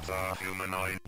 The humanoid.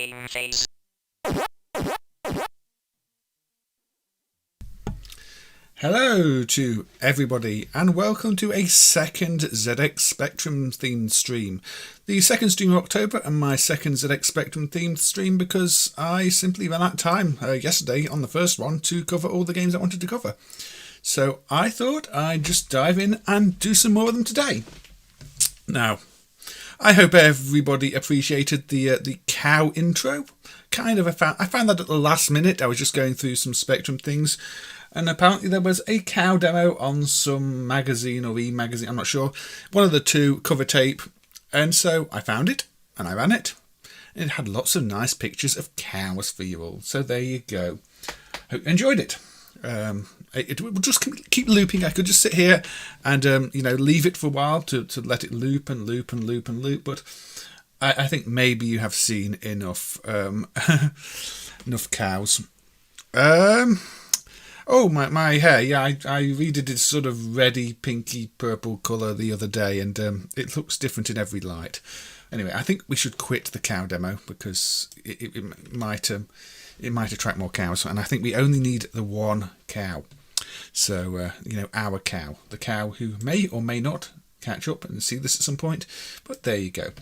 game phase. Hello to everybody and welcome to a second ZX Spectrum themed stream. The second stream of October and my second ZX Spectrum themed stream because I simply ran out of time yesterday on the first one to cover all the games I wanted to cover. So I thought I'd just dive in and do some more of them today. Now, I hope everybody appreciated the cow intro. I found that at the last minute. I was just going through some Spectrum things. And apparently there was a cow demo on some magazine or e-magazine, I'm not sure. One of the two, cover tape. And so I found it and I ran it. And it had lots of nice pictures of cows for you all. So there you go. Hope you enjoyed it. It would just keep looping. I could just sit here and leave it for a while to let it loop and loop and loop and loop. But I think maybe you have seen enough enough cows. Oh, my hair. Yeah, I redid this sort of reddy, pinky, purple colour the other day, and it looks different in every light. Anyway, I think we should quit the cow demo because it might attract more cows, and I think we only need the one cow. So, our cow. The cow who may or may not catch up and see this at some point, but there you go.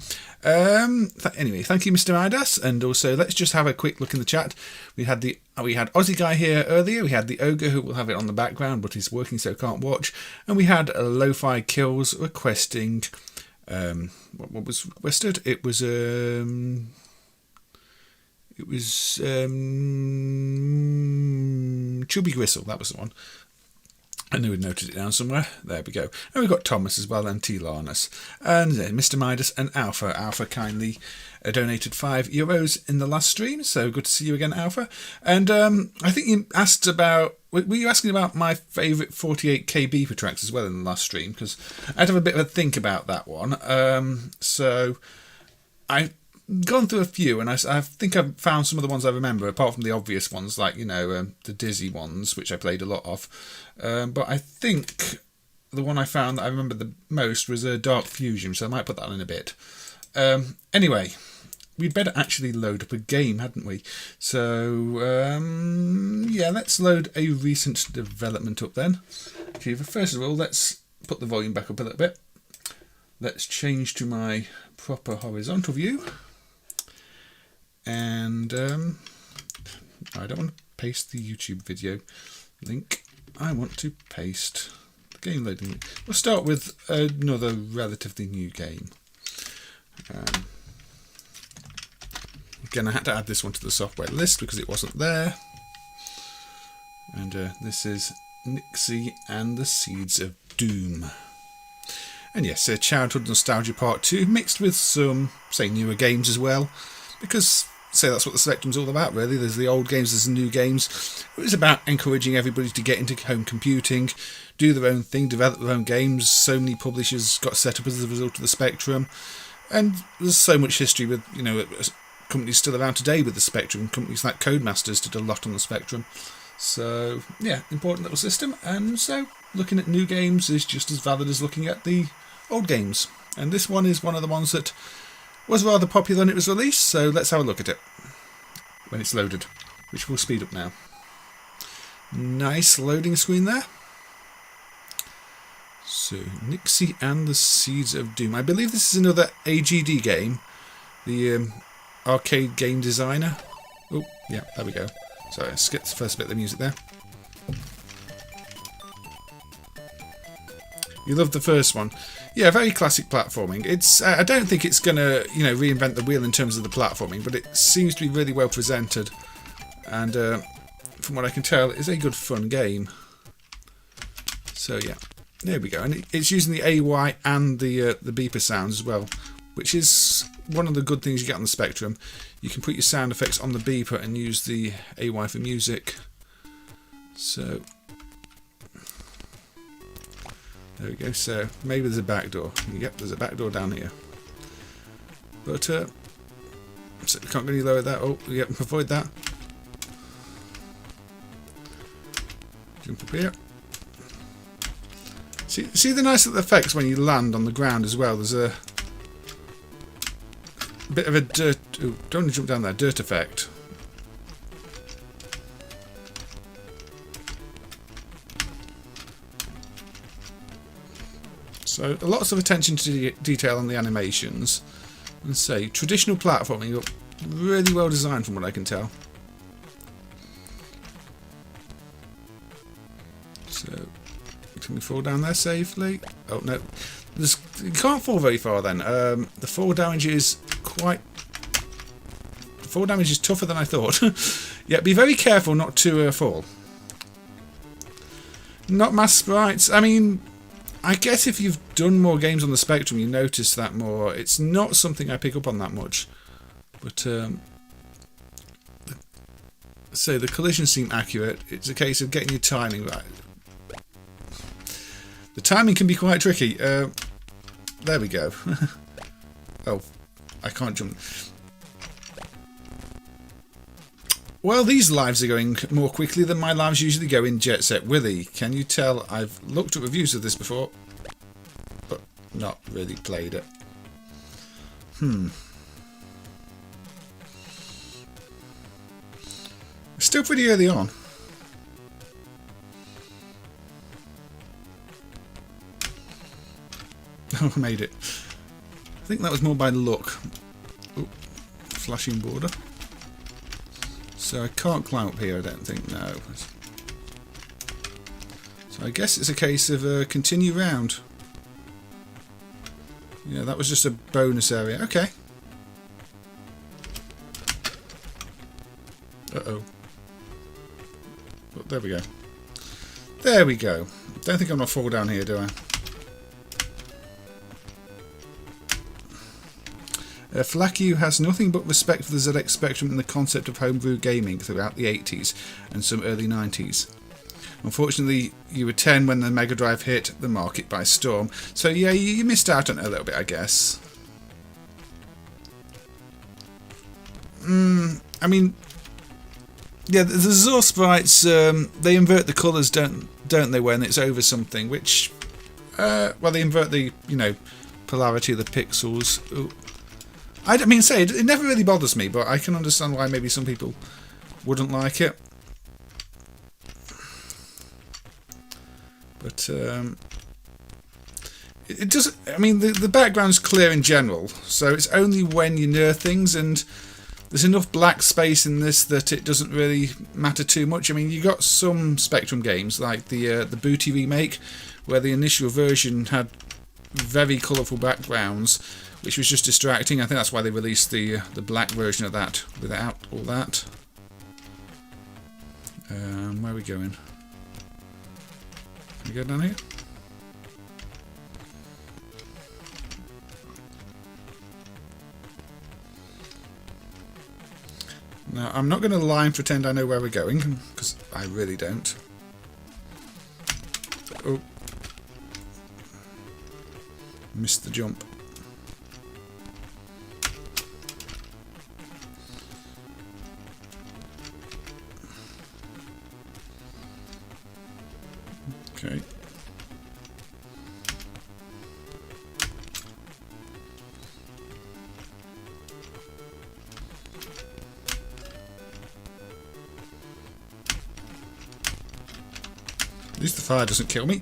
Anyway, thank you, Mr. Midas, and also let's just have a quick look in the chat. We had Aussie Guy here earlier. We had the Ogre who will have it on the background, but he's working so can't watch, and we had Lo-Fi Kills requesting what was requested. It was Chubby Gristle. That was the one. I knew we'd noted it down somewhere. There we go. And we've got Thomas as well and T.L.L. And then Mr. Midas and Alpha. Alpha kindly donated €5 in the last stream. So good to see you again, Alpha. And I think you asked about... Were you asking about my favourite 48k beeper tracks as well in the last stream? Because I'd have a bit of a think about that one. So I've gone through a few, and I think I've found some of the ones I remember, apart from the obvious ones, like, the Dizzy ones, which I played a lot of. But I think the one I found that I remember the most was Dark Fusion, so I might put that in a bit. Anyway, we'd better actually load up a game, hadn't we? So, let's load a recent development up then. Okay, first of all, let's put the volume back up a little bit. Let's change to my proper horizontal view. And I don't want to paste the YouTube video link. I want to paste the game loading link. We'll start with another relatively new game. Again, I had to add this one to the software list because it wasn't there. And this is Nixy and the Seeds of Doom. And yes, Childhood Nostalgia Part 2, mixed with some, say, newer games as well. Because, say, that's what the Spectrum's all about, really. There's the old games, there's the new games. It was about encouraging everybody to get into home computing, do their own thing, develop their own games. So many publishers got set up as a result of the Spectrum. And there's so much history with, companies still around today with the Spectrum. Companies like Codemasters did a lot on the Spectrum. So, yeah, important little system. And so, looking at new games is just as valid as looking at the old games. And this one is one of the ones that was rather popular when it was released, so let's have a look at it when it's loaded, which will speed up now. Nice loading screen there. So, Nixy and the Seeds of Doom. I believe this is another AGD game, the arcade game designer. Oh, yeah, there we go. Sorry, I skipped the first bit of the music there. You loved the first one. Yeah, very classic platforming. It's I don't think it's going to, reinvent the wheel in terms of the platforming, but it seems to be really well presented. And from what I can tell, it's a good fun game. So yeah, there we go. And it's using the AY and the beeper sounds as well, which is one of the good things you get on the Spectrum. You can put your sound effects on the beeper and use the AY for music. So there we go. So maybe there's a back door. Yep, there's a back door down here. But so we can't really lower that. Oh, yep, avoid that. Jump up here. See the nice little effects when you land on the ground as well. There's bit of a dirt... Ooh, don't jump down there. Dirt effect. So lots of attention to detail on the animations. And say, traditional platforming, really well designed from what I can tell. So, can we fall down there safely? Oh no, you can't fall very far then. The fall damage is quite... The fall damage is tougher than I thought. Yeah, be very careful not to fall. Not mass sprites. I mean, I guess if you've done more games on the Spectrum, you notice that more. It's not something I pick up on that much. But, so the collisions seem accurate. It's a case of getting your timing right. The timing can be quite tricky. There we go. Oh, I can't jump. Well, these lives are going more quickly than my lives usually go in Jet Set Willy. Can you tell I've looked at reviews of this before, but not really played it. Still pretty early on. Oh, I made it. I think that was more by luck. Ooh, flashing border. So I can't climb up here, I don't think, no. So I guess it's a case of continue round. Yeah, that was just a bonus area. Okay. Uh-oh. Oh, there we go. There we go. Don't think I'm not fall down here, do I? Flaku has nothing but respect for the ZX Spectrum and the concept of homebrew gaming throughout the 80s and some early 90s. Unfortunately, you were 10 when the Mega Drive hit the market by storm, so yeah, you missed out on it a little bit, I guess. I mean, yeah, the Zor sprites, they invert the colours, don't they, when it's over something, which, well, they invert the, you know, polarity of the pixels. Ooh. I mean, say, it never really bothers me, but I can understand why maybe some people wouldn't like it. But, it doesn't... I mean, the background's clear in general, so it's only when you near things, and there's enough black space in this that it doesn't really matter too much. I mean, you got some Spectrum games, like the Booty remake, where the initial version had very colourful backgrounds, which was just distracting. I think that's why they released the black version of that without all that. Where are we going? Can we go down here? Now, I'm not going to lie and pretend I know where we're going, because I really don't. Oh. Missed the jump. Okay. At least the fire doesn't kill me.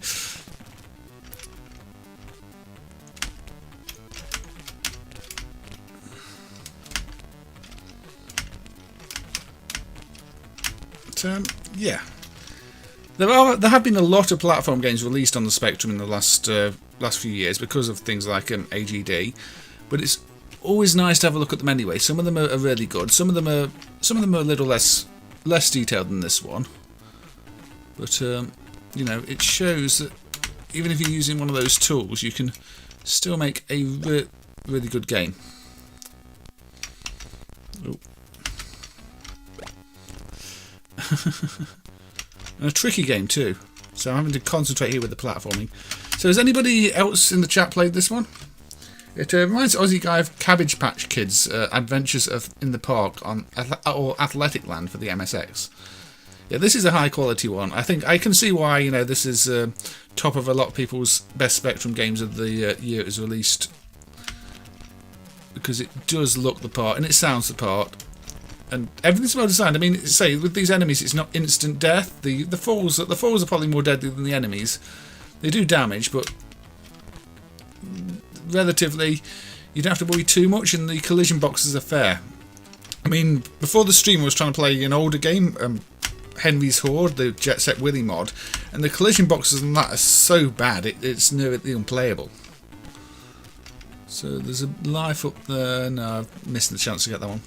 But, yeah. There have been a lot of platform games released on the Spectrum in the last few years because of things like AGD, but it's always nice to have a look at them anyway. Some of them are really good. Some of them are a little less detailed than this one, but you know, it shows that even if you're using one of those tools, you can still make a really good game. Oh. And a tricky game too, so I'm having to concentrate here with the platforming. So has anybody else in the chat played this one? It reminds Aussie guy of Cabbage Patch Kids' Adventures in the Park on or Athletic Land for the MSX. Yeah, this is a high quality one. I think I can see why, you know, this is top of a lot of people's best Spectrum games of the year it was released. because it does look the part and it sounds the part. And everything's well designed. I mean, say with these enemies, it's not instant death. The falls are probably more deadly than the enemies. They do damage, but relatively, you don't have to worry too much, and the collision boxes are fair. I mean, before the stream, I was trying to play an older game, Henry's Horde, the Jet Set Willy mod, and the collision boxes on that are so bad, it's nearly unplayable. So there's a life up there. No, I've missed the chance to get that one.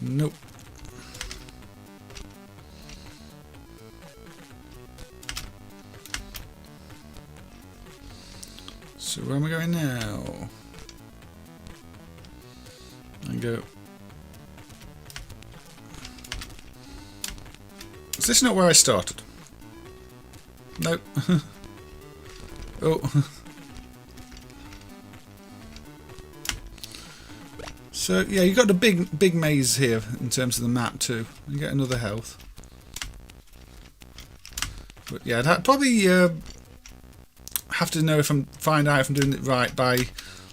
Nope. So where am I going now? I go. Is this not where I started? Nope. Oh. So yeah, you got a big maze here in terms of the map too. You get another health. But yeah, I'd probably have to know find out if I'm doing it right by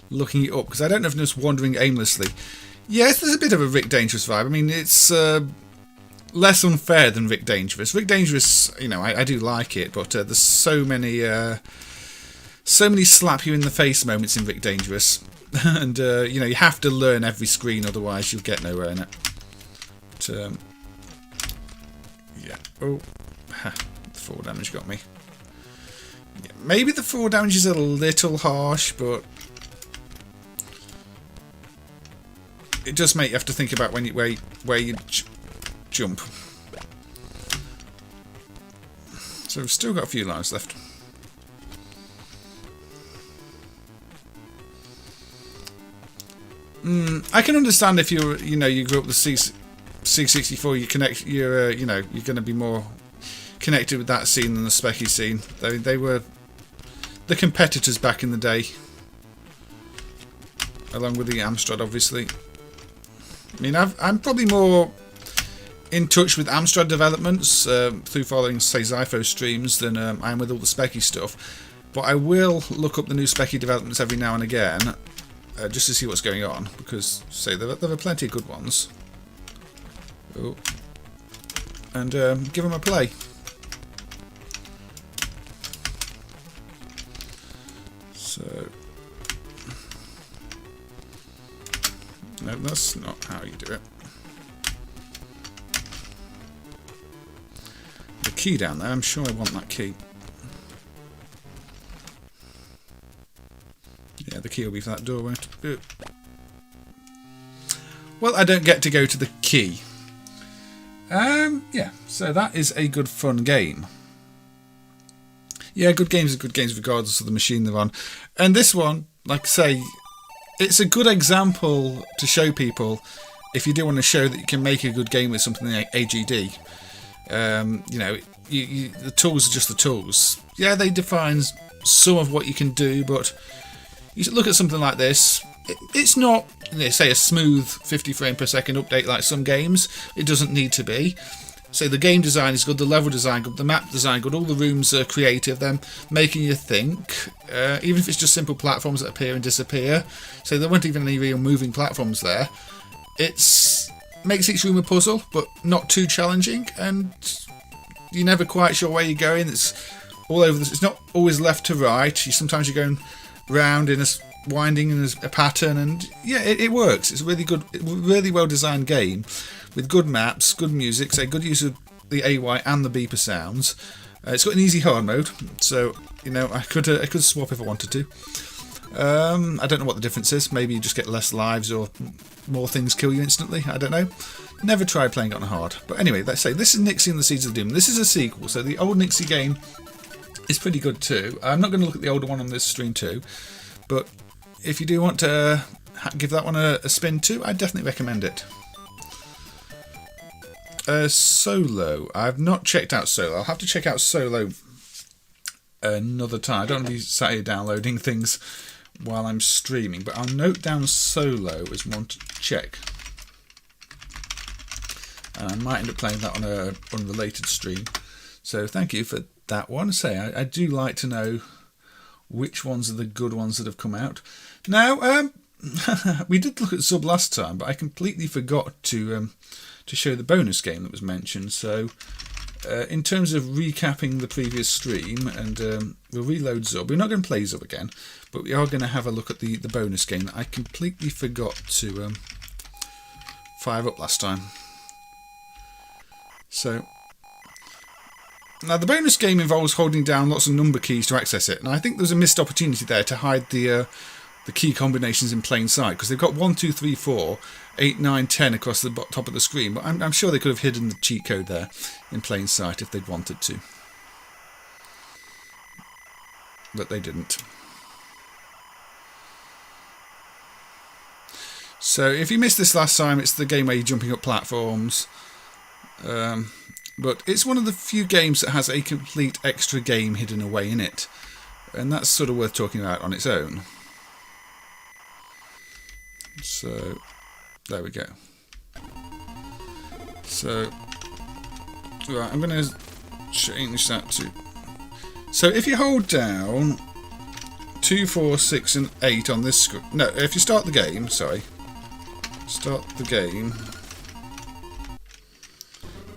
looking it up, because I don't know if I'm just wandering aimlessly. Yes, there's a bit of a Rick Dangerous vibe. I mean, it's less unfair than Rick Dangerous. Rick Dangerous, you know, I do like it, but there's so many slap you in the face moments in Rick Dangerous. And you know, you have to learn every screen, otherwise you'll get nowhere in it. But, yeah. Oh, ha, the 4 damage got me. Yeah, maybe the 4 damage is a little harsh, but it does make you have to think about where you jump. So we've still got a few lives left. I can understand if you grew up with C64, you're going to be more connected with that scene than the Specky scene. They were the competitors back in the day, along with the Amstrad, obviously. I mean, I'm probably more in touch with Amstrad developments through following, say, Zypho streams than I am with all the Specky stuff. But I will look up the new Specky developments every now and again. Just to see what's going on, because say there are plenty of good ones. Oh. And give them a play. So no, that's not how you do it. The key down there, I'm sure I want that key. Yeah, the key will be for that door, won't it? Well, I don't get to go to the key. Yeah, so that is a good fun game. Yeah, good games are good games regardless of the machine they're on. And this one, like I say, it's a good example to show people if you do want to show that you can make a good game with something like AGD. You know, the tools are just the tools. Yeah, they define some of what you can do, but you look at something like this, it's not, say, a smooth 50 frame per second update like some games. It doesn't need to be. So the game design is good, the level design good, the map design good, all the rooms are creative, them making you think, even if it's just simple platforms that appear and disappear. So there weren't even any real moving platforms there. Makes each room a puzzle, but not too challenging, and you're never quite sure where you're going. It's all over this. It's not always left to right. Sometimes you're going round in winding in a pattern, and yeah, it works. It's a really good, really well designed game with good maps, good music, say good use of the AY and the beeper sounds. It's got an easy hard mode, so you know I could swap if I wanted to. I don't know what the difference is. Maybe you just get less lives or more things kill you instantly. I don't know. Never tried playing it on hard. But anyway, let's say this is Nixy and the Seeds of Doom. This is a sequel, so the old Nixy game is pretty good too. I'm not going to look at the older one on this stream too, but if you do want to give that one a spin too, I'd definitely recommend it. Solo. I've not checked out Solo. I'll have to check out Solo another time. I don't want to be sat here downloading things while I'm streaming, but I'll note down Solo as one to check. and I might end up playing that on a unrelated stream. So thank you for that one. I do like to know which ones are the good ones that have come out. Now, we did look at Zub last time, but I completely forgot to show the bonus game that was mentioned. So in terms of recapping the previous stream, and we'll reload Zub. We're not going to play Zub again, but we are going to have a look at the bonus game that I completely forgot to fire up last time. So now the bonus game involves holding down lots of number keys to access it, and I think there's a missed opportunity there to hide the key combinations in plain sight, because they've got 1, 2, 3, 4, 8, 9, 10 across the top of the screen, but I'm sure they could have hidden the cheat code there in plain sight if they'd wanted to. But they didn't. So if you missed this last time, it's the game where you're jumping up platforms. But it's one of the few games that has a complete extra game hidden away in it. And that's sort of worth talking about on its own. So, there we go. So, right, I'm going to change that to... So if you hold down 2, 4, 6 and 8 on this screen... No, if you start the game, sorry. Start the game.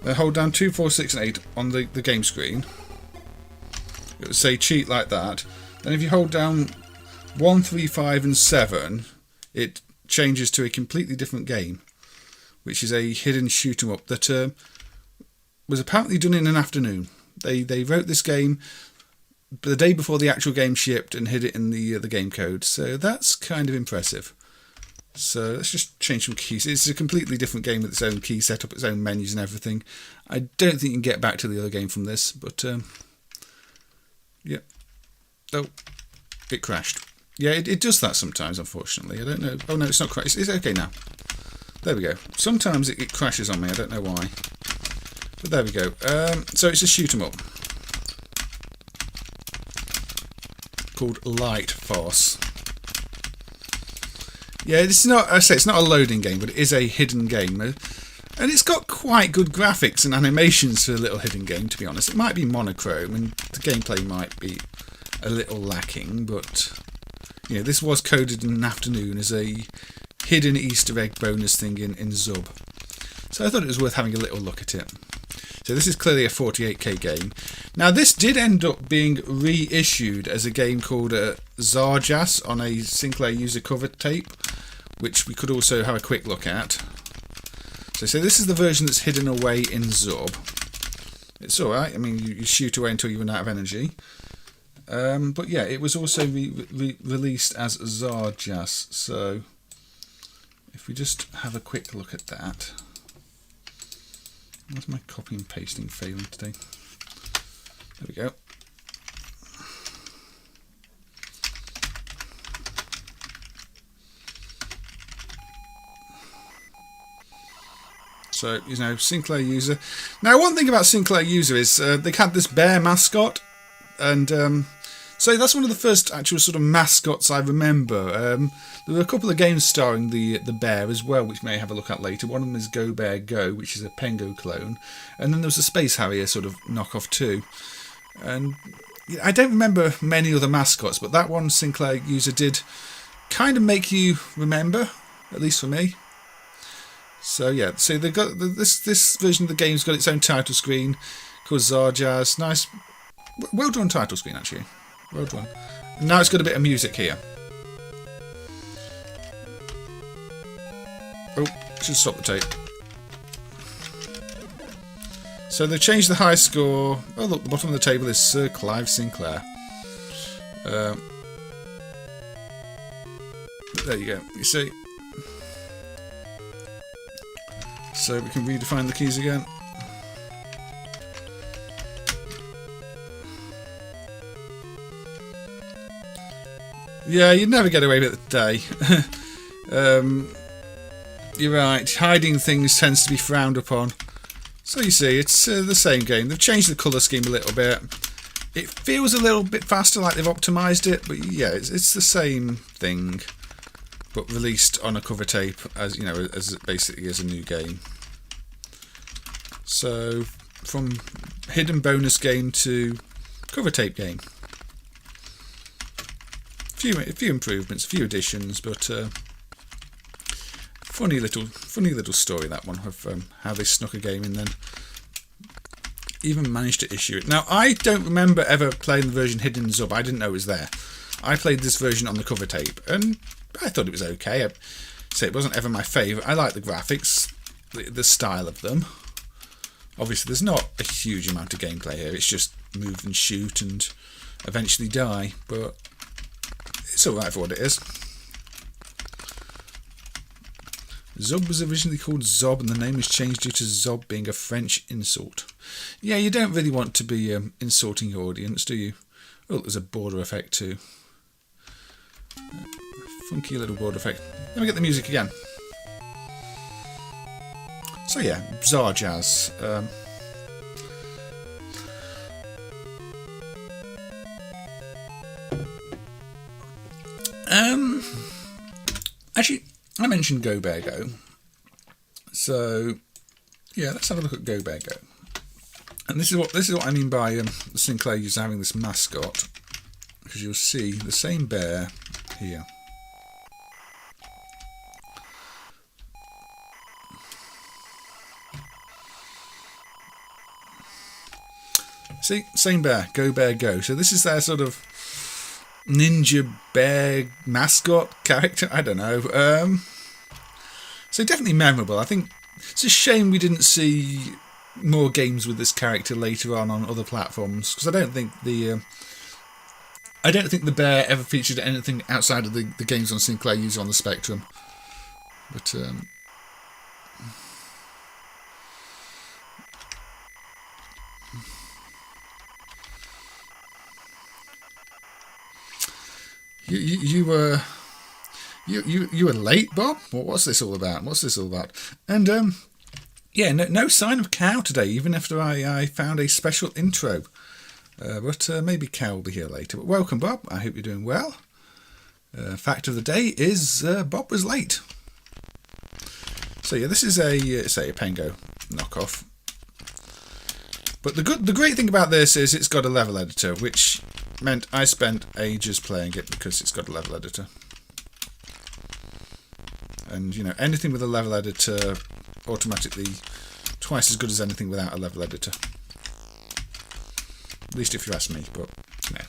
Then hold down 2, 4, 6 and 8 on the game screen. It would say cheat like that. Then if you hold down 1, 3, 5 and 7, it changes to a completely different game, which is a hidden shoot 'em up that was apparently done in an afternoon. They wrote this game the day before the actual game shipped and hid it in the game code, so that's kind of impressive. So let's just change some keys. It's a completely different game with its own key setup, its own menus and everything. I don't think you can get back to the other game from this, but yeah. Oh, it crashed. Yeah, it does that sometimes, unfortunately. I don't know. Oh no, it's not crashed. It's okay now. There we go. Sometimes it crashes on me. I don't know why. But there we go. So it's a shoot 'em up called Lightfarce. Yeah, it's not. I say it's not a loading game, but it is a hidden game, and it's got quite good graphics and animations for a little hidden game. To be honest, it might be monochrome, and the gameplay might be a little lacking, but you know, this was coded in an afternoon as a hidden Easter egg bonus thing in Zub. So I thought it was worth having a little look at it. So this is clearly a 48k game. Now this did end up being reissued as a game called Zarjas on a Sinclair user cover tape, which we could also have a quick look at. So this is the version that's hidden away in Zub. It's alright, I mean you shoot away until you run out of energy. But yeah, it was also released as Zarjas, so if we just have a quick look at that. Why's my copy and pasting failing today? There we go. So, you know, Sinclair user. Now, one thing about Sinclair user is they had this bear mascot, and so that's one of the first actual sort of mascots I remember. There were a couple of games starring the bear as well, which we may have a look at later. One of them is Go Bear Go, which is a Pengo clone, and then there was a Space Harrier sort of knockoff too. And I don't remember many other mascots, but that one Sinclair user did kind of make you remember, at least for me. So yeah, so they got this version of the game's got its own title screen called Zarjas. Nice, well done title screen actually. Well done. And now it's got a bit of music here. Oh, should stop the tape. So they've changed the high score. Oh look, the bottom of the table is Sir Clive Sinclair. There you go. You see. So we can redefine the keys again. Yeah, you'd never get away with it today. You're right, hiding things tends to be frowned upon. So you see, it's the same game. They've changed the colour scheme a little bit. It feels a little bit faster, like they've optimised it, but yeah, it's the same thing, but released on a cover tape as, you know, as basically as a new game. So from hidden bonus game to cover tape game. A few improvements, a few additions, but funny little story, that one, of how they snuck a game in, then even managed to issue it. Now, I don't remember ever playing the version hidden in Zub. I didn't know it was there. I played this version on the cover tape, and I thought it was okay. So it wasn't ever my favourite. I like the graphics, the style of them. Obviously, there's not a huge amount of gameplay here. It's just move and shoot and eventually die, but it's alright for what it is. Zub was originally called Zob, and the name was changed due to Zob being a French insult. Yeah, you don't really want to be insulting your audience, do you? Oh, there's a border effect too. Funky little border effect. Let me get the music again. So yeah, Zarjas. Actually, I mentioned Go Bear Go. So yeah, let's have a look at Go Bear Go. And this is what I mean by Sinclair using having this mascot, because you'll see the same bear here. See, same bear, Go Bear Go. So this is their sort of ninja bear mascot character. I don't know. So definitely memorable. I think it's a shame we didn't see more games with this character later on other platforms, because I don't think the bear ever featured anything outside of the games on Sinclair used on the Spectrum. But you were late, Bob? What's this all about? And yeah, no sign of Cow today, even after I found a special intro. But maybe Cow will be here later. But welcome, Bob. I hope you're doing well. Fact of the day is Bob was late. So yeah, this is a Pengo knockoff. But the great thing about this is it's got a level editor, which meant I spent ages playing it because it's got a level editor. And, you know, anything with a level editor, automatically twice as good as anything without a level editor. At least if you ask me, but, no.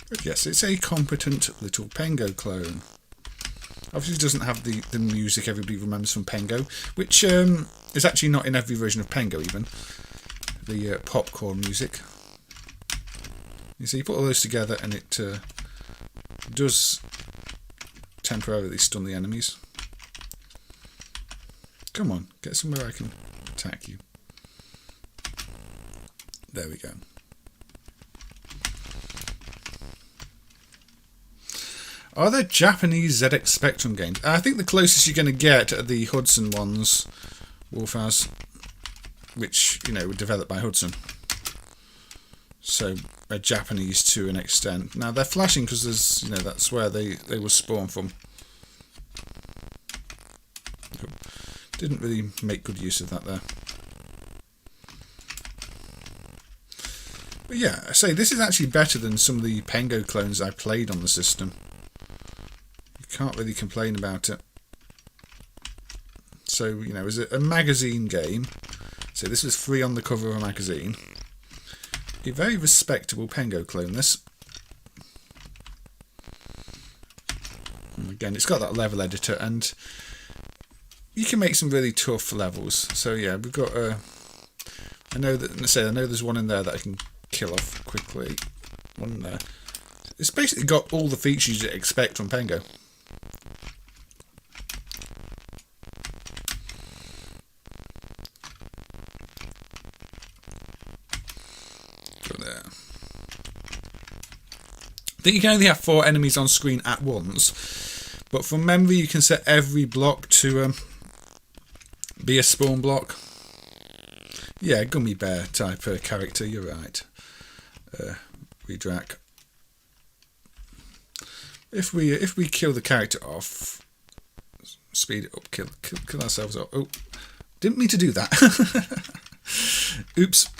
But yes, it's a competent little Pengo clone. Obviously it doesn't have the music everybody remembers from Pengo, which is actually not in every version of Pengo even. The popcorn music. You see, you put all those together and it does temporarily stun the enemies. Come on, get somewhere I can attack you. There we go. Are there Japanese ZX Spectrum games? I think the closest you're going to get are the Hudson ones, Wolfaz, which, you know, were developed by Hudson. So, they're Japanese to an extent. Now, they're flashing because there's, you know, that's where they were spawned from. Didn't really make good use of that there. But yeah, I say, this is actually better than some of the Pengo clones I played on the system. Can't really complain about it. So, you know, is it a magazine game? So this was free on the cover of a magazine. A very respectable Pengo clone, this. And again, it's got that level editor, and you can make some really tough levels. So yeah, we've got I know there's one in there that I can kill off quickly. One there. It's basically got all the features you'd expect from Pengo. I think you can only have 4 enemies on screen at once, but from memory you can set every block to be a spawn block. Yeah, gummy bear type character, you're right. Redrak. If we kill the character off, speed it up, kill ourselves off. Oh, didn't mean to do that. Oops.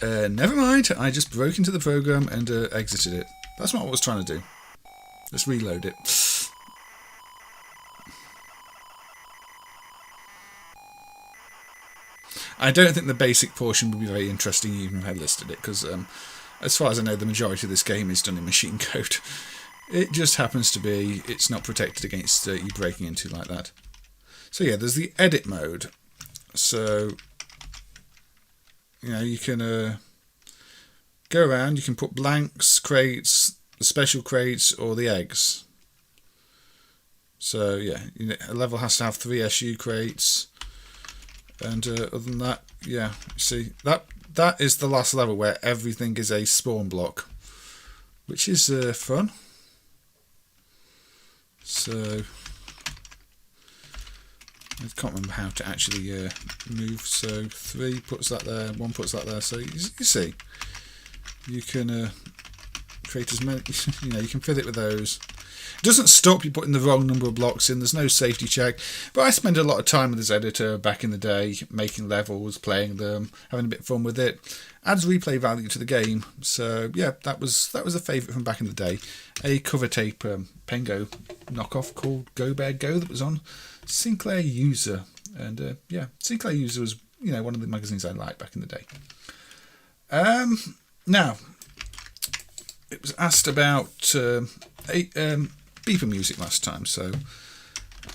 Never mind. I just broke into the program and exited it. That's not what I was trying to do. Let's reload it. I don't think the basic portion would be very interesting even if I listed it, because as far as I know, the majority of this game is done in machine code. It just happens to be it's not protected against you breaking into like that. So yeah, there's the edit mode. So you can go around. You can put blanks, crates, the special crates, or the eggs. So yeah, a level has to have 3 SU crates. And other than that, yeah, see, that is the last level where everything is a spawn block, which is fun. So I can't remember how to actually move. So 3 puts that there, 1 puts that there. So you see, you can create as many. You can fill it with those. It doesn't stop you putting the wrong number of blocks in. There's no safety check. But I spent a lot of time with this editor back in the day, making levels, playing them, having a bit of fun with it. Adds replay value to the game. So yeah, that was a favourite from back in the day. A cover tape Pengo knockoff called Go Bear Go that was on Sinclair User. And yeah, Sinclair User was one of the magazines I liked back in the day. Now, it was asked about beeper music last time, so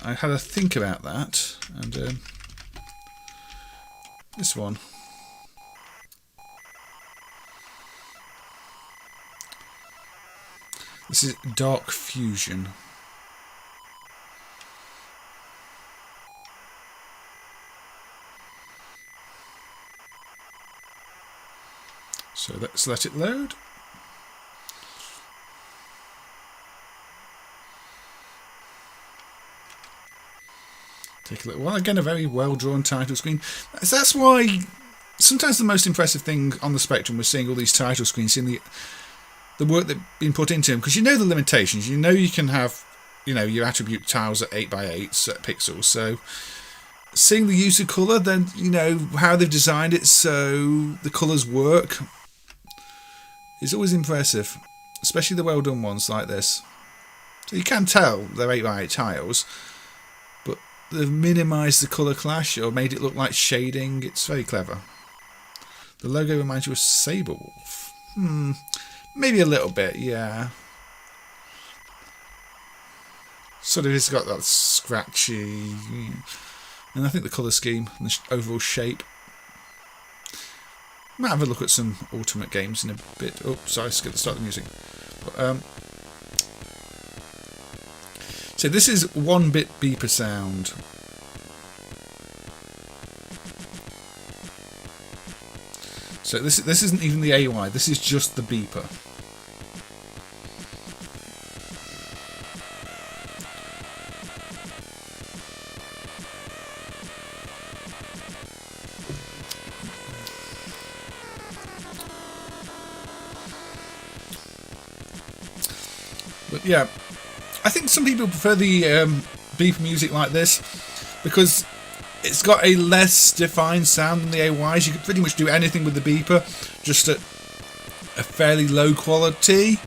I had a think about that, and this one. This is Dark Fusion. So let's let it load. Take a little while. Again, a very well-drawn title screen. That's why sometimes the most impressive thing on the Spectrum was seeing all these title screens, seeing the work that's been put into them, because the limitations. You can have your attribute tiles at 8x8 pixels. So seeing the use of colour, then how they've designed it so the colours work is always impressive, especially the well-done ones like this. So you can tell they're 8x8 tiles. They've minimised the colour clash or made it look like shading. It's very clever. The logo reminds you of Saberwolf. Maybe a little bit, yeah. Sort of, it's got that scratchy, and I think the colour scheme and the overall shape. Might have a look at some Ultimate games in a bit. Oh, sorry, skip the start of the music. But, so this is 1-bit beeper sound. So this isn't even the AY, this is just the beeper. But yeah, I think some people prefer the beeper music like this because it's got a less defined sound than the AYs. You can pretty much do anything with the beeper, just at a fairly low quality.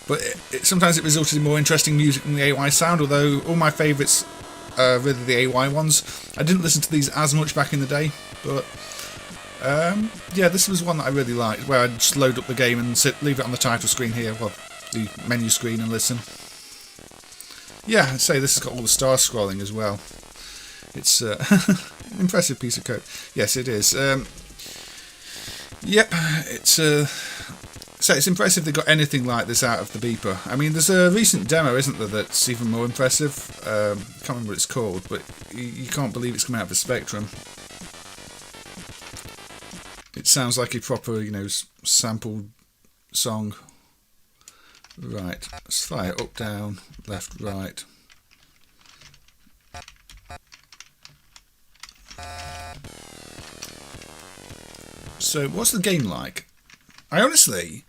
But sometimes it resulted in more interesting music than the AY sound, although all my favourites are really the AY ones. I didn't listen to these as much back in the day, but yeah, this was one that I really liked, where I'd just load up the game and leave it on the title screen here, well, the menu screen, and listen. Yeah, I'd say this has got all the star scrolling as well. It's an impressive piece of code. Yes, it is. Yep, so it's impressive they got anything like this out of the beeper. I mean, there's a recent demo, isn't there, that's even more impressive. I can't remember what it's called, but you can't believe it's come out of the Spectrum. It sounds like a proper, sampled song. Right, let's fire it up, down, left, right. So, what's the game like? I honestly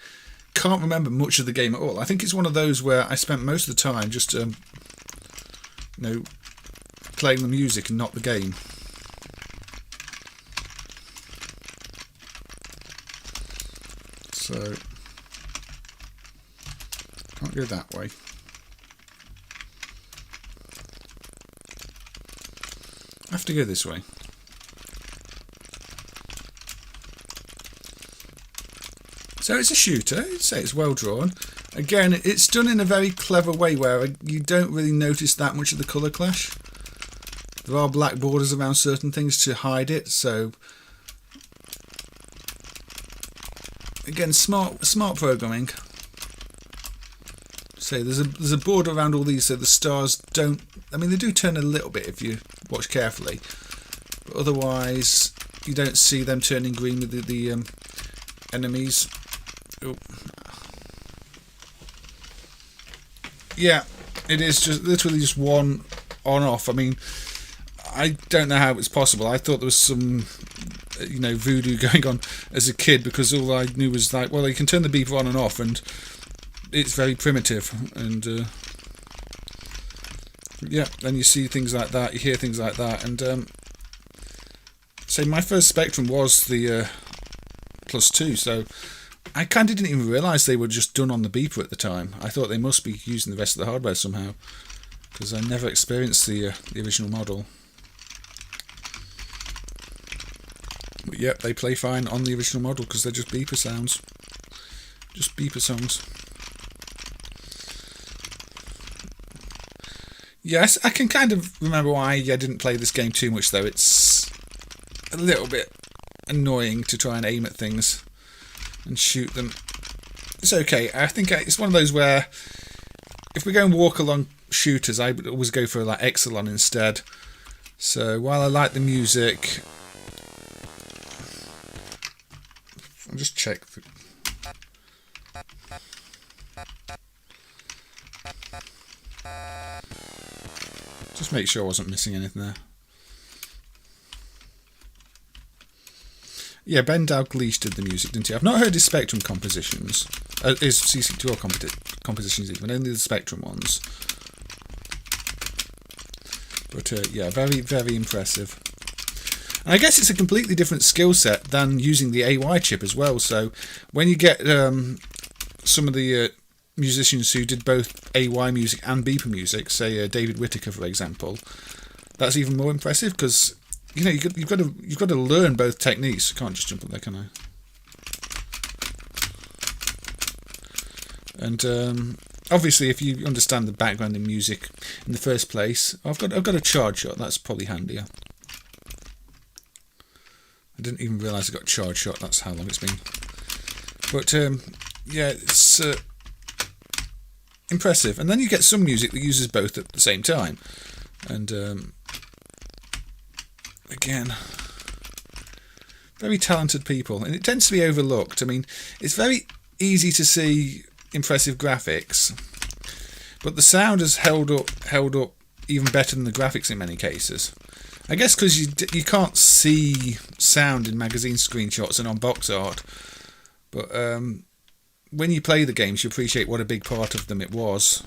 can't remember much of the game at all. I think it's one of those where I spent most of the time just, you know, playing the music and not the game. So, can't go that way. I have to go this way. So it's a shooter. I'd say it's well drawn. Again, it's done in a very clever way where you don't really notice that much of the colour clash. There are black borders around certain things to hide it, so again, smart programming. So there's a border around all these, so the stars don't. I mean, they do turn a little bit if you watch carefully, but otherwise you don't see them turning green with the enemies. Oh. Yeah, it is just literally just one on off. I mean, I don't know how it's possible. I thought there was some, you know, voodoo going on as a kid, because all I knew was like, well, you can turn the beeper on and off, and it's very primitive. And yeah, then you see things like that, you hear things like that, and say my first Spectrum was the +2, so I kind of didn't even realise they were just done on the beeper at the time. I thought they must be using the rest of the hardware somehow, because I never experienced the original model. But yep, they play fine on the original model because they're just beeper sounds. Just beeper songs. Yes, I can kind of remember why I didn't play this game too much, though. It's a little bit annoying to try and aim at things and shoot them. It's okay. I think it's one of those where if we go and walk along shooters, I would always go for like Exolon instead. So while I like the music, I'll just check. Just make sure I wasn't missing anything there. Yeah, Ben Dalglish did the music, didn't he? I've not heard his Spectrum compositions. His CC2L compositions even, only the Spectrum ones. But yeah, very, very impressive. And I guess it's a completely different skill set than using the AY chip as well. So when you get some of the musicians who did both AY music and beeper music, say David Whittaker, for example, that's even more impressive because, you know, you've got to learn both techniques. I can't just jump up there, can I? And obviously, if you understand the background in music in the first place, I've got a charge shot. That's probably handier. I didn't even realise I got charge shot. That's how long it's been. But yeah, it's impressive. And then you get some music that uses both at the same time. And again, very talented people, and it tends to be overlooked. I mean, it's very easy to see impressive graphics, but the sound has held up even better than the graphics in many cases. I guess because you can't see sound in magazine screenshots and on box art, but when you play the games, you appreciate what a big part of them it was.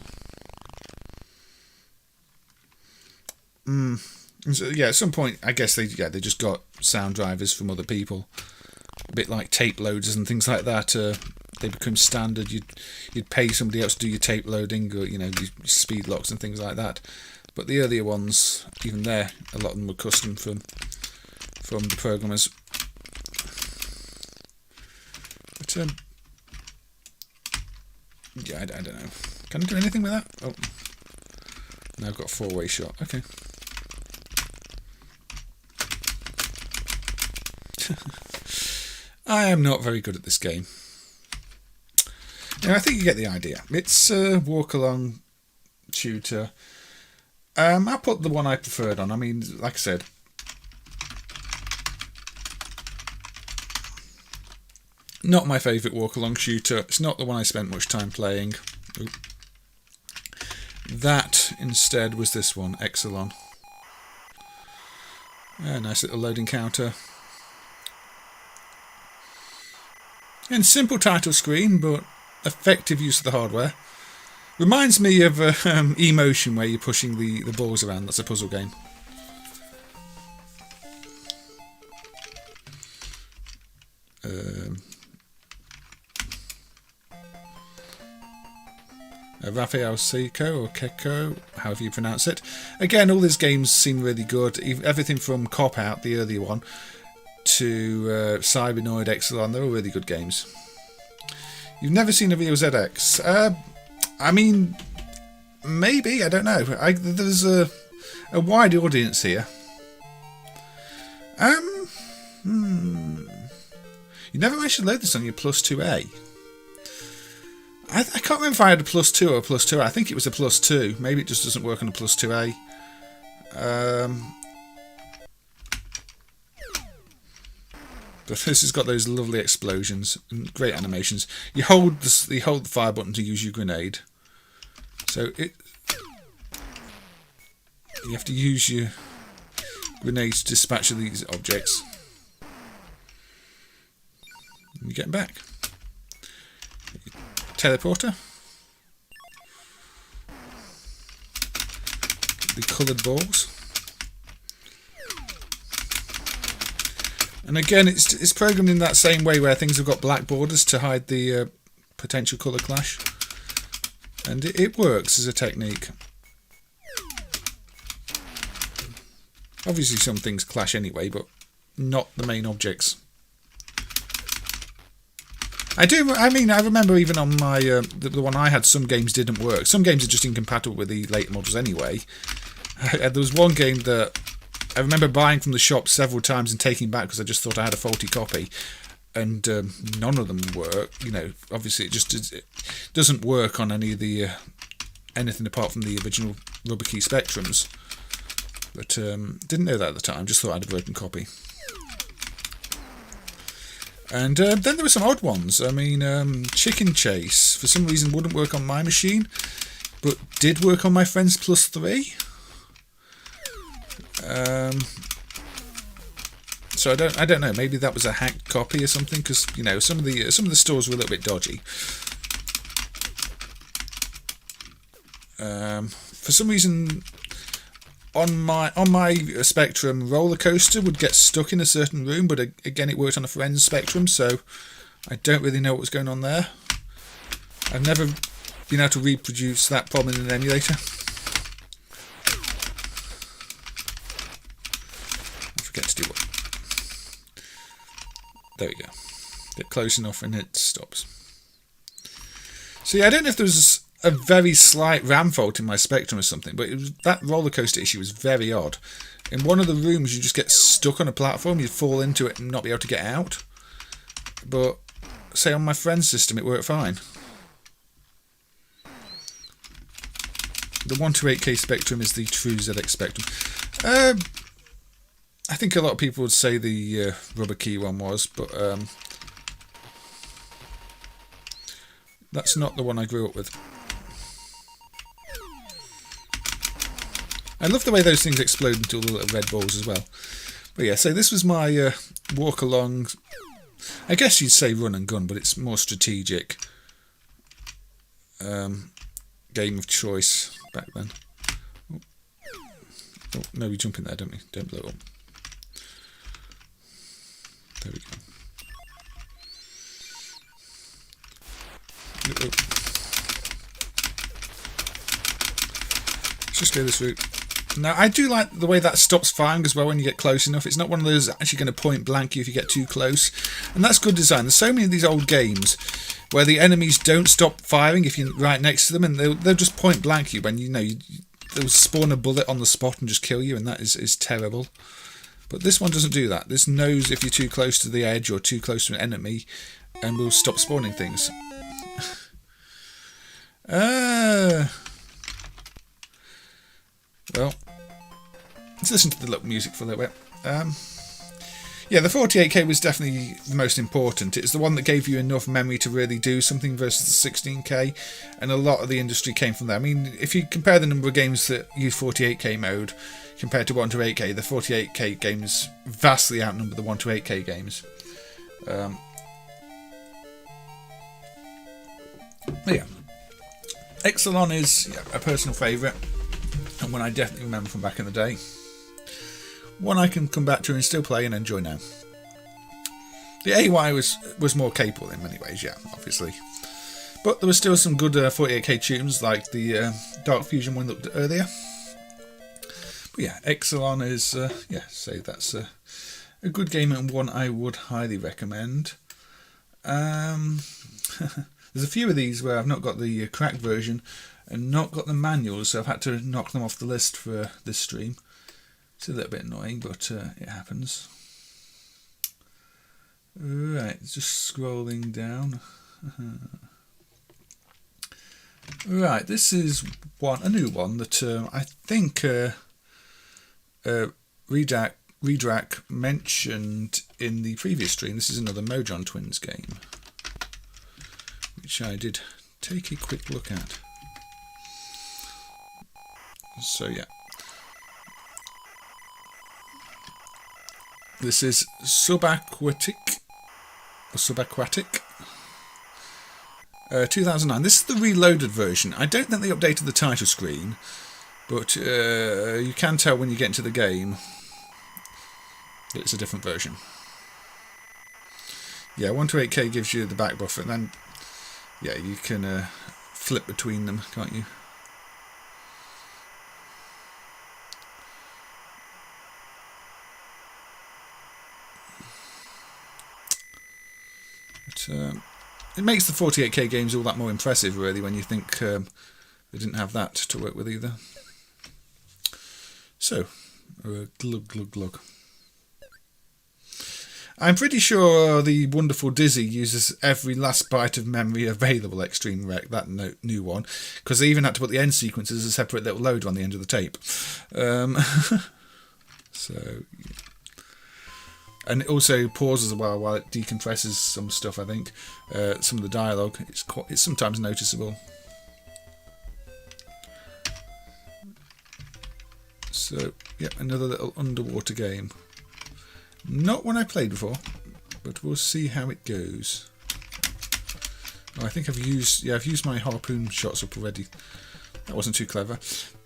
So, yeah, at some point, I guess they just got sound drivers from other people, a bit like tape loaders and things like that. They become standard. You'd pay somebody else to do your tape loading, or your speed locks and things like that. But the earlier ones, even there, a lot of them were custom from the programmers. But yeah, I don't know. Can I do anything with that? Oh, now I've got a 4-way shot. Okay. I am not very good at this game. Now, I think you get the idea. It's a walk-along shooter. I'll put the one I preferred on. I mean, like I said, not my favourite walk-along shooter. It's not the one I spent much time playing. Oop. That, instead, was this one, Exolon. Nice little loading counter. And simple title screen, but effective use of the hardware. Reminds me of Emotion, where you're pushing the balls around. That's a puzzle game. Raphael Seiko or Keko, however you pronounce it. Again, all these games seem really good. Everything from Cop Out, the earlier one, to Cybernoid, Exolon, they're all really good games. You've never seen a real ZX? I mean, maybe, I don't know. There's a wide audience here. You never managed to load this on your plus 2A. I can't remember if I had a plus 2 or a plus 2A. I think it was a plus 2. Maybe it just doesn't work on a plus 2A. But this has got those lovely explosions and great animations. You hold the fire button to use your grenade. So you have to use your grenade to dispatch these objects. And you get them back. Teleporter. The coloured balls. And again, it's programmed in that same way where things have got black borders to hide the potential colour clash. And it works as a technique. Obviously some things clash anyway, but not the main objects. I remember even on my the one I had, some games didn't work. Some games are just incompatible with the later models anyway. There was one game that I remember buying from the shop several times and taking back because I just thought I had a faulty copy, and none of them work. You know, obviously it doesn't work on any of the anything apart from the original rubber key Spectrums. But didn't know that at the time. Just thought I had a broken copy. And then there were some odd ones. I mean, Chicken Chase, for some reason, wouldn't work on my machine, but did work on my friend's plus 3. So I don't know. Maybe that was a hacked copy or something, because you know some of the stores were a little bit dodgy. For some reason, on my Spectrum, Roller Coaster would get stuck in a certain room, but again it worked on a friend's Spectrum, so I don't really know what was going on there. I've never been able to reproduce that problem in an emulator. I forget to do what. There we go. Get close enough and it stops. So yeah, I don't know if there was a very slight RAM fault in my Spectrum or something, but that roller coaster issue was very odd. In one of the rooms you just get stuck on a platform, you'd fall into it and not be able to get out. But say on my friend's system it worked fine. The 128K Spectrum is the true ZX Spectrum. I think a lot of people would say the rubber key one was, but that's not the one I grew up with. I love the way those things explode into all the little red balls as well. But yeah, so this was my walk along, I guess you'd say run and gun, but it's more strategic game of choice back then. Oh, no, we jump in there, don't we? Don't blow up. There we go. Let's just go this route. Now, I do like the way that stops firing as well when you get close enough. It's not one of those actually going to point blank you if you get too close. And that's good design. There's so many of these old games where the enemies don't stop firing if you're right next to them, and they'll just point blank you when they'll spawn a bullet on the spot and just kill you, and that is terrible. But this one doesn't do that. This knows if you're too close to the edge or too close to an enemy and will stop spawning things. Well, let's listen to the little music for a little bit. Yeah, the 48K was definitely the most important. It's the one that gave you enough memory to really do something versus the 16K, and a lot of the industry came from there. I mean, if you compare the number of games that use 48K mode compared to 128K, the 48K games vastly outnumber the 128K games. But yeah, Exolon is a personal favourite, and one I definitely remember from back in the day. One I can come back to and still play and enjoy now. The AY was more capable in many ways, yeah, obviously. But there was still some good 48k tunes, like the Dark Fusion one looked at earlier. But yeah, Exolon is, say that's a good game and one I would highly recommend. There's a few of these where I've not got the cracked version and not got the manuals, so I've had to knock them off the list for this stream. It's a little bit annoying, but it happens. Right, just scrolling down. Right, this is a new one that I think Redrak mentioned in the previous stream. This is another Mojon Twins game, which I did take a quick look at. So yeah, this is Subacuatic. 2009. This is the reloaded version. I don't think they updated the title screen, but you can tell when you get into the game that it's a different version. Yeah, 1 to 8K gives you the back buffer, and then yeah, you can flip between them, can't you? But, it makes the 48k games all that more impressive, really, when you think they didn't have that to work with either. So, glug glug glug. I'm pretty sure the wonderful Dizzy uses every last byte of memory available, Extreme Rec, that new one, because they even had to put the end sequences as a separate little loader on the end of the tape. So, and it also pauses a while it decompresses some stuff, I think. Some of the dialogue, it's sometimes noticeable. So, yeah, another little underwater game. Not one I played before, but we'll see how it goes. Oh, I think I've used my harpoon shots up already. That wasn't too clever.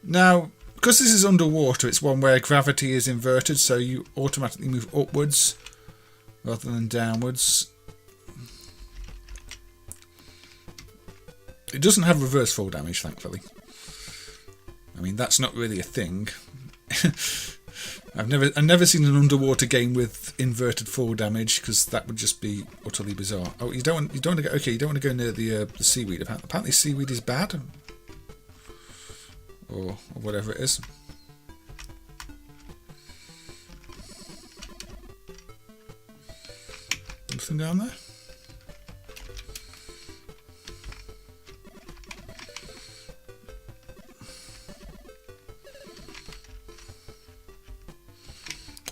Now, because this is underwater, it's one where gravity is inverted, so you automatically move upwards rather than downwards. It doesn't have reverse fall damage, thankfully. I mean, that's not really a thing. I've never seen an underwater game with inverted fall damage, because that would just be utterly bizarre. Oh, you don't want to go. Okay, you don't want to go near the seaweed. Apparently, seaweed is bad, or whatever it is. Nothing down there.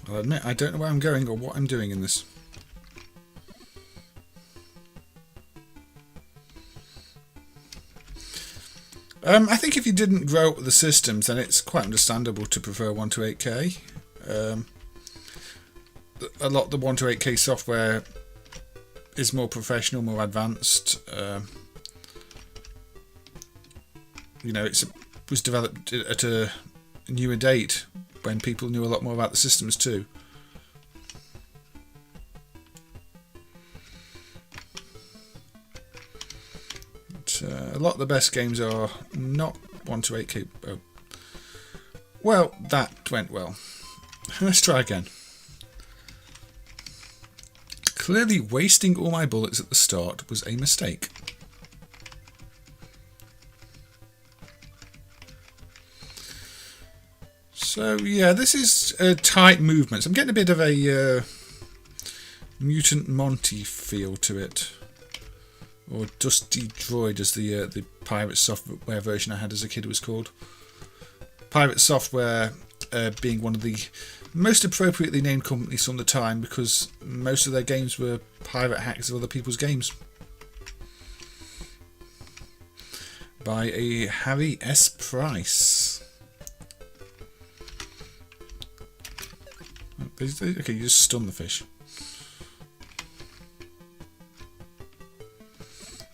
I'll admit, I don't know where I'm going or what I'm doing in this. I think if you didn't grow up with the systems, then it's quite understandable to prefer 1 to 8K. A lot of the 1 to 8K software is more professional, more advanced. You know, it was developed at a newer date, when people knew a lot more about the systems too. But, a lot of the best games are not 1 to 8K. Oh. Well, that went well. Let's try again. Clearly, wasting all my bullets at the start was a mistake. So yeah, this is tight movements. I'm getting a bit of a Mutant Monty feel to it, or Dusty Droid, as the Pirate Software version I had as a kid was called. Pirate Software being one of the most appropriately named companies from the time, because most of their games were pirate hacks of other people's games. By a Harry S. Price. Okay, you just stun the fish.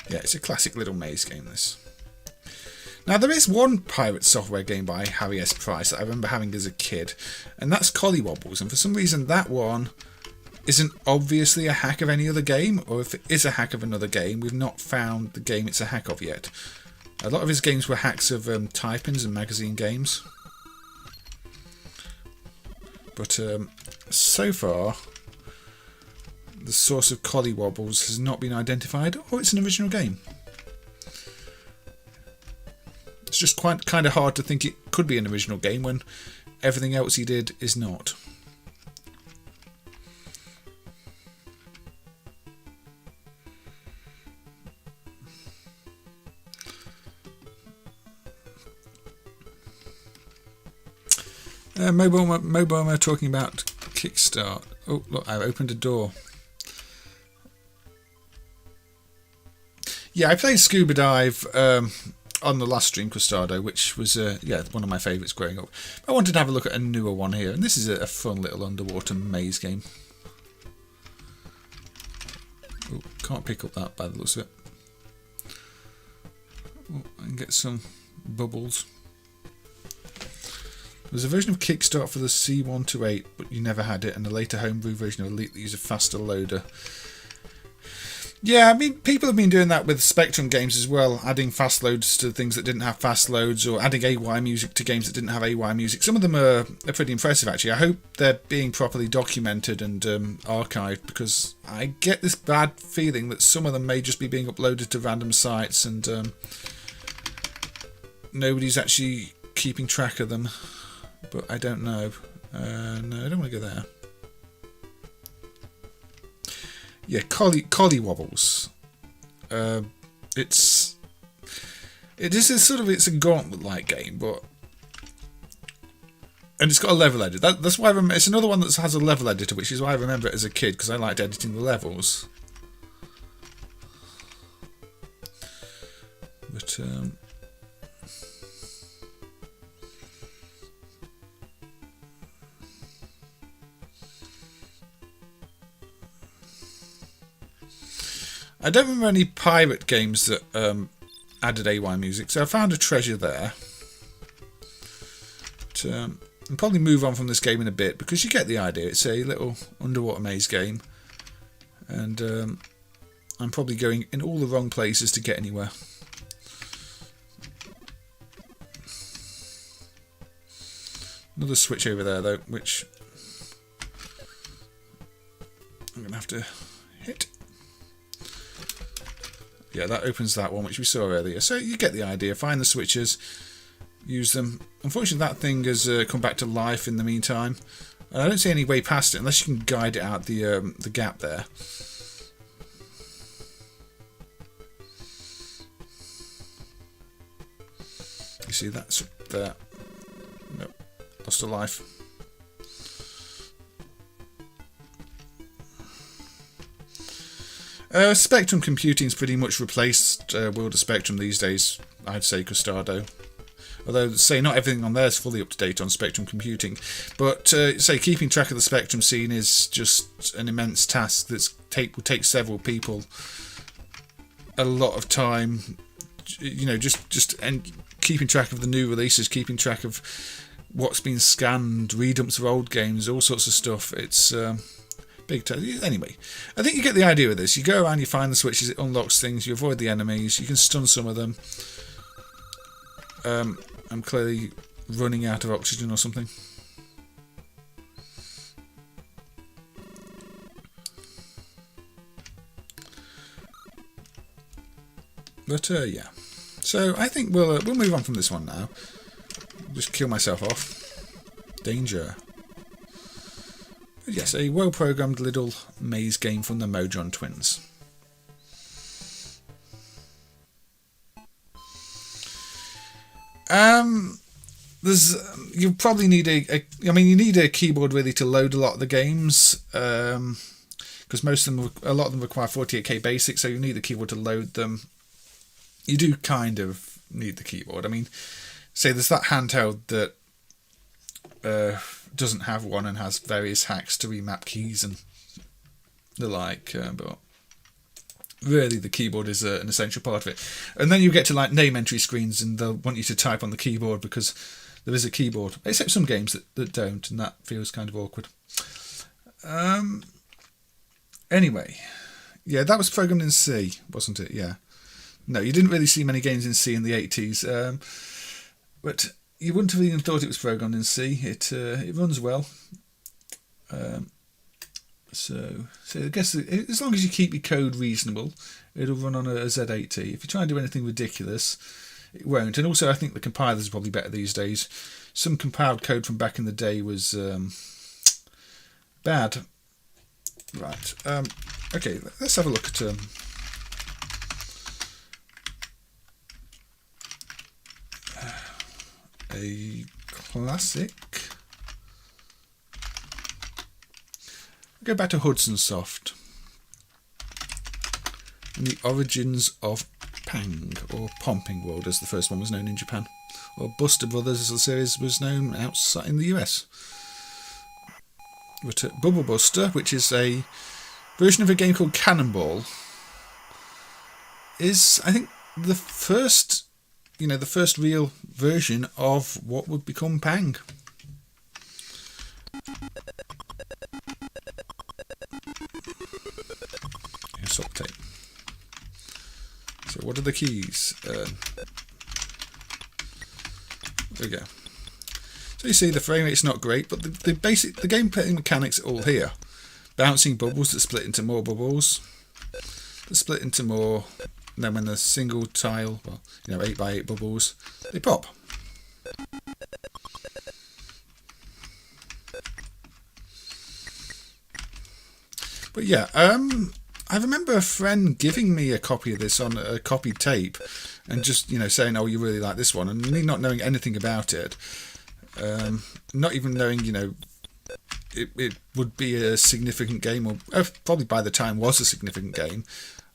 Yeah, it's a classic little maze game, this. Now, there is one pirate software game by Harry S. Price that I remember having as a kid, and that's Collywobbles, and for some reason that one isn't obviously a hack of any other game, or if it is a hack of another game, we've not found the game it's a hack of yet. A lot of his games were hacks of type-ins and magazine games. But so far, the source of Collywobbles has not been identified, or it's an original game. It's just kind of hard to think it could be an original game when everything else he did is not. Mobile talking about Kickstart. Oh, look, I opened a door. Yeah, I played Scuba Dive on the last stream, Crusader, which was one of my favourites growing up. I wanted to have a look at a newer one here, and this is a fun little underwater maze game. Oh, can't pick up that by the looks of it. Oh, I can get some bubbles. There's a version of Kickstart for the C128, but you never had it, and a later homebrew version of Elite that used a faster loader. Yeah, I mean, people have been doing that with Spectrum games as well, adding fast loads to things that didn't have fast loads, or adding AY music to games that didn't have AY music. Some of them are pretty impressive, actually. I hope they're being properly documented and archived, because I get this bad feeling that some of them may just be being uploaded to random sites, and nobody's actually keeping track of them. But I don't know. No, I don't want to go there. Yeah, Collywobbles. It's a gauntlet-like game, and it's got a level editor. That's why it's another one that has a level editor, which is why I remember it as a kid, because I liked editing the levels. But I don't remember any pirate games that added AY music, so I found a treasure there. But, I'll probably move on from this game in a bit, because you get the idea. It's a little underwater maze game, and I'm probably going in all the wrong places to get anywhere. Another switch over there, though, which I'm going to have to hit. Yeah, that opens that one, which we saw earlier. So you get the idea. Find the switches, use them. Unfortunately, that thing has come back to life in the meantime. And I don't see any way past it unless you can guide it out the gap there. You see, that's up there. Nope, lost a life. Spectrum computing's pretty much replaced World of Spectrum these days, I'd say, Crusader. Although, say, not everything on there is fully up to date on Spectrum computing. But, say, keeping track of the Spectrum scene is just an immense task that will take several people a lot of time. You know, and keeping track of the new releases, keeping track of what's been scanned, redumps of old games, all sorts of stuff. It's big time. Anyway, I think you get the idea of this. You go around, you find the switches, it unlocks things, you avoid the enemies, you can stun some of them. I'm clearly running out of oxygen or something. But yeah, so I think we'll move on from this one now. Just kill myself off. Danger. But yes, a well-programmed little maze game from the Mojon twins. You probably need you need a keyboard really to load a lot of the games, because a lot of them require 48K basic, so you need the keyboard to load them. You do kind of need the keyboard. I mean, say there's that handheld that doesn't have one and has various hacks to remap keys and the like, but really the keyboard is an essential part of it. And then you get to like name entry screens and they'll want you to type on the keyboard because there is a keyboard, except some games that don't, and that feels kind of awkward. Anyway, yeah, that was programmed in C, wasn't it? Yeah. No, you didn't really see many games in C in the 80s, but you wouldn't have even thought it was programmed in C. It runs well. So I guess as long as you keep your code reasonable, it'll run on a Z80. If you try and do anything ridiculous, it won't. And also, I think the compilers are probably better these days. Some compiled code from back in the day was bad. Right. Okay, let's have a look at a classic. Go back to Hudson Soft and the origins of Pang, or Pumping World as the first one was known in Japan, or Buster Brothers as the series was known outside in the US. But Bubble Buster, which is a version of a game called Cannonball, is, I think, the first real version of what would become Pang. Here's tape. So what are the keys? There we go. So you see the frame rate's not great, but the gameplay mechanics are all here. Bouncing bubbles that split into more bubbles, that split into more, and then when the single tile, 8x8 bubbles, they pop. But yeah, I remember a friend giving me a copy of this on a copied tape, and just saying, "Oh, you really like this one," and me not knowing anything about it, not even knowing it would be a significant game, or probably by the time was a significant game.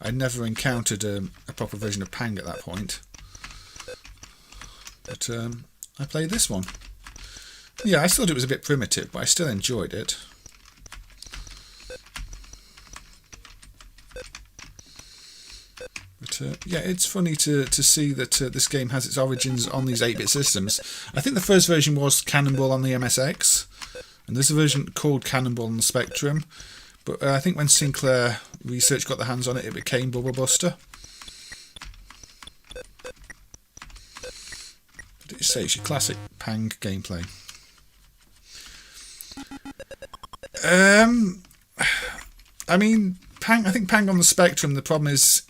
I never encountered a proper version of Pang at that point, but I played this one. Yeah, I thought it was a bit primitive, but I still enjoyed it. But yeah, it's funny to see that this game has its origins on these 8-bit systems. I think the first version was Cannonball on the MSX, and there's a version called Cannonball on the Spectrum. But I think when Sinclair Research got their hands on it, it became Bubble Buster. But it's your classic Pang gameplay. I mean, Pang. I think Pang on the Spectrum. The problem is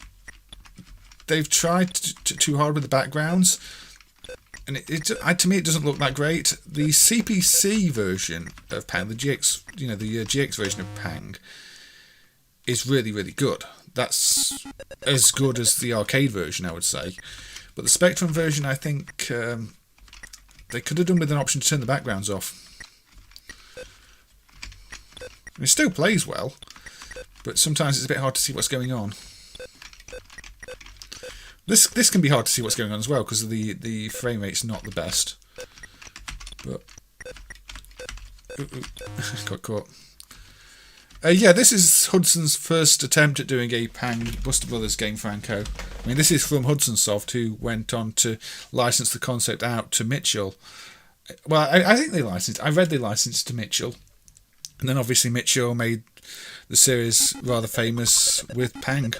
they've tried too hard with the backgrounds, and to me it doesn't look that great. The CPC version of Pang, the GX, the GX version of Pang, is really, really good. That's as good as the arcade version, I would say. But the Spectrum version, I think they could have done with an option to turn the backgrounds off. It still plays well, but sometimes it's a bit hard to see what's going on. This can be hard to see what's going on as well because the frame rate's not the best. But got caught. Yeah, this is Hudson's first attempt at doing a Pang Buster Brothers game, Franco. I mean, this is from Hudson Soft, who went on to license the concept out to Mitchell. Well, I think they licensed. I read they licensed to Mitchell, and then obviously Mitchell made the series rather famous with Pang.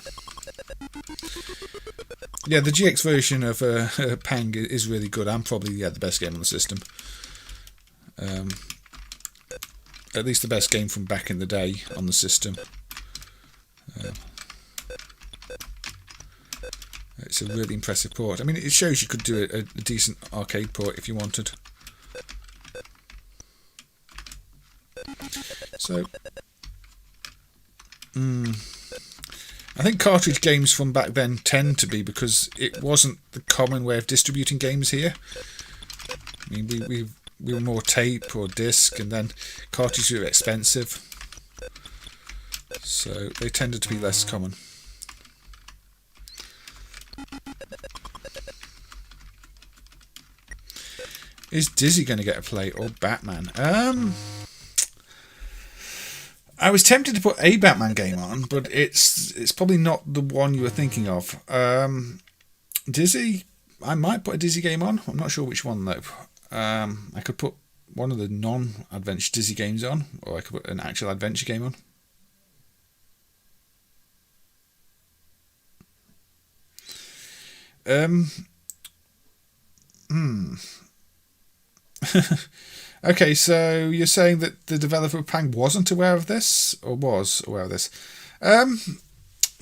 Yeah, the GX version of Pang is really good, and probably the best game on the system. At least the best game from back in the day on the system. It's a really impressive port. I mean, it shows you could do a decent arcade port if you wanted. So, I think cartridge games from back then tend to be, because it wasn't the common way of distributing games here. I mean, we were more tape or disc, and then cartridges were expensive, so they tended to be less common. Is Dizzy going to get a play, or Batman? I was tempted to put a Batman game on, but it's probably not the one you were thinking of. Dizzy, I might put a Dizzy game on. I'm not sure which one though. I could put one of the non-adventure Dizzy games on, or I could put an actual adventure game on. Okay, so you're saying that the developer of Pang wasn't aware of this, or was aware of this?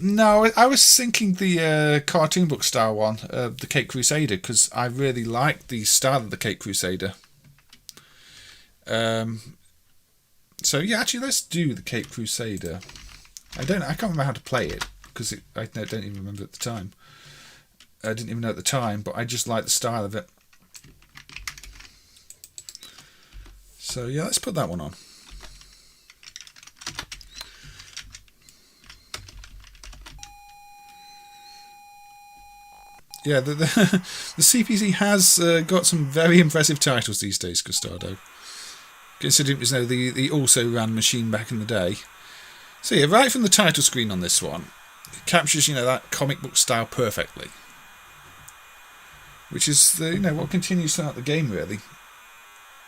No, I was thinking the cartoon book style one, the Cape Crusader, because I really like the style of the Cape Crusader. So yeah, actually, let's do the Cape Crusader. I can't remember how to play it because I don't even remember at the time. I didn't even know at the time, but I just like the style of it. So yeah, let's put that one on. Yeah, the CPC has got some very impressive titles these days, Custado. Considering it was the also ran machine back in the day. So yeah, right from the title screen on this one, it captures that comic book style perfectly, which is what continues throughout the game really.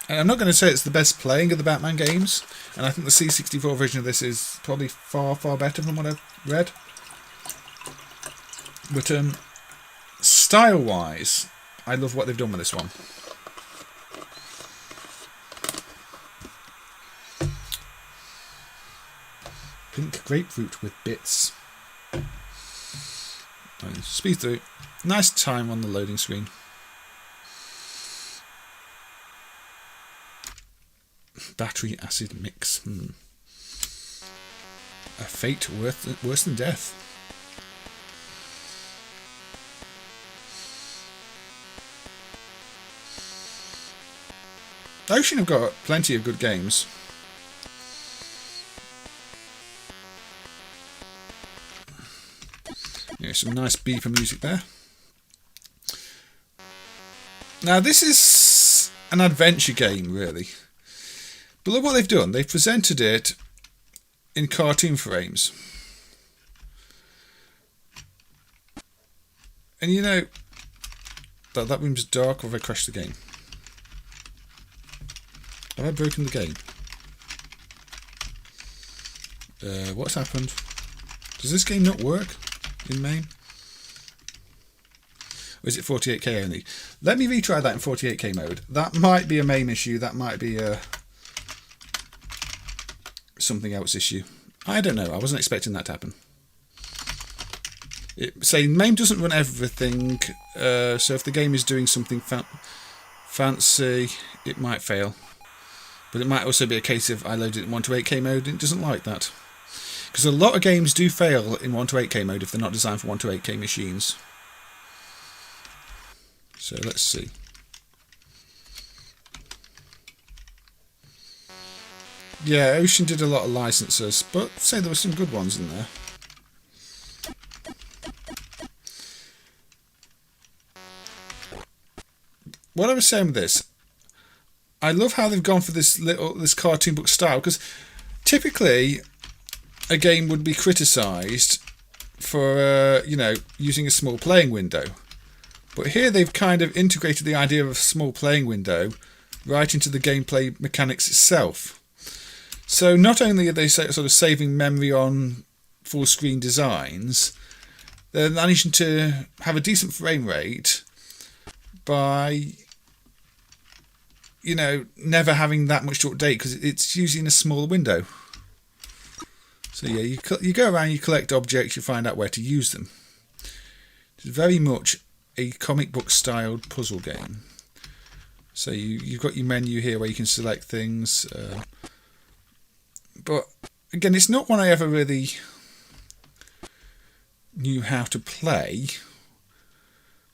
And I'm not going to say it's the best playing of the Batman games, and I think the C64 version of this is probably far, far better than what I've read. But style-wise, I love what they've done with this one. Pink grapefruit with bits. Speed through. Nice time on the loading screen. Battery acid mix. A fate worse than death. Ocean have got plenty of good games. Yeah, some nice beeper music there. Now this is an adventure game really. But look what they've done. They've presented it in cartoon frames. And that room's dark, or have I crashed the game? Have I broken the game? What's happened? Does this game not work in MAME? Or is it 48k only? Let me retry that in 48k mode. That might be a MAME issue. That might be a something else issue. I don't know. I wasn't expecting that to happen. MAME doesn't run everything, so if the game is doing something fancy, it might fail. But it might also be a case of I loaded it in 128k mode and it doesn't like that. Because a lot of games do fail in 128k mode if they're not designed for 128k machines. So let's see. Yeah, Ocean did a lot of licenses, but say there were some good ones in there. What I was saying with this, I love how they've gone for this cartoon book style, because typically a game would be criticised for using a small playing window, but here they've kind of integrated the idea of a small playing window right into the gameplay mechanics itself. So not only are they sort of saving memory on full screen designs, they're managing to have a decent frame rate by never having that much to update because it's using a small window. So yeah, you go around, you collect objects, you find out where to use them. It's very much a comic book styled puzzle game. So you've got your menu here where you can select things. But again, it's not one I ever really knew how to play.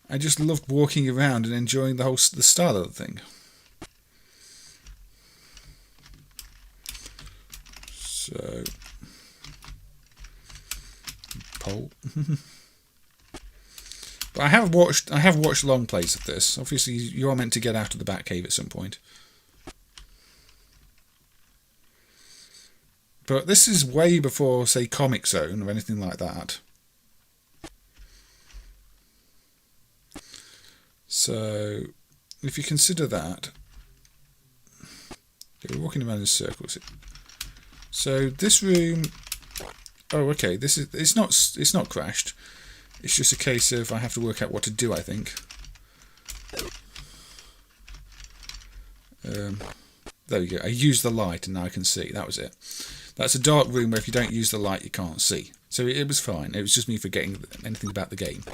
I just loved walking around and enjoying the style of the thing. So, poll. But I have watched long plays of this. Obviously, you are meant to get out of the Batcave at some point. But this is way before, say, Comic Zone or anything like that. So, if you consider that, we're walking around in circles. So this room, oh, okay, this is it's not crashed. It's just a case of I have to work out what to do, I think. There we go. I used the light and now I can see. That was it. That's a dark room where if you don't use the light you can't see. So it was fine. It was just me forgetting anything about the game.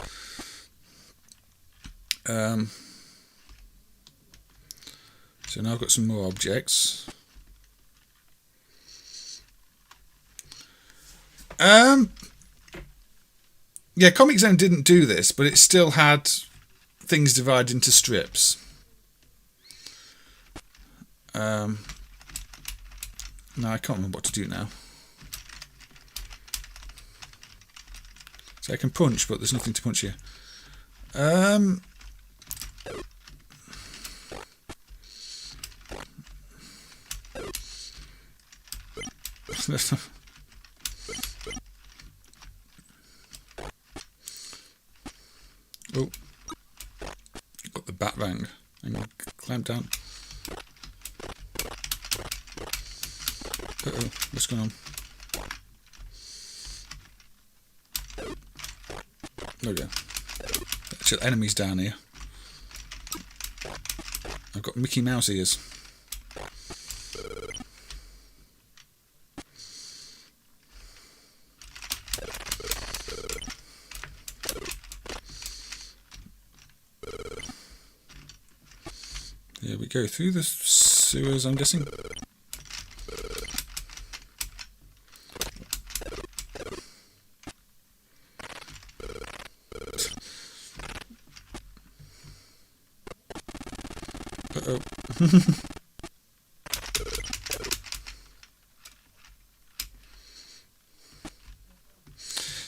So now I've got some more objects. Yeah, Comic Zone didn't do this, but it still had things divided into strips. No, I can't remember what to do now. So I can punch, but there's nothing to punch here. Oh, got the bat bang. Hang on, climb down. Uh-oh, what's going on? There we go. Actually, enemies down here. I've got Mickey Mouse ears. Here we go through the sewers, I'm guessing. Uh-oh.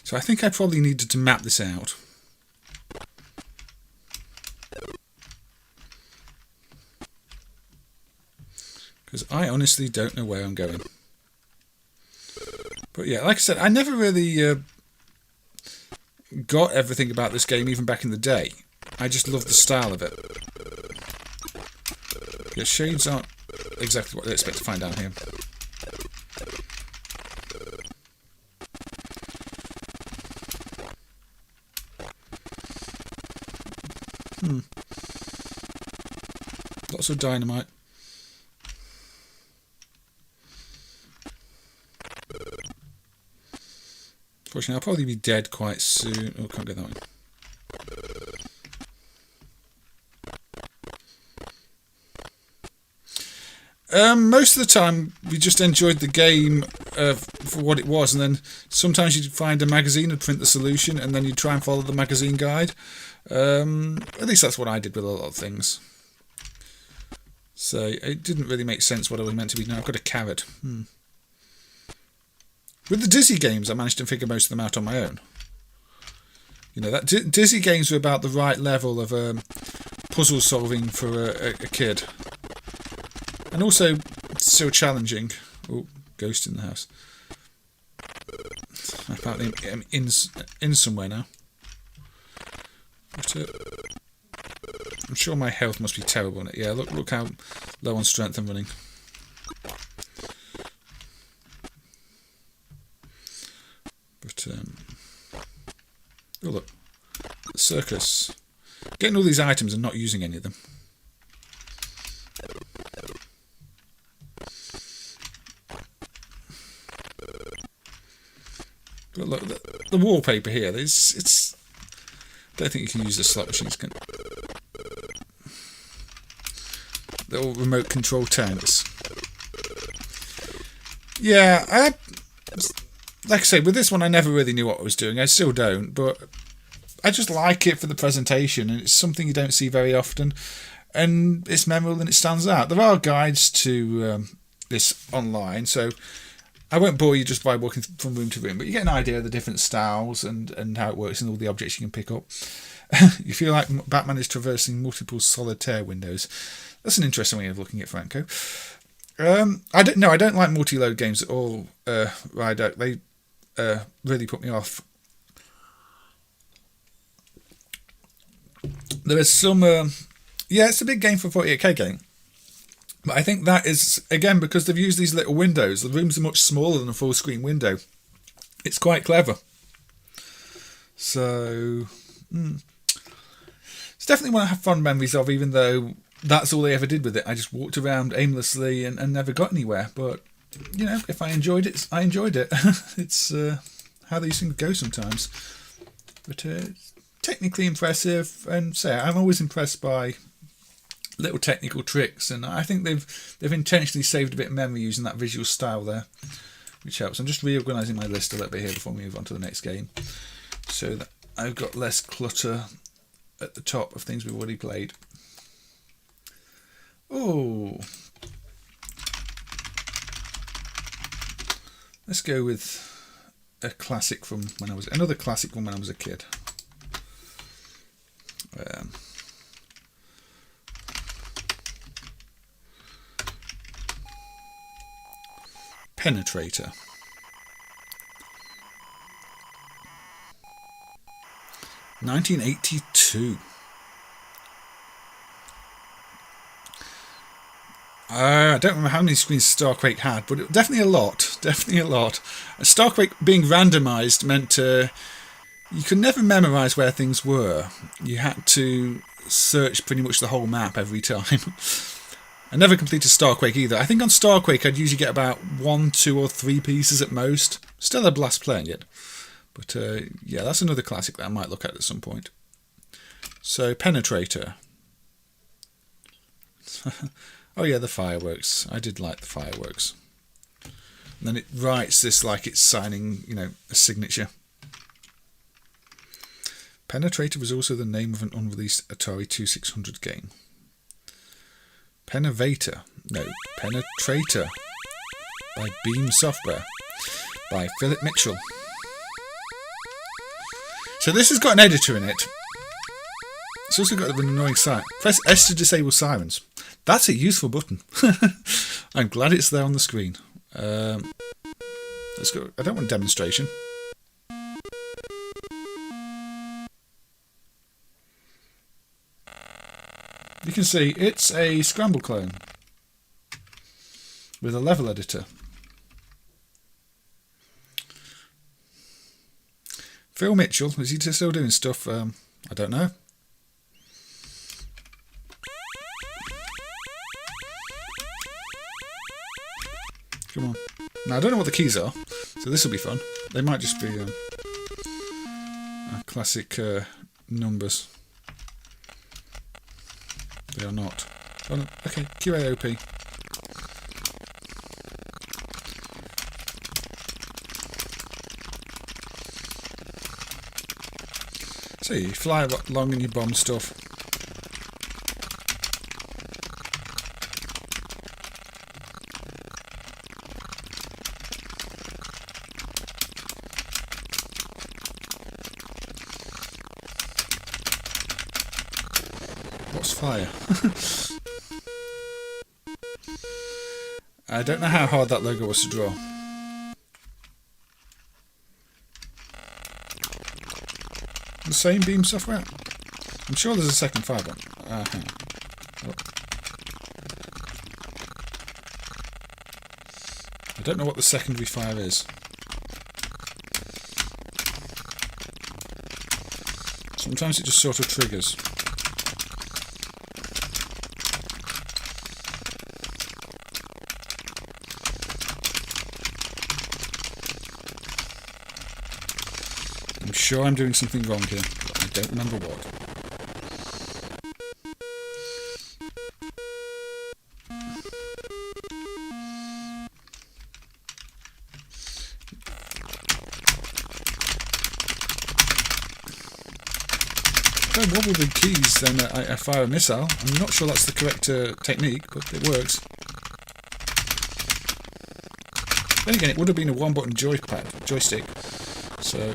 So I think I probably needed to map this out. Because I honestly don't know where I'm going. But yeah, like I said, I never really got everything about this game, even back in the day. I just loved the style of it. Yeah, shades aren't exactly what I expect to find down here. Lots of dynamite. Fortunately, I'll probably be dead quite soon. Oh, can't get that one. Most of the time, we just enjoyed the game for what it was, and then sometimes you'd find a magazine and print the solution, and then you'd try and follow the magazine guide. At least that's what I did with a lot of things. So it didn't really make sense what I was meant to be. Now I've got a carrot. With the Dizzy games, I managed to figure most of them out on my own. You know, that Dizzy games were about the right level of puzzle solving for a kid. And also still challenging. Oh, ghost in the house. Apparently I'm in somewhere now. But, I'm sure my health must be terrible in it. Yeah, look how low on strength I'm running. But oh look, the circus. Getting all these items and not using any of them. But look, the wallpaper here. It's. I don't think you can use the slot machines. Little remote control tanks. Yeah, like I say, with this one I never really knew what I was doing. I still don't, but I just like it for the presentation, and it's something you don't see very often, and it's memorable and it stands out. There are guides to this online, so I won't bore you just by walking from room to room, but you get an idea of the different styles and how it works and all the objects you can pick up. You feel like Batman is traversing multiple solitaire windows. That's an interesting way of looking at Franco. I don't like multi-load games at all. Ryder, they really put me off. There is some. It's a big game for a 48k game. But I think that is, again, because they've used these little windows. The rooms are much smaller than a full screen window. It's quite clever. So, it's definitely one I have fond memories of, even though that's all they ever did with it. I just walked around aimlessly and never got anywhere. But, if I enjoyed it, I enjoyed it. It's how these things go sometimes. But it's technically impressive. And I'm always impressed by little technical tricks, and I think they've intentionally saved a bit of memory using that visual style there, which helps. I'm just reorganising my list a little bit here before we move on to the next game, so that I've got less clutter at the top of things we've already played. Oh, let's go with another classic from when I was a kid. Penetrator. (1982). I don't remember how many screens Starquake had, but definitely a lot. Definitely a lot. Starquake being randomised meant you could never memorise where things were. You had to search pretty much the whole map every time. I never completed Starquake either. I think on Starquake I'd usually get about 1, 2 or 3 pieces at most. Still a blast playing it. But that's another classic that I might look at some point. So, Penetrator. Oh yeah, the fireworks. I did like the fireworks. And then it writes this like it's signing, a signature. Penetrator was also the name of an unreleased Atari 2600 game. Penetrator by Beam Software by Philip Mitchell. So this has got an editor in it. It's also got an annoying sign. Press S to disable sirens. That's a useful button. I'm glad it's there on the screen. Let's go. I don't want demonstration. You can see it's a Scramble clone with a level editor. Phil Mitchell, is he still doing stuff? I don't know. Come on. Now, I don't know what the keys are, so this will be fun. They might just be classic numbers. They are not. Oh, no. Okay, QAOP. So you fly along and you bomb stuff. What's fire? I don't know how hard that logo was to draw. The same Beam Software? I'm sure there's a second fire button. Hang on. Oh. I don't know what the secondary fire is. Sometimes it just sort of triggers. I'm sure I'm doing something wrong here, but I don't remember what. If I wobble the keys, then I fire a missile. I'm not sure that's the correct technique, but it works. Then again, it would have been a one-button joystick, so...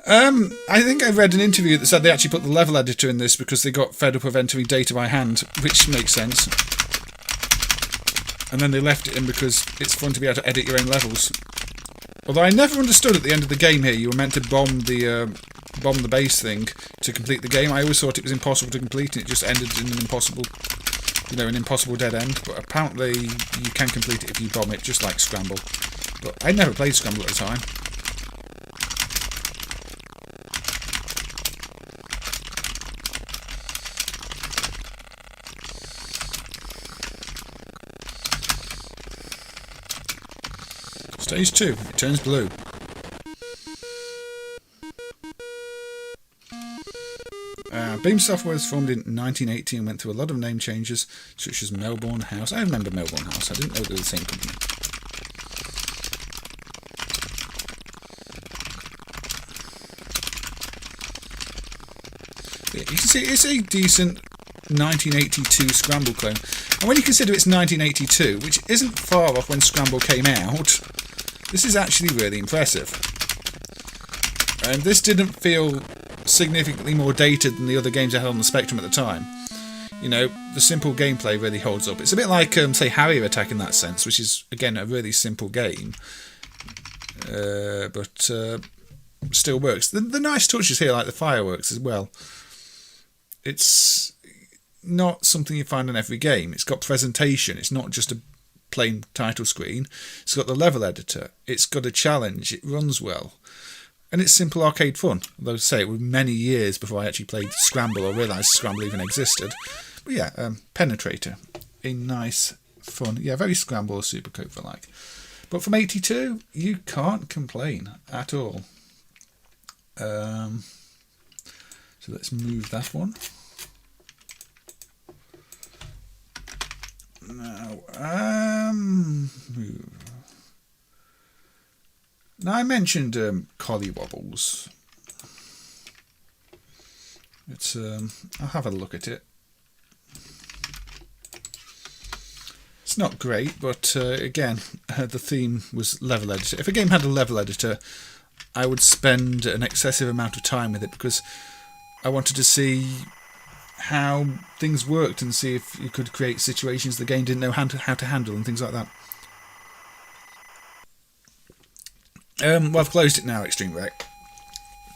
I think I read an interview that said they actually put the level editor in this because they got fed up of entering data by hand, which makes sense. And then they left it in because it's fun to be able to edit your own levels. Although I never understood at the end of the game here you were meant to bomb the base thing to complete the game. I always thought it was impossible to complete and it just ended in an impossible dead end. But apparently you can complete it if you bomb it, just like Scramble. But I never played Scramble at the time. Stage 2, it turns blue. Bubblesoft was formed in 1980 and went through a lot of name changes, such as Melbourne House. I remember Melbourne House, I didn't know they were the same company. Yeah, you can see it's a decent 1982 Scramble clone. And when you consider it's 1982, which isn't far off when Scramble came out, this is actually really impressive. And this didn't feel significantly more dated than the other games I had on the Spectrum at the time. You know, the simple gameplay really holds up. It's a bit like, say, Harrier Attack in that sense, which is, again, a really simple game. But still works. The nice touches here, like the fireworks as well. It's not something you find in every game. It's got presentation. It's not just a plain title screen. It's got the level editor. It's got a challenge. It runs well. And it's simple arcade fun. Although, say, it was many years before I actually played Scramble or realised Scramble even existed. But yeah, Penetrator. A nice, fun, yeah, very Scramble or Subacuatic. But from 82, you can't complain at all. So let's move that one. Now, now I mentioned Collywobbles. It's I'll have a look at it. It's not great, but again, the theme was level editor. If a game had a level editor, I would spend an excessive amount of time with it because I wanted to see how things worked and see if you could create situations the game didn't know how to handle and things like that. Well, I've closed it now, Extreme Wreck.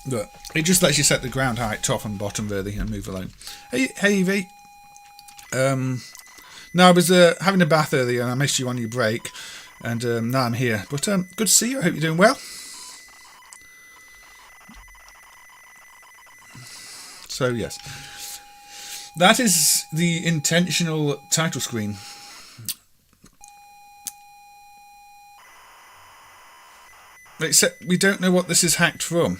But it just lets you set the ground height, top and bottom, really, and move along. Hey, Evie. No, I was having a bath earlier and I missed you on your break. And now I'm here. But good to see you. I hope you're doing well. So, yes. That is the intentional title screen. Except we don't know what this is hacked from.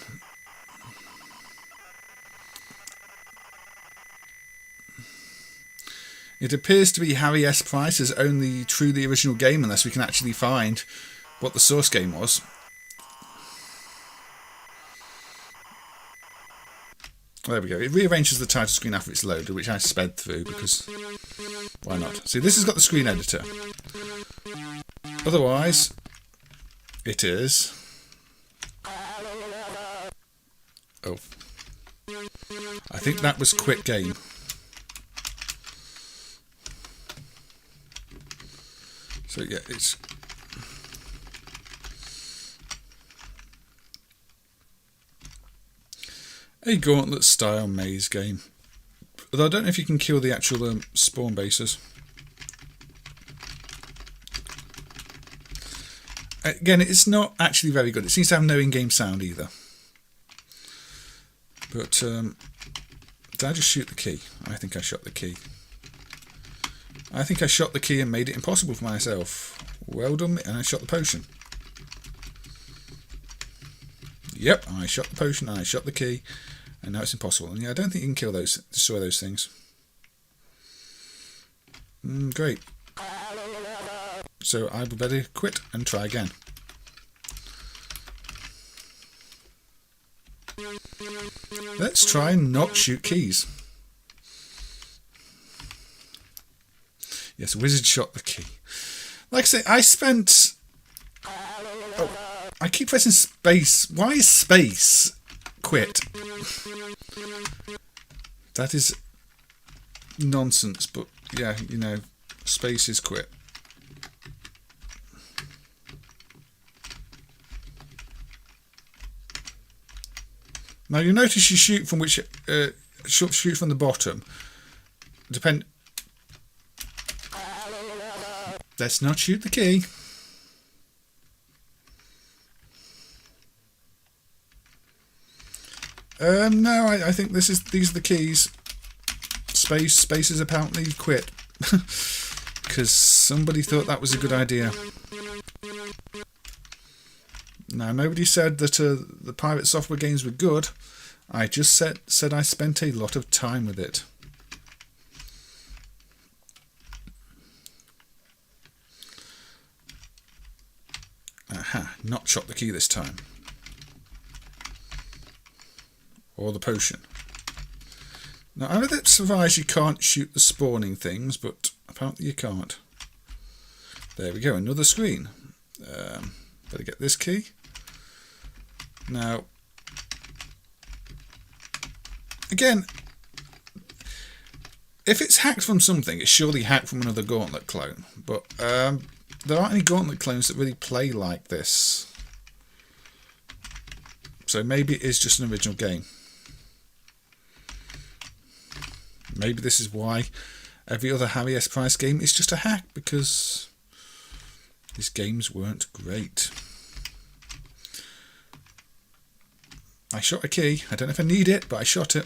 It appears to be Harry S. Price's only truly original game unless we can actually find what the source game was. There we go. It rearranges the title screen after it's loaded, which I sped through because why not? See, this has got the screen editor. Otherwise, it is... Oh. I think that was Quit Game. So yeah, it's... a gauntlet style maze game. Although I don't know if you can kill the actual spawn bases. Again, it's not actually very good. It seems to have no in-game sound either. But did I just shoot the key? I think I shot the key. I think I shot the key and made it impossible for myself. Well done, and I shot the potion. Yep, I shot the potion, I shot the key, and now it's impossible. And yeah, I don't think you can kill those, destroy those things. Great. So I would better quit and try again. Let's try and not shoot keys. Yes, Wizard shot the key. Like I say, I spent... Oh, I keep pressing space. Why is space quit. That is nonsense, but yeah, you know, space is quit. Now you notice you shoot from which shoot from the bottom. Let's not shoot the key. No, I think these are the keys. Space is apparently quit because somebody thought that was a good idea. Now, nobody said that the pirate software games were good. I just said I spent a lot of time with it. Aha, not shot the key this time. Or the potion. Now, I know that Zarjas you can't shoot the spawning things, but apparently you can't. There we go, another screen. Better get this key. Now, again, if it's hacked from something, it's surely hacked from another Gauntlet clone. But there aren't any Gauntlet clones that really play like this. So maybe it is just an original game. Maybe this is why every other Harry S. Price game is just a hack, because these games weren't great. I shot a key. I don't know if I need it, but I shot it.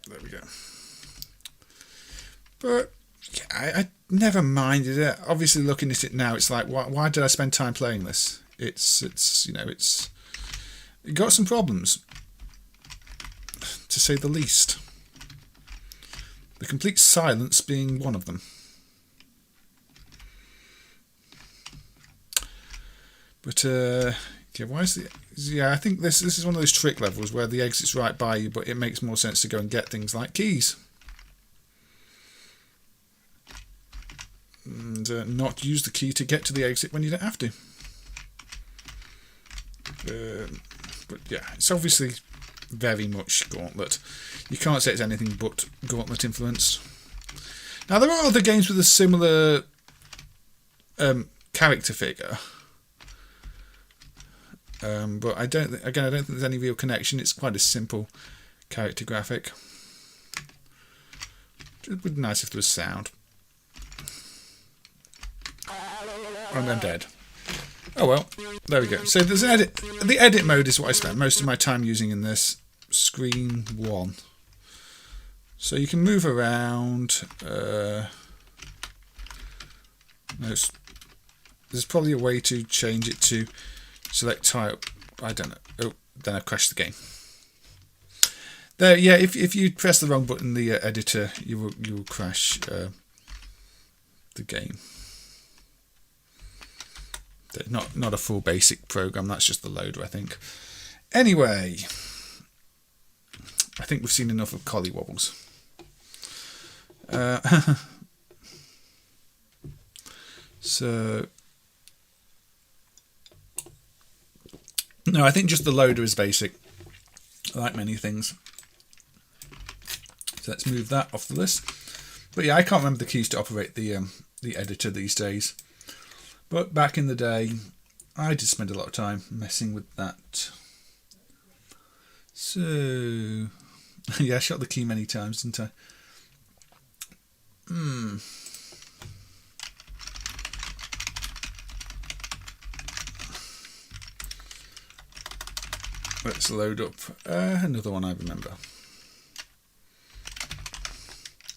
There we go. But yeah, I never minded it. Obviously, looking at it now, it's like, why did I spend time playing this? It got some problems, to say the least. The complete silence being one of them. But okay, why is the? Yeah, I think this is one of those trick levels where the exit's right by you, but it makes more sense to go and get things like keys. And not use the key to get to the exit when you don't have to. But yeah, it's obviously very much Gauntlet. You can't say it's anything but Gauntlet influenced. Now there are other games with a similar character figure, but I don't think there's any real connection. It's quite a simple character graphic. It would be nice if there was sound. And I'm dead. Oh well, there we go. So there's an edit. The edit mode is what I spent most of my time using in this. Screen 1. So you can move around. There's probably a way to change it to select type. I don't know. Oh, then I crashed the game. There, yeah. If you press the wrong button in the editor, you will crash the game. Not a full basic program. That's just the loader, I think. Anyway. I think we've seen enough of Collywobbles. So, no, I think just the loader is basic, like many things. So let's move that off the list. But yeah, I can't remember the keys to operate the editor these days. But back in the day, I did spend a lot of time messing with that. So, yeah, I shot the key many times, didn't I? Let's load up another one I remember.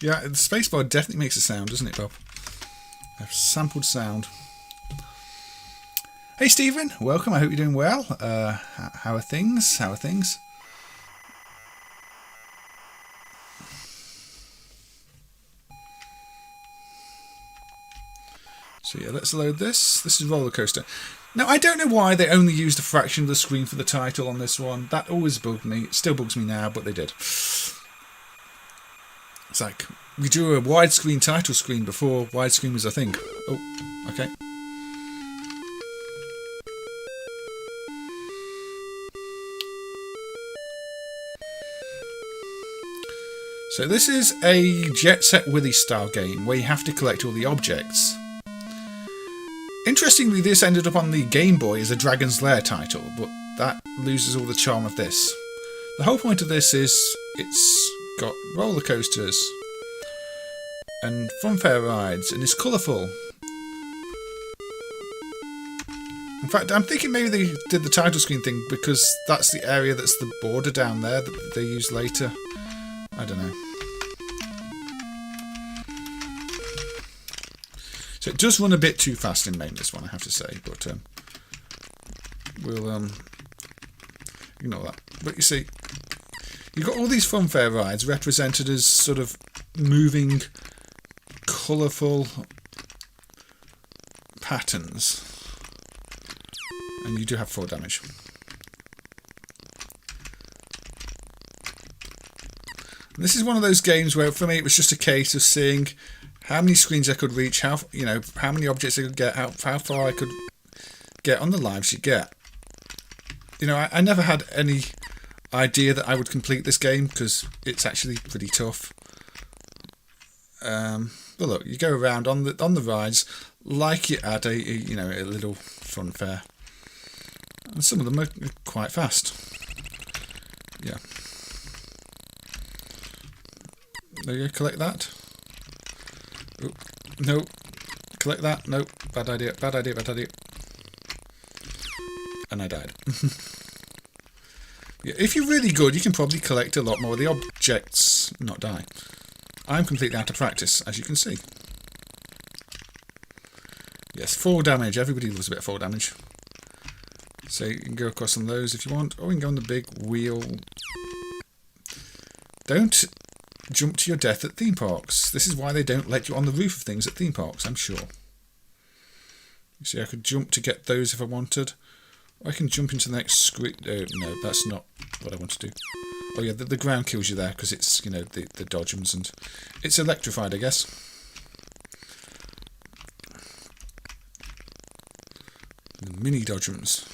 Yeah, the spacebar definitely makes a sound, doesn't it, Bob? I've sampled sound. Hey Stephen, welcome. I hope you're doing well. How are things? So yeah, let's load this. This is Roller Coaster. Now, I don't know why they only used a fraction of the screen for the title on this one. That always bugged me. It still bugs me now, but they did. It's like, we drew a widescreen title screen before widescreen was a thing. Oh, okay. So this is a Jet Set Willy style game where you have to collect all the objects. Interestingly, this ended up on the Game Boy as a Dragon's Lair title, but that loses all the charm of this. The whole point of this is it's got roller coasters and funfair rides, and it's colourful. In fact, I'm thinking maybe they did the title screen thing because that's the area that's the border down there that they use later. I don't know. So it does run a bit too fast in MAME, this one, I have to say, but we'll ignore that. But you see, you've got all these funfair rides represented as sort of moving, colourful patterns, and you do have 4 damage. And this is one of those games where, for me, it was just a case of seeing how many screens I could reach, how many objects I could get, how far I could get on the lives you get. You know, I never had any idea that I would complete this game because it's actually pretty tough. But look, you go around on the rides like you had a little funfair, and some of them are quite fast. Yeah. There you go, collect that. Oh, no, collect that. No, bad idea, bad idea, bad idea. And I died. Yeah, if you're really good, you can probably collect a lot more of the objects, not die. I'm completely out of practice, as you can see. Yes, 4 damage. Everybody loves a bit of 4 damage. So you can go across on those if you want, or you can go on the big wheel. Don't jump to your death at theme parks. This is why they don't let you on the roof of things at theme parks, I'm sure. You see, I could jump to get those if I wanted. Or I can jump into the next screen. No, that's not what I want to do. Oh yeah, the ground kills you there because it's, the dodgems, and it's electrified, I guess. The mini dodgems.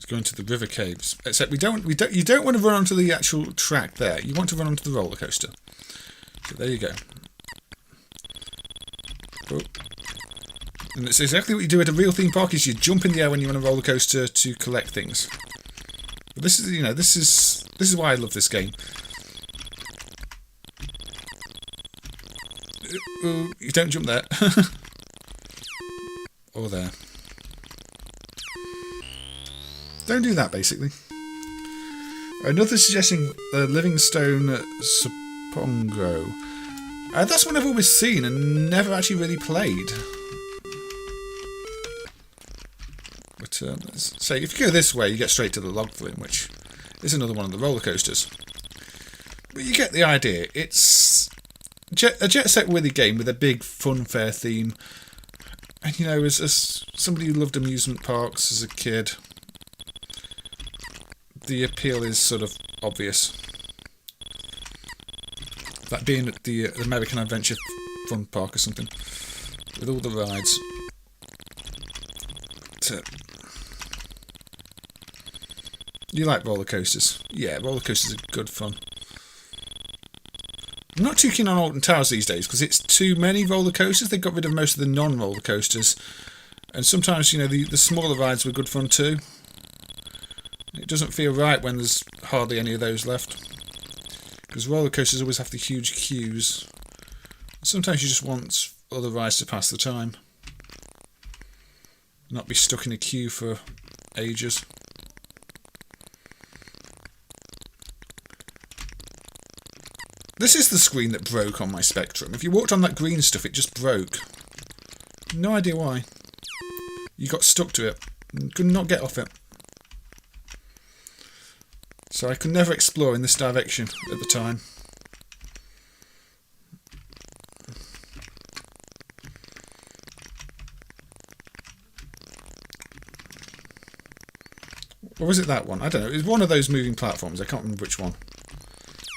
Go into the river caves. Except you don't want to run onto the actual track there. You want to run onto the roller coaster. So there you go. Oh. And it's exactly what you do at a real theme park. Is you jump in the air when you're on a roller coaster to collect things. But this is this is why I love this game. Ooh, you don't jump there. Or there. Don't do that, basically. Another suggestion, Livingstone Supongo. That's one I've always seen and never actually really played. But, so if you go this way, you get straight to the log flume, which is another one of the roller coasters. But you get the idea. It's a Jet Set Willy game with a big funfair theme. And, as somebody who loved amusement parks as a kid, the appeal is sort of obvious. That being at the American Adventure Fun Park or something, with all the rides. You like roller coasters? Yeah, roller coasters are good fun. I'm not too keen on Alton Towers these days because it's too many roller coasters. They got rid of most of the non-roller coasters, and sometimes the smaller rides were good fun too. It doesn't feel right when there's hardly any of those left. Because roller coasters always have the huge queues. Sometimes you just want other rides to pass the time. Not be stuck in a queue for ages. This is the screen that broke on my Spectrum. If you walked on that green stuff, it just broke. No idea why. You got stuck to it and could not get off it. So I could never explore in this direction at the time. Or was it that one? I don't know. It was one of those moving platforms. I can't remember which one.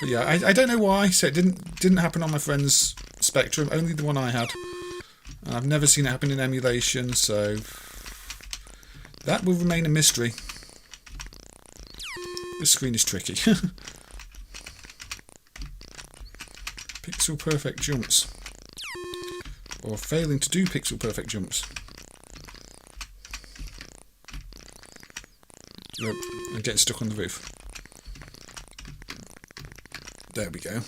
But yeah, I don't know why. So it didn't happen on my friend's Spectrum. Only the one I had. I've never seen it happen in emulation, so that will remain a mystery. This screen is tricky. Pixel perfect jumps. Or failing to do pixel perfect jumps. Nope, I'm getting stuck on the roof. There we go.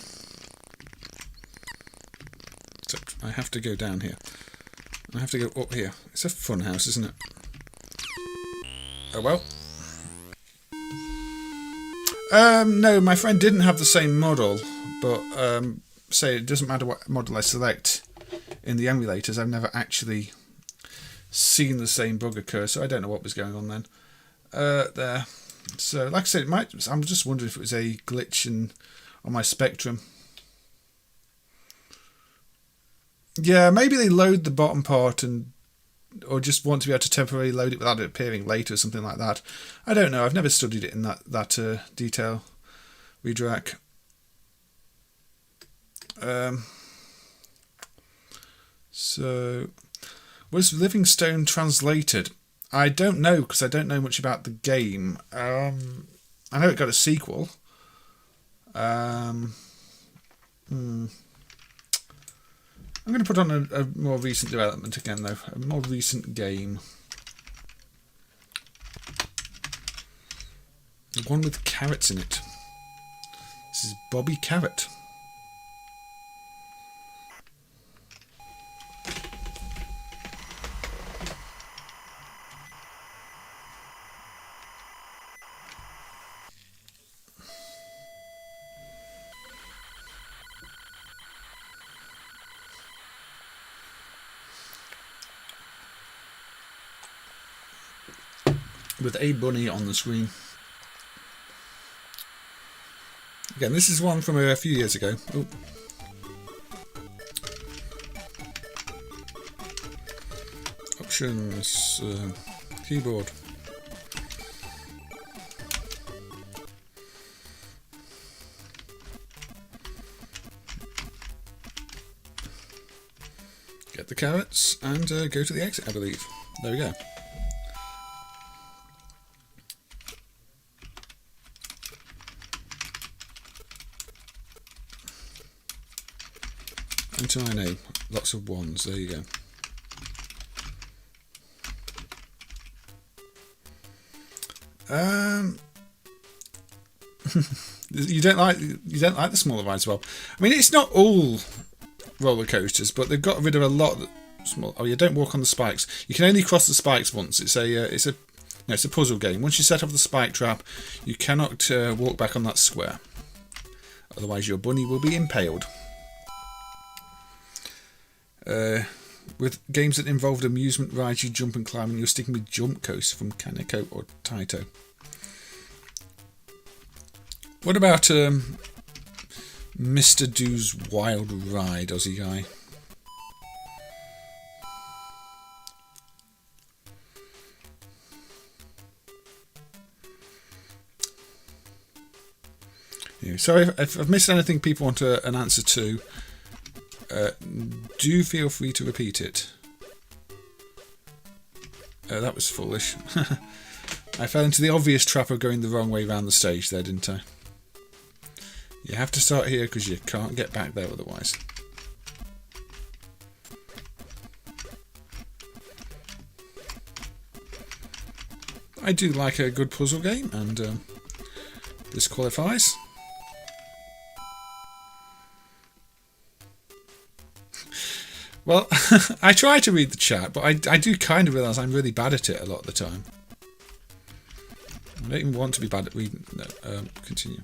So I have to go down here. I have to go up here. It's a fun house, isn't it? Oh well. No, my friend didn't have the same model, but say it doesn't matter what model I select in the emulators. I've never actually seen the same bug occur, so I don't know what was going on then. There. So, like I said, I'm just wondering if it was a glitch on my Spectrum. Yeah, maybe they load the bottom part or just want to be able to temporarily load it without it appearing later or something like that. I don't know. I've never studied it in that detail. Redrac. So, was Livingstone translated? I don't know because I don't know much about the game. I know it got a sequel. I'm going to put on a more recent development again, though. A more recent game. The one with carrots in it. This is Bobby Carrot. With a bunny on the screen. Again, this is one from a few years ago. Oh. Options, keyboard. Get the carrots and go to the exit, I believe. There we go. Enter my name. Lots of ones. There you go. You don't like the smaller rides, well. I mean, it's not all roller coasters, but they've got rid of a lot of small. Oh, you don't walk on the spikes. You can only cross the spikes once. It's a puzzle game. Once you set off the spike trap, you cannot walk back on that square. Otherwise, your bunny will be impaled. With games that involved amusement rides, you jump and climb, and you're sticking with Jump Coast from Kaneko or Taito. What about Mr. Do's Wild Ride, Aussie guy? Yeah, sorry if I've missed anything people want an answer to. Do feel free to repeat it. That was foolish. I fell into the obvious trap of going the wrong way around the stage there, didn't I? You have to start here because you can't get back there otherwise. I do like a good puzzle game, and this qualifies. Well, I try to read the chat, but I do kind of realise I'm really bad at it a lot of the time. I don't even want to be bad at reading. No, continue.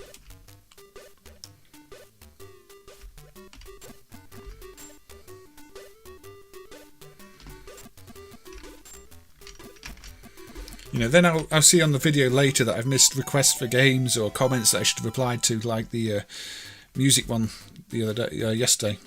You know, then I'll see on the video later that I've missed requests for games or comments that I should have replied to, like the music one the other day, yesterday.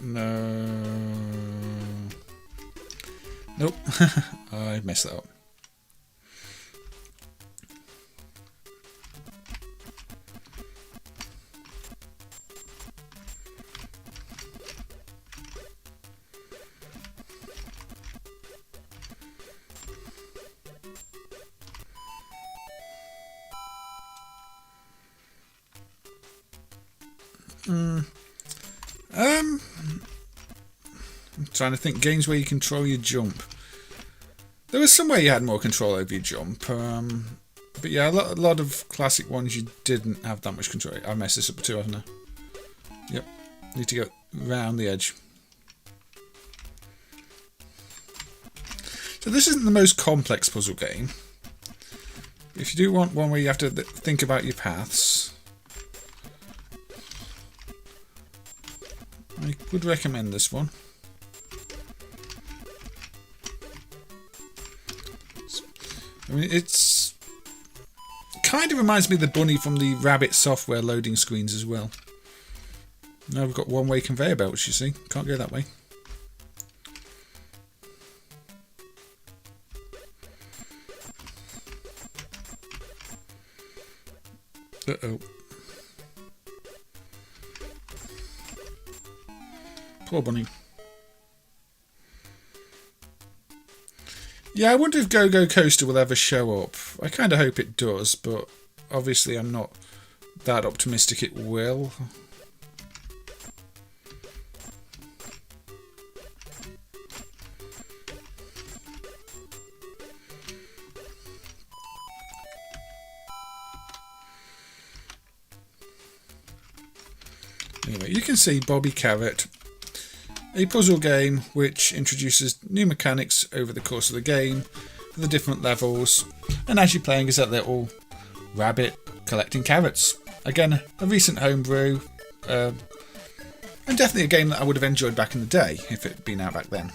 No. Nope. I messed that up. I'm trying to think games where you control your jump. There was some way you had more control over your jump, but yeah, a lot of classic ones you didn't have that much control. I messed this up too, haven't I? Yep, need to go round the edge. So this isn't the most complex puzzle game. If you do want one where you have to think about your paths, I would recommend this one. I mean, it's kind of reminds me of the bunny from the Rabbit software loading screens as well. Now we've got one-way conveyor belts, you see. Can't go that way. Uh-oh. Poor bunny. Yeah, I wonder if Go-Go Coaster will ever show up. I kind of hope it does, but obviously I'm not that optimistic it will. Anyway, you can see Bobby Carrot, a puzzle game which introduces new mechanics over the course of the game for the different levels, and as you're playing is that little rabbit collecting carrots. Again, a recent homebrew, and definitely a game that I would have enjoyed back in the day if it had been out back then.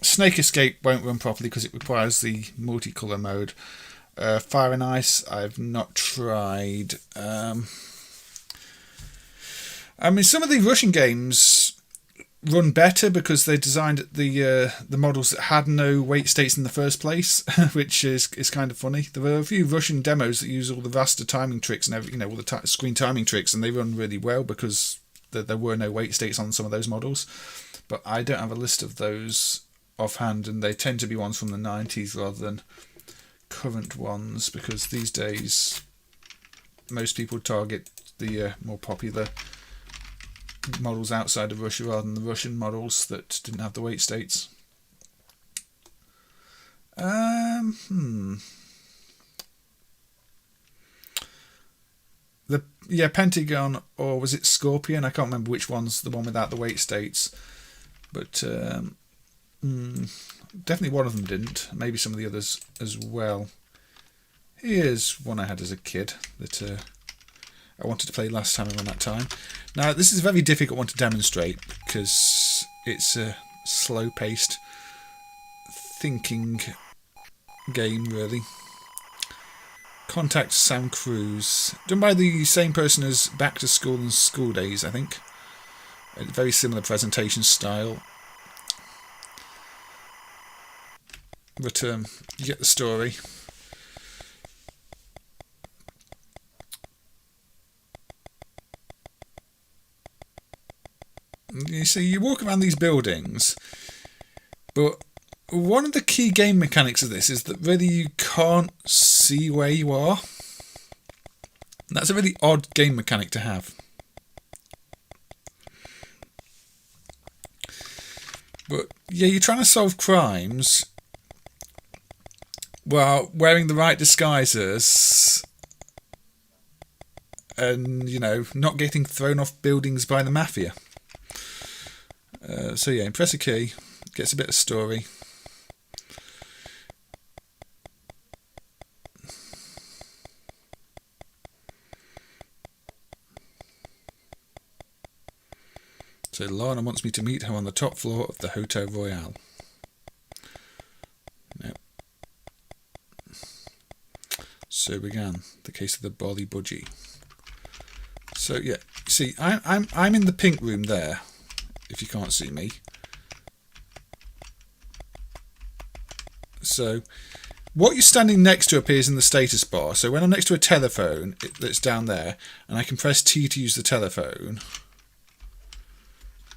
Snake Escape won't run properly because it requires the multicolour mode. Fire and Ice I've not tried. I mean, some of the Russian games run better because they designed the models that had no wait states in the first place, which is kind of funny. There were a few Russian demos that use all the raster timing tricks and every, all the screen timing tricks, and they run really well because there were no wait states on some of those models. But I don't have a list of those offhand, and they tend to be ones from the 90s rather than current ones, because these days most people target the more popular models outside of Russia rather than the Russian models that didn't have the wait states. Pentagon, or was it Scorpion? I can't remember which one's the one without the wait states, but definitely one of them didn't. Maybe some of the others as well. Here's one I had as a kid that I wanted to play last time around that time. Now, this is a very difficult one to demonstrate because it's a slow-paced thinking game, really. Contact Sam Cruise. Done by the same person as Back to School and School Days, I think. A very similar presentation style. But you get the story. You see, you walk around these buildings, but one of the key game mechanics of this is that really you can't see where you are. And that's a really odd game mechanic to have. But yeah, you're trying to solve crimes while wearing the right disguises and, not getting thrown off buildings by the mafia. So yeah, press a key, gets a bit of story. So Lana wants me to meet her on the top floor of the Hotel Royale. Yep. So began the case of the Bolly Budgie. So yeah, see, I'm in the pink room there. If you can't see me. So what you're standing next to appears in the status bar. So when I'm next to a telephone, it's down there, and I can press T to use the telephone,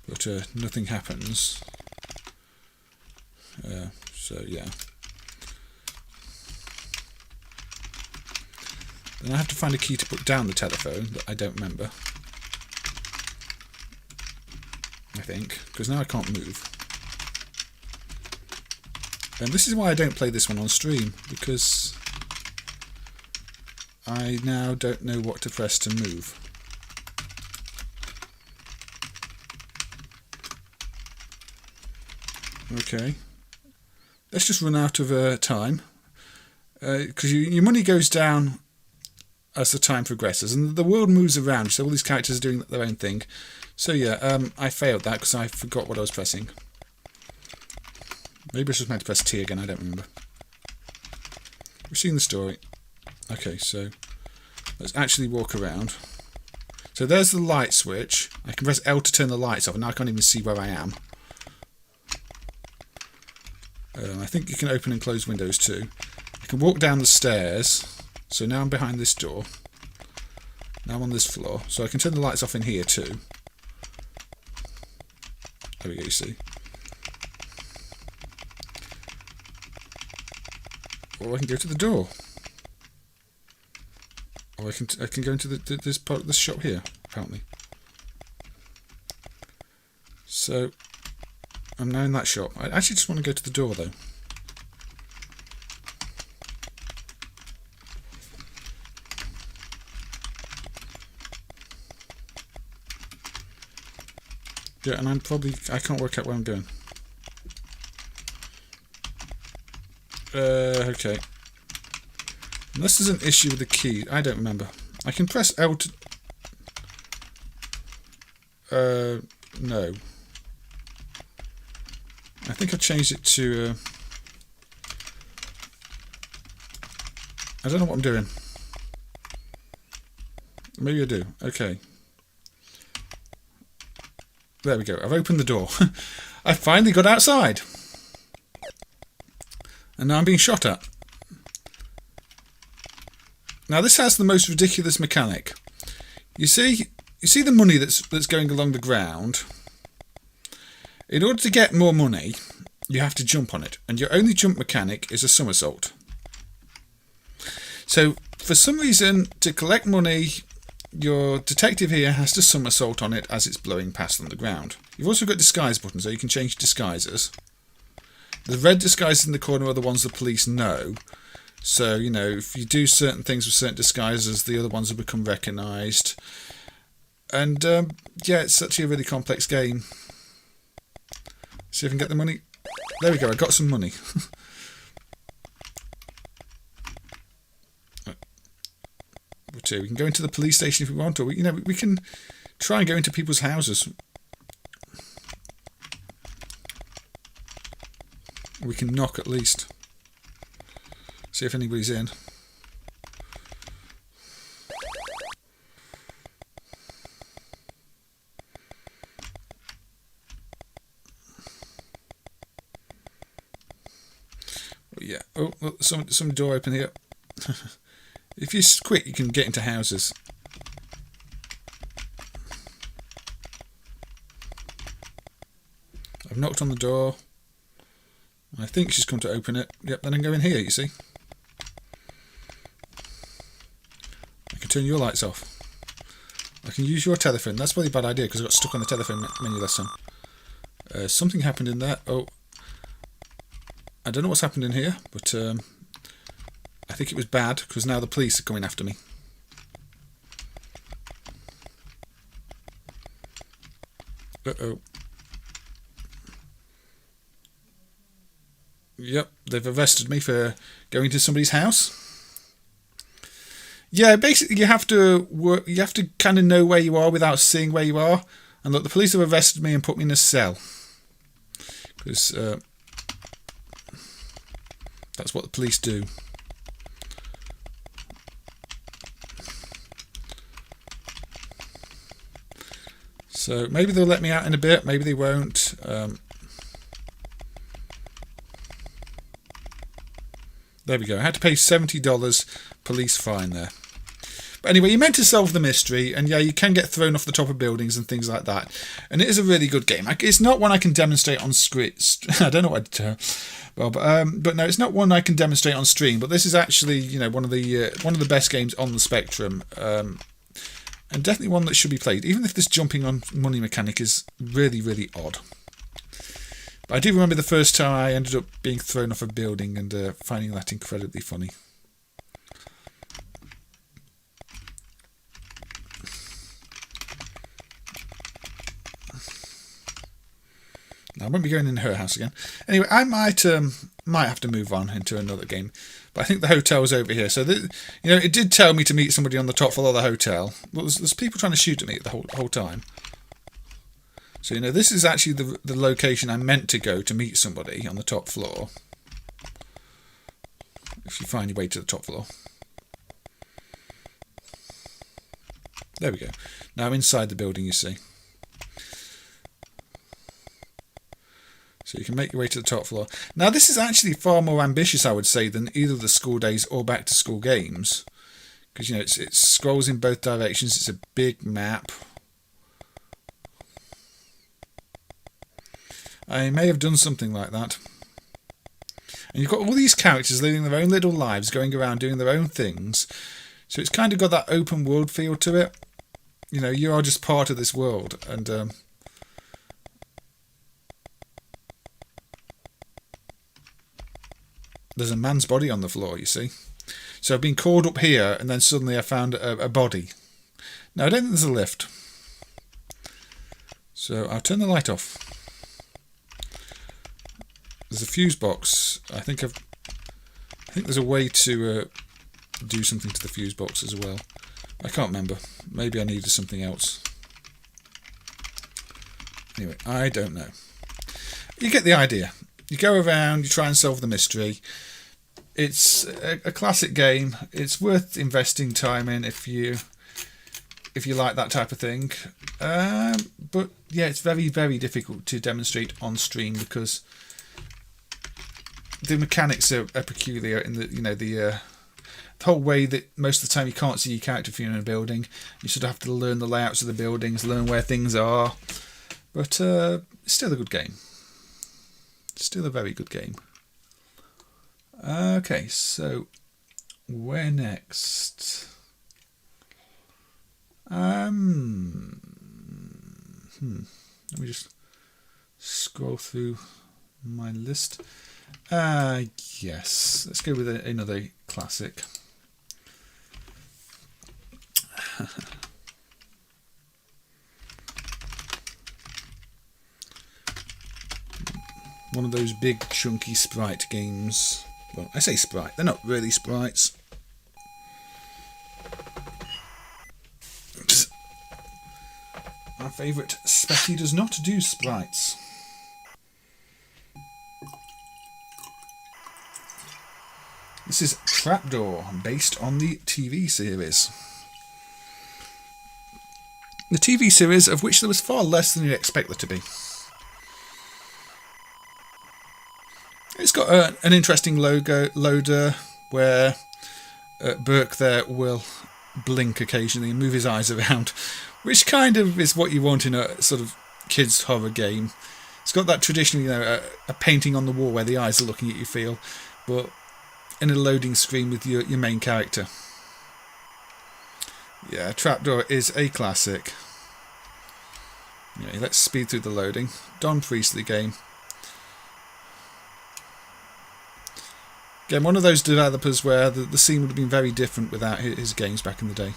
but nothing happens. So yeah. Then I have to find a key to put down the telephone that I don't remember. I think, because now I can't move. And this is why I don't play this one on stream, because I now don't know what to press to move. Okay, let's just run out of time, because your money goes down as the time progresses, and the world moves around, so all these characters are doing their own thing. So yeah, I failed that because I forgot what I was pressing. Maybe I was just meant to press T again, I don't remember. We've seen the story. Okay, so let's actually walk around. So there's the light switch. I can press L to turn the lights off, and now I can't even see where I am. I think you can open and close windows too. I can walk down the stairs. So now I'm behind this door. Now I'm on this floor. So I can turn the lights off in here too. There we go, you see. Or I can go to the door. Or I can go into this part of this shop here, apparently. So I'm now in that shop. I actually just want to go to the door though. Yeah, and I can't work out where I'm going. Okay. Unless there's an issue with the key, I don't remember. I can press L to... no. I think I changed it to... I don't know what I'm doing. Maybe I do. Okay. There we go. I've opened the door. I finally got outside. And now I'm being shot at. Now this has the most ridiculous mechanic. You see the money that's going along the ground. In order to get more money, you have to jump on it, and your only jump mechanic is a somersault. So for some reason, to collect money, your detective here has to somersault on it as it's blowing past on the ground. You've also got disguise buttons, so you can change disguises. The red disguises in the corner are the ones the police know. So, you know, if you do certain things with certain disguises, the other ones will become recognised. And, yeah, it's actually a really complex game. See if I can get the money. There we go, I got some money. We can go into the police station if we want, or we can try and go into people's houses. We can knock at least. See if anybody's in. Yeah. Oh, well, some door open here. If you're quick, you can get into houses. I've knocked on the door. I think she's come to open it. Yep, then I can go in here, you see. I can turn your lights off. I can use your telephone. That's probably a bad idea because I got stuck on the telephone menu last time. Something happened in there. Oh, I don't know what's happened in here, but I think it was bad because now the police are coming after me. Uh-oh. Yep, they've arrested me for going to somebody's house. Yeah, basically you have to work. You have to kind of know where you are without seeing where you are. And look, the police have arrested me and put me in a cell because that's what the police do. So maybe they'll let me out in a bit, maybe they won't. There we go. I had to pay $70 police fine there. But anyway, you're meant to solve the mystery, and yeah, you can get thrown off the top of buildings and things like that. And it is a really good game. It's not one I can demonstrate on screen. I don't know what to well, but no, it's not one I can demonstrate on stream. But this is actually, you know, one of the best games on the Spectrum, and definitely one that should be played. Even if this jumping on money mechanic is really, really odd. But I do remember the first time I ended up being thrown off a building and finding that incredibly funny. I won't be going in her house again. Anyway, I might have to move on into another game, but I think the hotel's over here. So, you know, it did tell me to meet somebody on the top floor of the hotel. But there's people trying to shoot at me the whole time. So, you know, this is actually the location I meant to go to meet somebody on the top floor. If you find your way to the top floor. There we go. Now I'm inside the building, you see. So you can make your way to the top floor. Now this is actually far more ambitious, I would say, than either the school days or back to school games. Because, you know, it scrolls in both directions. It's a big map. I may have done something like that. And you've got all these characters living their own little lives, going around doing their own things. So it's kind of got that open world feel to it. You know, you are just part of this world. And there's a man's body on the floor, you see. So I've been called up here, and then suddenly I found a body. Now, I don't think there's a lift. So I'll turn the light off. There's a fuse box. I think there's a way to do something to the fuse box as well. I can't remember. Maybe I needed something else. Anyway, I don't know. You get the idea. You go around, you try and solve the mystery. It's a classic game. It's worth investing time in if you like that type of thing. But yeah, it's very, very difficult to demonstrate on stream because the mechanics are peculiar in the, you know, the whole way that most of the time you can't see your character if you're in a building. You sort of have to learn the layouts of the buildings, learn where things are. But it's still a good game. Still a very good game. Okay, so where next? Let me just scroll through my list. Yes, let's go with another classic. One of those big chunky sprite games. Well, I say sprite, they're not really sprites. Our favourite Specky does not do sprites. This is Trapdoor, based on the TV series. The TV series of which there was far less than you'd expect there to be. It's got an interesting loader where Burke there will blink occasionally and move his eyes around, which kind of is what you want in a sort of kids horror game. It's got that traditional, you know, a painting on the wall where the eyes are looking at you feel, but in a loading screen with your main character. Yeah, Trapdoor is a classic. Yeah, let's speed through the loading. Don Priestley game. Again, one of those developers where the scene would have been very different without his games back in the day.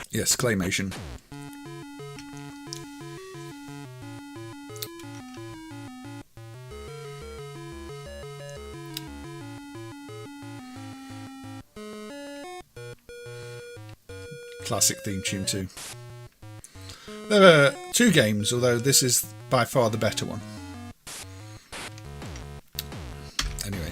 Yes, claymation. Classic theme tune too. There are two games, although this is by far the better one. Anyway,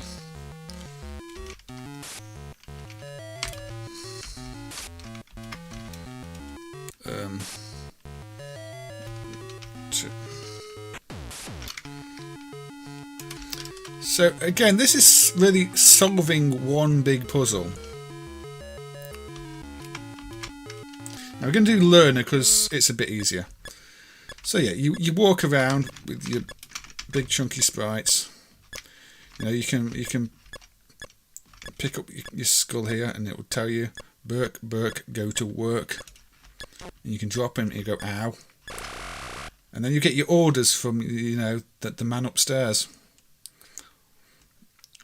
So again, this is really solving one big puzzle. Now we're going to do learner because it's a bit easier. So yeah, you walk around with your big chunky sprites. You know, you can pick up your skull here and it will tell you, Burke, go to work. And you can drop him and you go, ow. And then you get your orders from, you know, the man upstairs.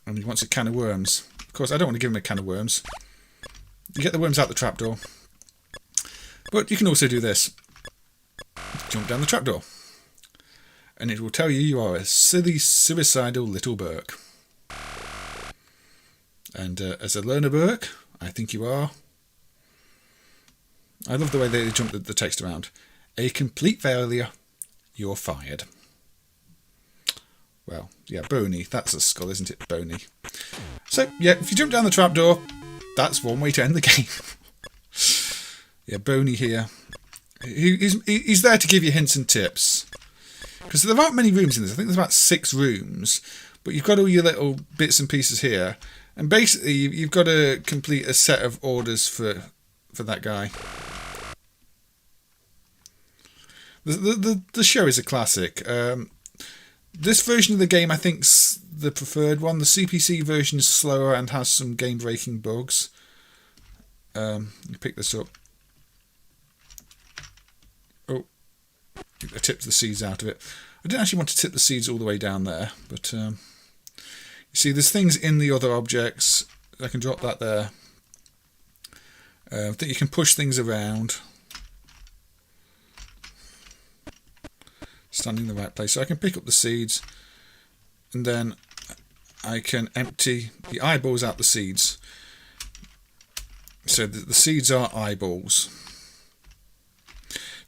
And he wants a can of worms. Of course, I don't want to give him a can of worms. You get the worms out the trapdoor. But you can also do this. Jump down the trapdoor. And it will tell you you are a silly, suicidal little Burke. And as a learner Burke, I think you are. I love the way they jump the text around. A complete failure. You're fired. Well, yeah, bony. That's a skull, isn't it? Bony. So, yeah, if you jump down the trapdoor, that's one way to end the game. Yeah, Boney here. He's there to give you hints and tips. Because there aren't many rooms in this. I think there's about 6 rooms. But you've got all your little bits and pieces here. And basically, you've got to complete a set of orders for that guy. The show is a classic. This version of the game, I think, is the preferred one. The CPC version is slower and has some game-breaking bugs. You pick this up. Oh, I tipped the seeds out of it. I didn't actually want to tip the seeds all the way down there, but you see, there's things in the other objects. I can drop that there. That you can push things around. Standing in the right place. So I can pick up the seeds and then I can empty the eyeballs out the seeds. So the seeds are eyeballs.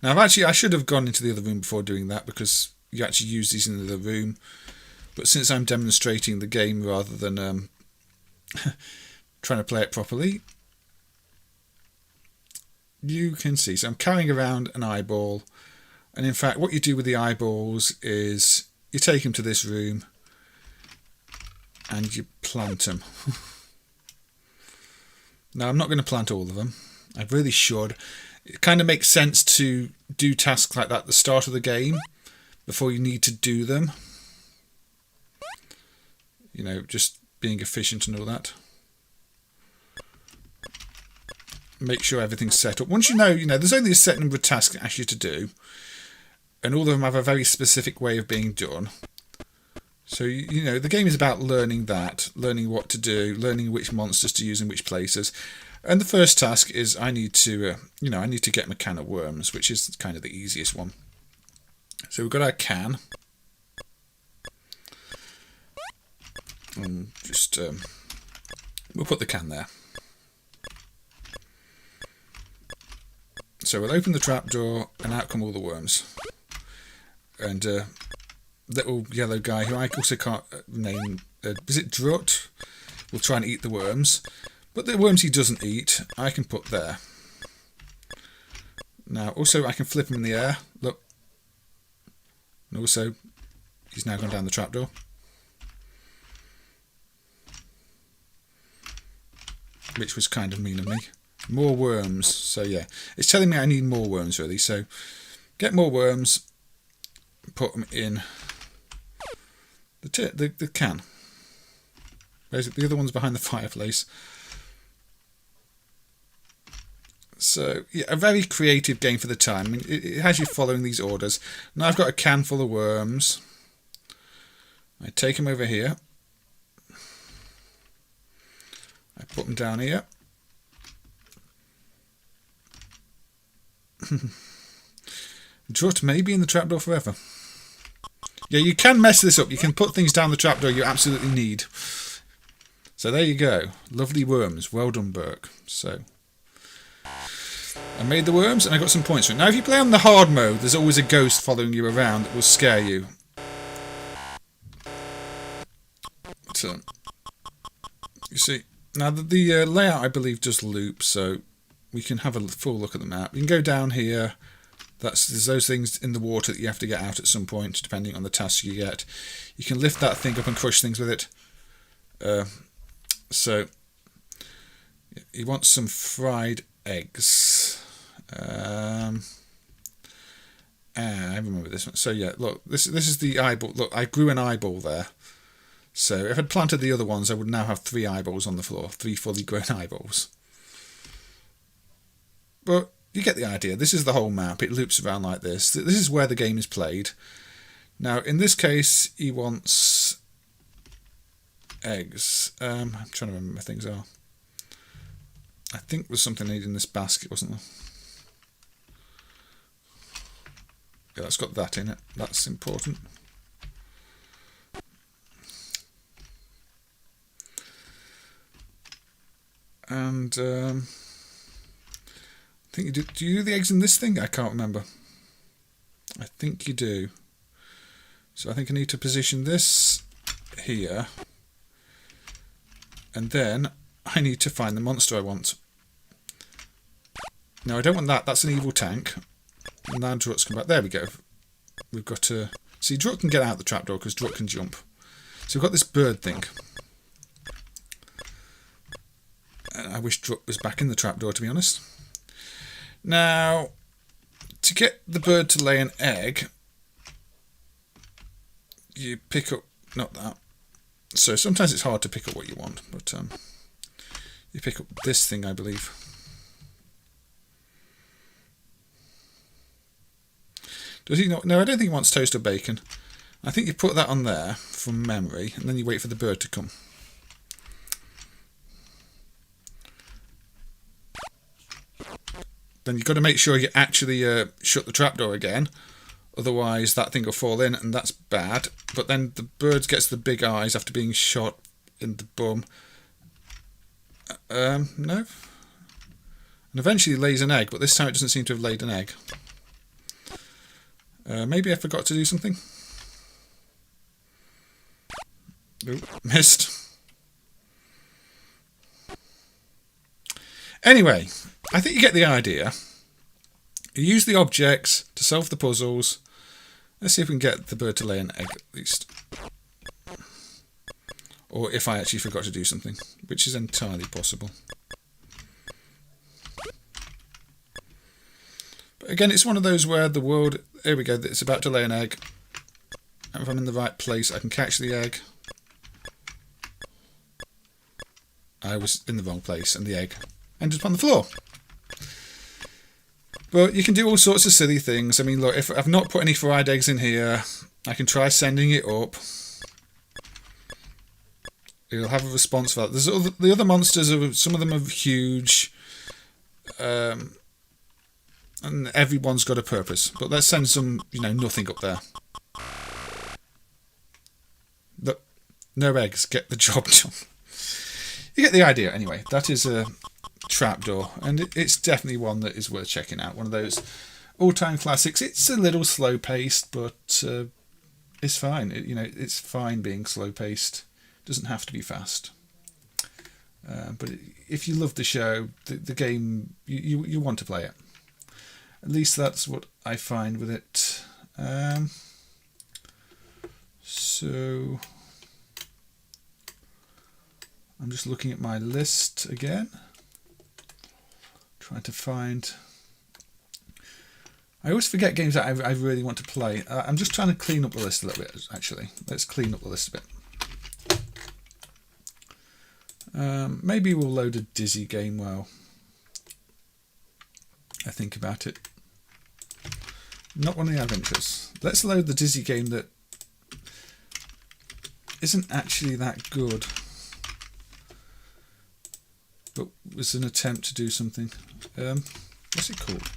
Now I should have gone into the other room before doing that because you actually use these in the other room. But since I'm demonstrating the game rather than trying to play it properly, you can see. So I'm carrying around an eyeball. And in fact, what you do with the eyeballs is you take them to this room and you plant them. Now, I'm not going to plant all of them. I really should. It kind of makes sense to do tasks like that at the start of the game before you need to do them. You know, just being efficient and all that. Make sure everything's set up. Once you know, there's only a set number of tasks it asks you to do. And all of them have a very specific way of being done. So, the game is about learning that, learning what to do, learning which monsters to use in which places. And the first task is I need to get my can of worms, which is kind of the easiest one. So we've got our can. And just, we'll put the can there. So we'll open the trapdoor and out come all the worms. And little yellow guy who I also can't name, is it Drut? Will try and eat the worms. But the worms he doesn't eat, I can put there. Now, also I can flip him in the air. Look. And also, he's now gone down the trapdoor. Which was kind of mean of me. More worms. So yeah, it's telling me I need more worms really. So get more worms. Put them in the can. Basically, the other one's behind the fireplace. So, yeah, a very creative game for the time. I mean, it has you following these orders. Now I've got a can full of worms. I take them over here. I put them down here. Drut may be in the trapdoor forever. Yeah, you can mess this up. You can put things down the trapdoor you absolutely need. So there you go. Lovely worms. Well done, Burke. So I made the worms and I got some points for it. Now, if you play on the hard mode, there's always a ghost following you around that will scare you. So you see, now the layout I believe does loop, so we can have a full look at the map. You can go down here There's those things in the water that you have to get out at some point, depending on the task you get. You can lift that thing up and crush things with it. So you want some fried eggs. I remember this one. So yeah, look, this is the eyeball. Look, I grew an eyeball there. So if I'd planted the other ones, I would now have 3 eyeballs on the floor, 3 fully grown eyeballs. But you get the idea. This is the whole map. It loops around like this. This is where the game is played. Now, in this case, he wants eggs. I'm trying to remember where things are. I think there's something needed in this basket, wasn't there? Yeah, that's got that in it. That's important. And I think you do. Do you do the eggs in this thing? I can't remember. I think you do. So I think I need to position this here, and then I need to find the monster I want. Now I don't want that. That's an evil tank. And now Drut's come back. There we go. We've got to see. Drut can get out the trapdoor because Drut can jump. So we've got this bird thing. I wish Drut was back in the trapdoor, to be honest. Now, to get the bird to lay an egg, you pick up, not that. So sometimes it's hard to pick up what you want, but you pick up this thing, I believe. Does he not? No, I don't think he wants toast or bacon. I think you put that on there from memory, and then you wait for the bird to come. Then you've got to make sure you actually shut the trapdoor again. Otherwise that thing will fall in and that's bad. But then the bird gets the big eyes after being shot in the bum. No. And eventually lays an egg, but this time it doesn't seem to have laid an egg. Maybe I forgot to do something. Oop, missed. Anyway, I think you get the idea. You use the objects to solve the puzzles. Let's see if we can get the bird to lay an egg at least. Or if I actually forgot to do something, which is entirely possible. But again, it's one of those where the world... Here we go, it's about to lay an egg. And if I'm in the right place, I can catch the egg. I was in the wrong place and the egg ended up on the floor. But you can do all sorts of silly things. I mean, look, if I've not put any fried eggs in here, I can try sending it up. It'll have a response for that. There's the other monsters, some of them are huge. And everyone's got a purpose. But let's send some, nothing up there. Look, no eggs, get the job done. You get the idea anyway. That is a trapdoor, and it's definitely one that is worth checking out. One of those all-time classics. It's a little slow-paced, but it's fine. It's fine being slow-paced. It doesn't have to be fast. But if you love the show, the game, you want to play it. At least that's what I find with it. So I'm just looking at my list again. Trying to find... I always forget games that I really want to play. I'm just trying to clean up the list a little bit, actually. Let's clean up the list a bit. Maybe we'll load a Dizzy game while I think about it. Not one of the adventures. Let's load the Dizzy game that isn't actually that good, but was an attempt to do something. What's it called?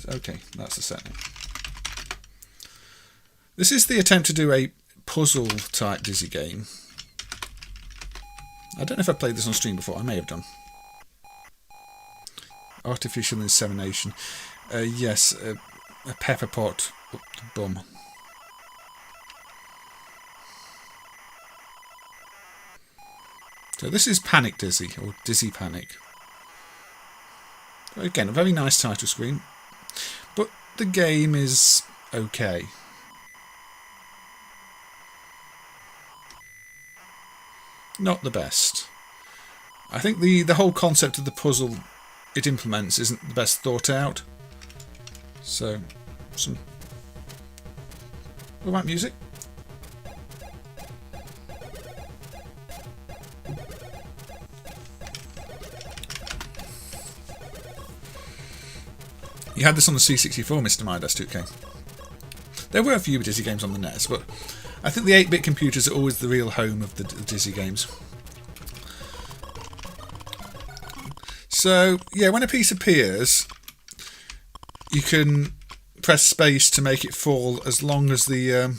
That's the setting. This is the attempt to do a puzzle type Dizzy game. I don't know if I played this on stream before. I may have done. Artificial insemination. Yes, a pepper pot up the bum. So this is Panic Dizzy, or Dizzy Panic. Again, a very nice title screen, but the game is okay. Not the best. I think the whole concept of the puzzle it implements isn't the best thought out. So, some... What about music? You had this on the C64, Mr. Midas 2K. There were a few Dizzy games on the NES, but I think the 8-bit computers are always the real home of the Dizzy games. So, yeah, when a piece appears, you can press space to make it fall as long as the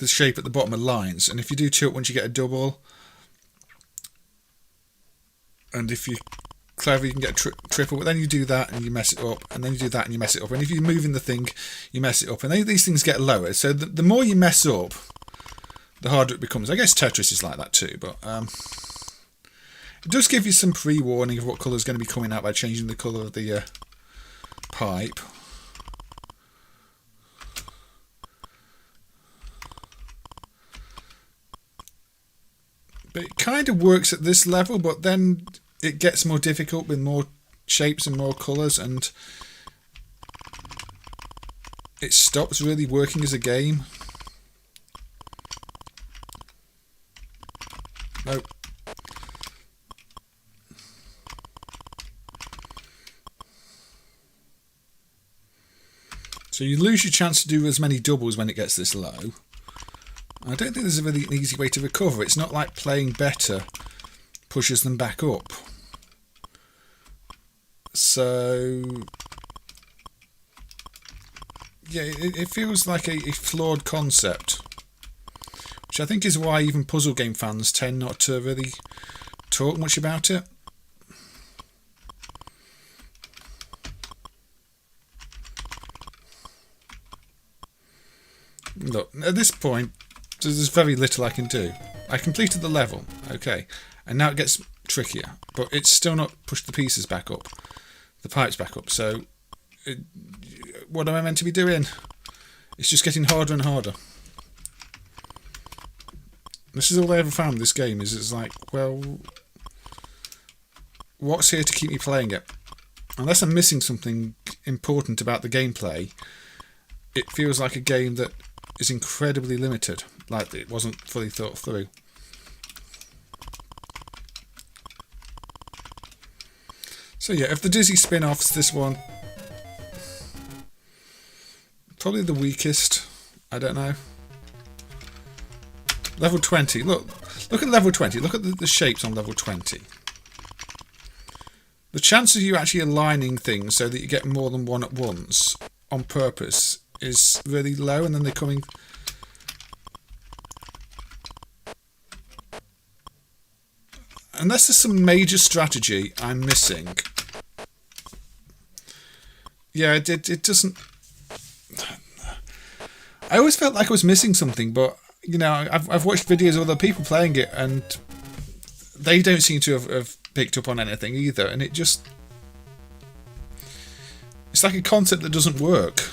shape at the bottom aligns. And if you do tilt once you get a double, and if you're clever you can get a triple, but then you do that and you mess it up, and then you do that and you mess it up, and if you're moving the thing you mess it up, and then these things get lower. So the more you mess up, the harder it becomes. I guess Tetris is like that too, but it does give you some pre-warning of what colour is going to be coming out by changing the colour of the pipe. But it kind of works at this level, but then it gets more difficult with more shapes and more colours, and it stops really working as a game. Nope. So you lose your chance to do as many doubles when it gets this low. I don't think there's a really easy way to recover. It's not like playing better pushes them back up. So yeah, it feels like a flawed concept, which I think is why even puzzle game fans tend not to really talk much about it. Look, at this point, there's very little I can do. I completed the level, okay, and now it gets trickier, but it's still not pushed the pieces back up, the pipes back up, so what am I meant to be doing? It's just getting harder and harder. This is all I ever found with this game, is it's like, well, what's here to keep me playing it? Unless I'm missing something important about the gameplay, it feels like a game that is incredibly limited, like it wasn't fully thought through. So yeah, of the Dizzy spin-offs, this one probably the weakest. I don't know. Level 20. Look at level 20. Look at the shapes on level 20. The chance of you actually aligning things so that you get more than one at once on purpose is really low, and then they're coming. Unless there's some major strategy I'm missing. Yeah, it doesn't. I always felt like I was missing something, but you know, I've watched videos of other people playing it, and they don't seem to have picked up on anything either, and it's like a concept that doesn't work.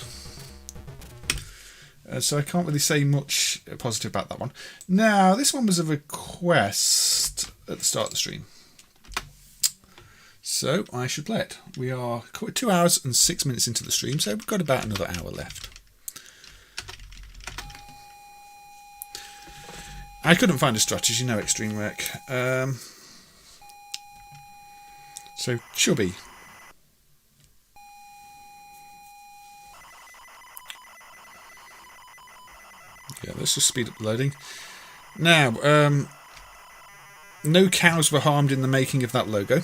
So I can't really say much positive about that one. Now, this one was a request at the start of the stream, so I should play it. We are 2 hours and 6 minutes into the stream, so we've got about another hour left. I couldn't find a strategy, no Extreme Rec. So, Chubby. Yeah, let's just speed up the loading. Now, no cows were harmed in the making of that logo.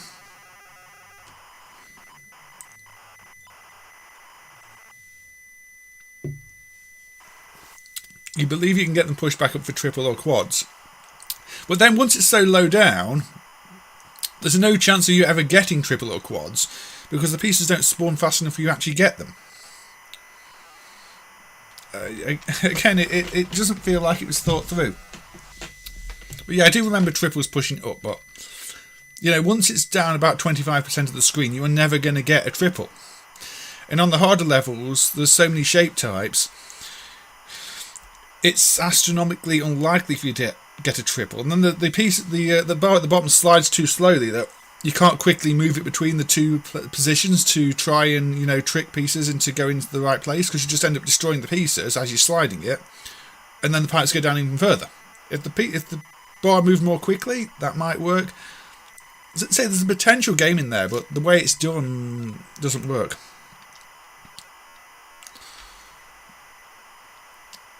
You believe you can get them pushed back up for triple or quads. But then once it's so low down, there's no chance of you ever getting triple or quads because the pieces don't spawn fast enough for you to actually get them. Again, it doesn't feel like it was thought through. But yeah, I do remember triples pushing up, but You know, once it's down about 25% of the screen, you are never going to get a triple. And on the harder levels, there's so many shape types, it's astronomically unlikely for you to get a triple. And then the bar at the bottom slides too slowly that you can't quickly move it between the two positions to try and, you know, trick pieces into going to the right place, because you just end up destroying the pieces as you're sliding it, and then the parts go down even further. If the bar moved more quickly, that might work. Say there's a potential game in there, but the way it's done doesn't work.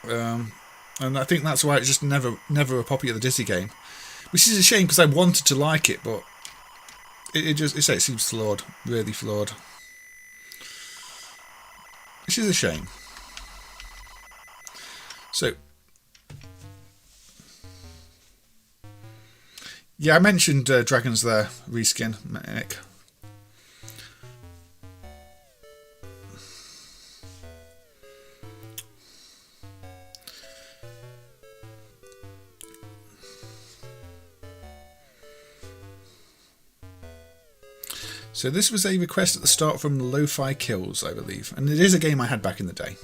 And I think that's why it's just never a popular Dizzy game, which is a shame because I wanted to like it, but it seems flawed, really flawed, which is a shame. So yeah, I mentioned Dragon's Lair reskin, Mick. So this was a request at the start from Lo-Fi Kills, I believe, and it is a game I had back in the day.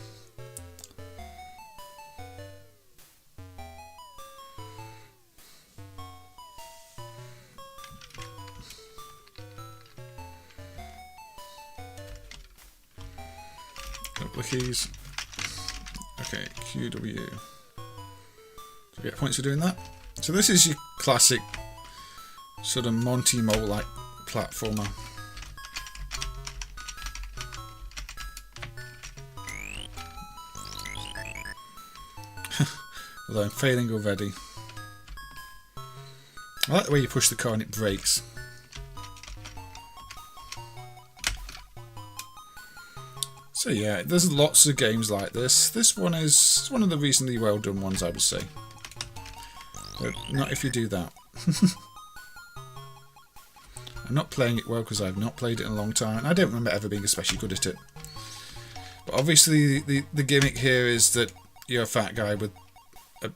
Couple of keys. Okay, QW. Do you get points for doing that? So this is your classic sort of Monty Mole-like platformer. Although I'm failing already. I like the way you push the car and it brakes. So yeah, there's lots of games like this. This one is one of the reasonably well done ones, I would say. But not if you do that. I'm not playing it well because I've not played it in a long time, and I don't remember ever being especially good at it. But obviously the gimmick here is that you're a fat guy with a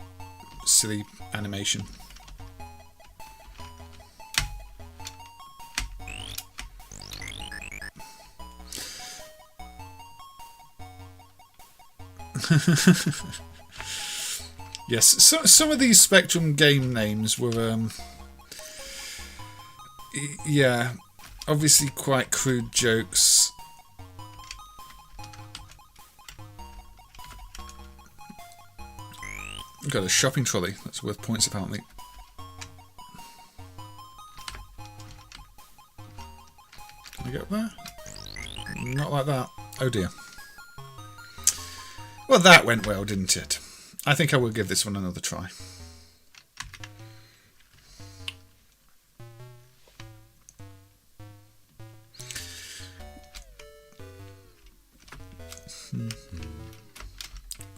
silly animation. Yes, so, some of these Spectrum game names were, yeah, obviously quite crude jokes. Got a shopping trolley, that's worth points apparently. Can I get up there? Not like that. Oh dear. Well, that went well, didn't it? I think I will give this one another try.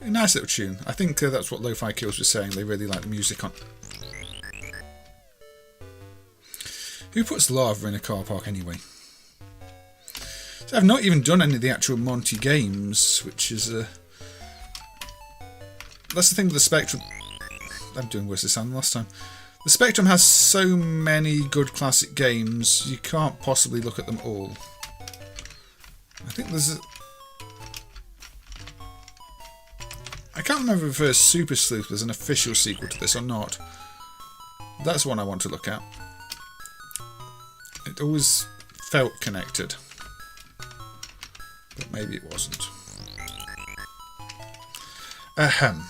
A nice little tune. I think that's what Lo-Fi Kills was saying. They really like the music on. Who puts lava in a car park anyway? So I've not even done any of the actual Monty games, which is that's the thing with the Spectrum. I'm doing worse this time than last time. The Spectrum has so many good classic games, you can't possibly look at them all. I think there's I can't remember if there's Super Sleuth was an official sequel to this or not. That's one I want to look at. It always felt connected, but maybe it wasn't. Ahem.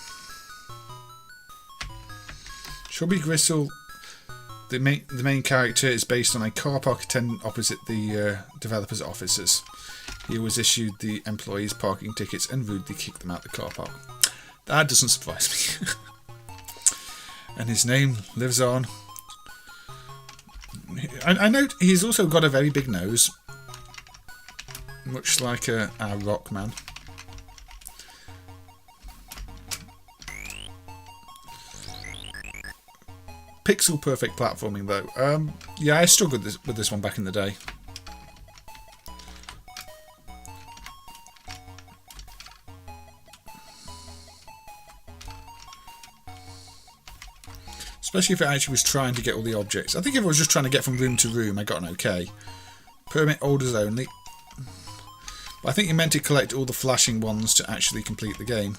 Chubby Gristle, the main character, is based on a car park attendant opposite the developer's offices. He was issued the employees' parking tickets and rudely kicked them out the car park. That doesn't surprise me. And his name lives on. I note he's also got a very big nose, much like our rock man. Pixel perfect platforming though. Yeah, I struggled with this one back in the day. Especially if it actually was trying to get all the objects. I think if it was just trying to get from room to room, I got an okay. Permit orders only. But I think you're meant to collect all the flashing ones to actually complete the game.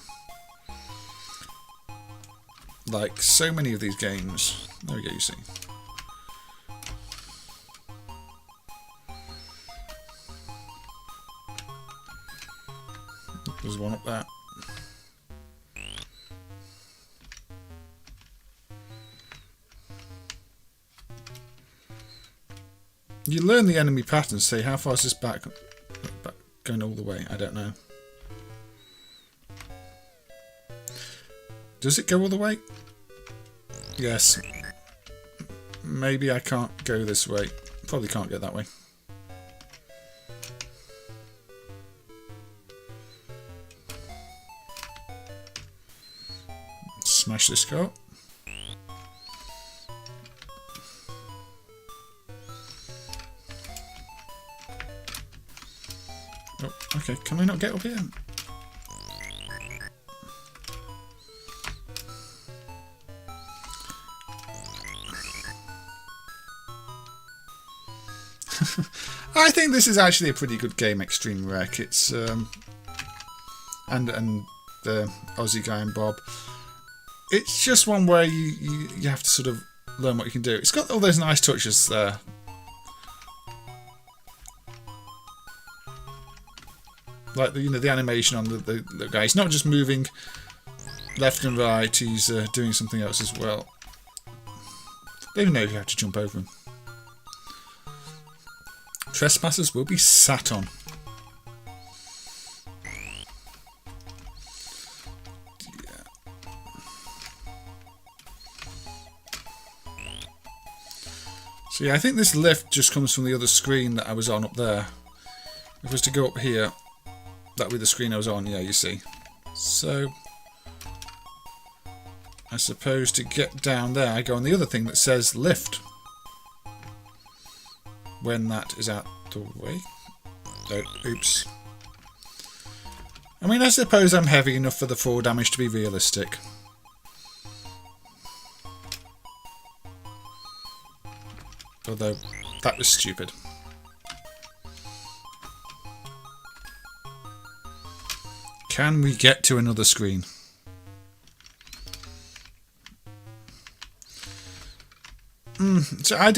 Like so many of these games. There we go, you see. There's one up there. You learn the enemy patterns. Say, how far is this back going all the way? I don't know. Does it go all the way? Yes. Maybe I can't go this way. Probably can't go that way. Smash this car. Oh, okay. Can I not get up here? I think this is actually a pretty good game, Extreme Wreck. It's and the Aussie guy and Bob. It's just one where you have to sort of learn what you can do. It's got all those nice touches there. Like the animation on the guy. He's not just moving left and right, he's doing something else as well. They even know you have to jump over him. Trespassers will be sat on. So yeah, I think this lift just comes from the other screen that I was on up there. If I was to go up here, that would be the screen I was on, yeah, you see. So, I suppose to get down there, I go on the other thing that says lift. When that is out the way. Oh, oops. I mean, I suppose I'm heavy enough for the fall damage to be realistic. Although, that was stupid. Can we get to another screen? So I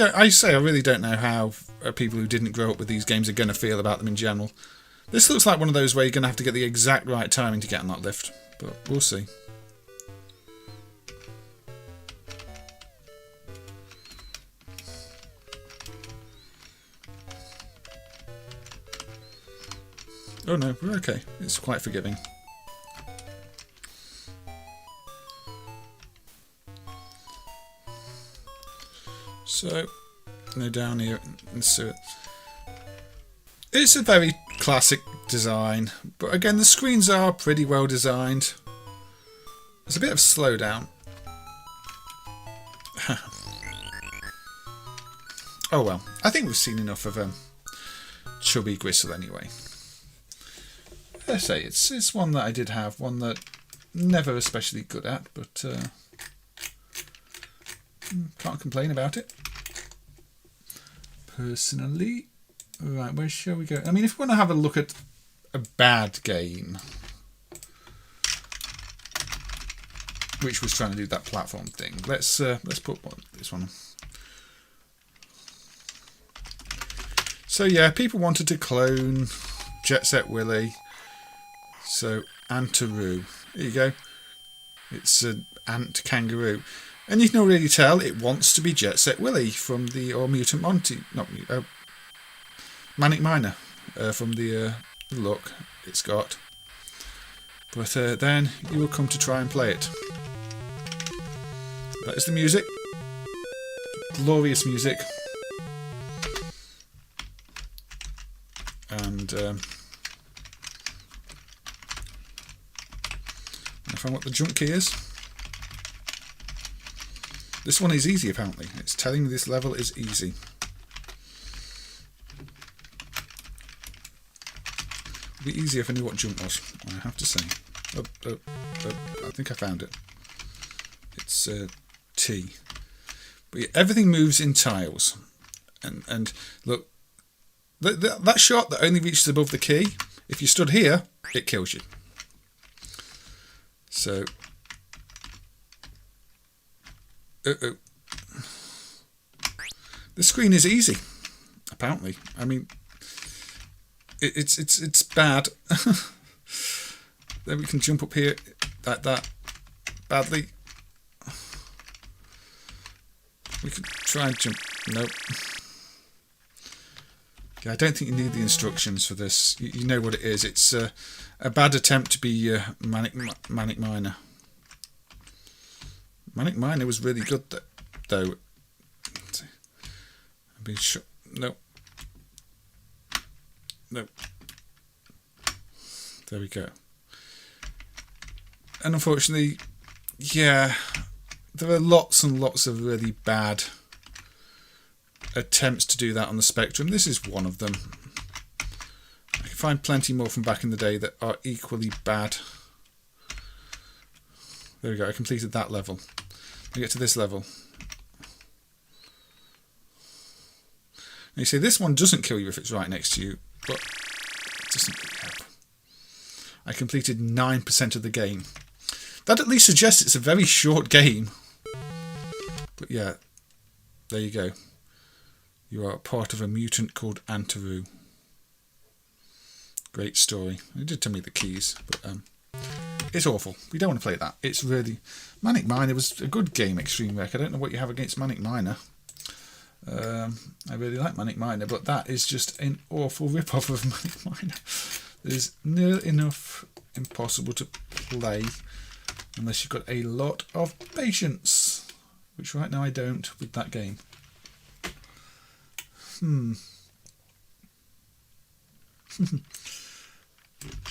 really don't know how people who didn't grow up with these games are going to feel about them in general. This looks like one of those where you're going to have to get the exact right timing to get on that lift, but we'll see. Oh no, we're okay. It's quite forgiving. So, no, down here. So it's a very classic design, but again, the screens are pretty well designed. There's a bit of slowdown. Oh well, I think we've seen enough of Chubby Gristle anyway. I say it's one that I did have, one that never especially good at, but can't complain about it. Personally, right, where shall we go? I mean, if we want to have a look at a bad game, which was trying to do that platform thing, let's put this one on. So yeah, people wanted to clone Jet Set Willy. So, Antteroo. There you go. It's an ant kangaroo. And you can already tell it wants to be Jet Set Willy from the, or Mutant Monty, not Manic Miner, from the look it's got. But then you will come to try and play it. That is the music. Glorious music. And I find what the jump key is. This one is easy apparently. It's telling me this level is easy. It would be easier if I knew what jump was, I have to say. I think I found it. It's T. But everything moves in tiles. And look, that shot that only reaches above the key, if you stood here, it kills you. So, the screen is easy, apparently. I mean, it's bad. Then we can jump up here like that. Badly. We could try and jump. Nope. Yeah, I don't think you need the instructions for this. You know what it is. It's a bad attempt to be Manic Miner. Manic Miner was really good though. I've been shot. Nope. Nope. There we go. And unfortunately, yeah, there are lots and lots of really bad attempts to do that on the Spectrum. This is one of them. I can find plenty more from back in the day that are equally bad. There we go, I completed that level. I get to this level. Now you see, this one doesn't kill you if it's right next to you, but it doesn't really help. I completed 9% of the game. That at least suggests it's a very short game. But yeah, there you go. You are part of a mutant called Antteroo. Great story. It did tell me the keys, but it's awful. We don't want to play that. It's really... Manic Miner was a good game, Extreme Rec. I don't know what you have against Manic Miner. I really like Manic Miner, but that is just an awful rip-off of Manic Miner. There's near enough impossible to play unless you've got a lot of patience, which right now I don't with that game. Should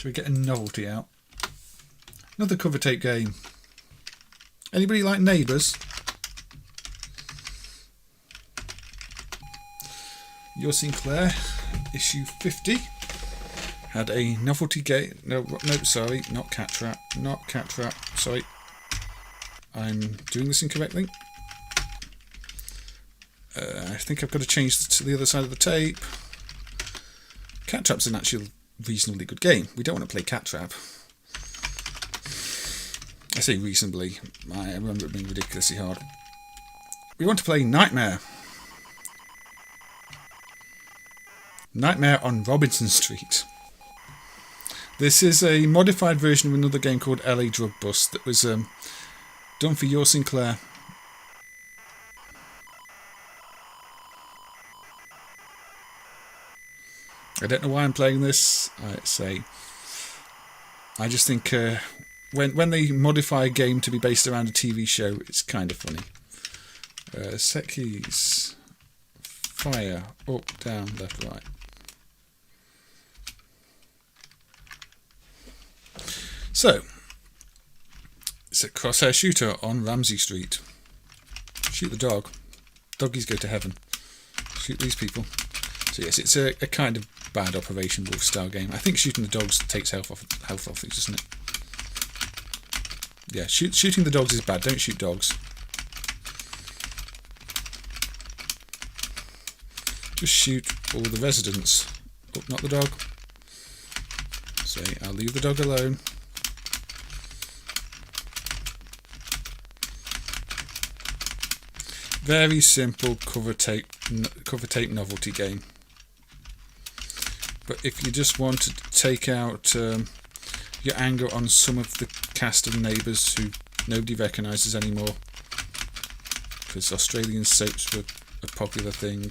we get a novelty out? Another cover tape game. Anybody like Neighbours? Your Sinclair, issue 50. Had a novelty game. No, sorry, not Cat Trap. Not Cat Trap. Sorry. I'm doing this incorrectly. I think I've got to change to the other side of the tape. Cat Trap's an actual reasonably good game. We don't want to play Cat Trap. I say reasonably. I remember it being ridiculously hard. We want to play Nightmare. Nightmare on Robinson Street. This is a modified version of another game called LA Drug Bust that was done for Your Sinclair. I don't know why I'm playing this. I just think when they modify a game to be based around a TV show, it's kind of funny. Set keys. Fire. Up, down, left, right. So, it's a crosshair shooter on Ramsey Street. Shoot the dog. Doggies go to heaven. Shoot these people. So yes, it's a kind of bad Operation Wolf style game. I think shooting the dogs takes health off things, doesn't it? Yeah, shooting the dogs is bad. Don't shoot dogs. Just shoot all the residents. Oh, not the dog. Say, I'll leave the dog alone. Very simple cover tape novelty game. But if you just want to take out your anger on some of the cast of Neighbours who nobody recognises anymore, because Australian soaps were a popular thing,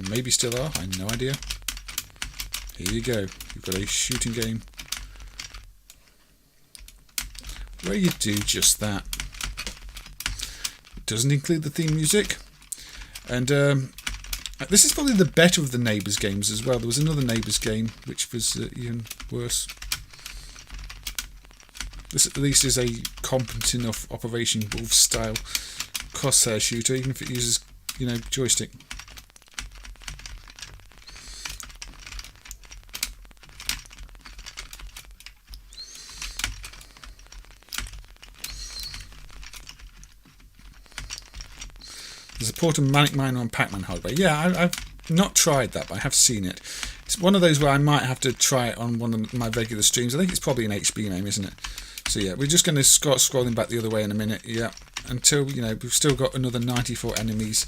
maybe still are, I have no idea. Here you go, you've got a shooting game where you do just that. It doesn't include the theme music, and this is probably the better of the Neighbours games as well. There was another Neighbours game which was even worse. This at least is a competent enough Operation Wolf style crosshair shooter, even if it uses, joystick. There's a port of Manic Miner on Pac-Man hardware. Yeah, I've not tried that, but I have seen it. It's one of those where I might have to try it on one of my regular streams. I think it's probably an HB MAME, isn't it? So yeah, we're just going to start scrolling back the other way in a minute. Yeah, until, you know, we've still got another 94 enemies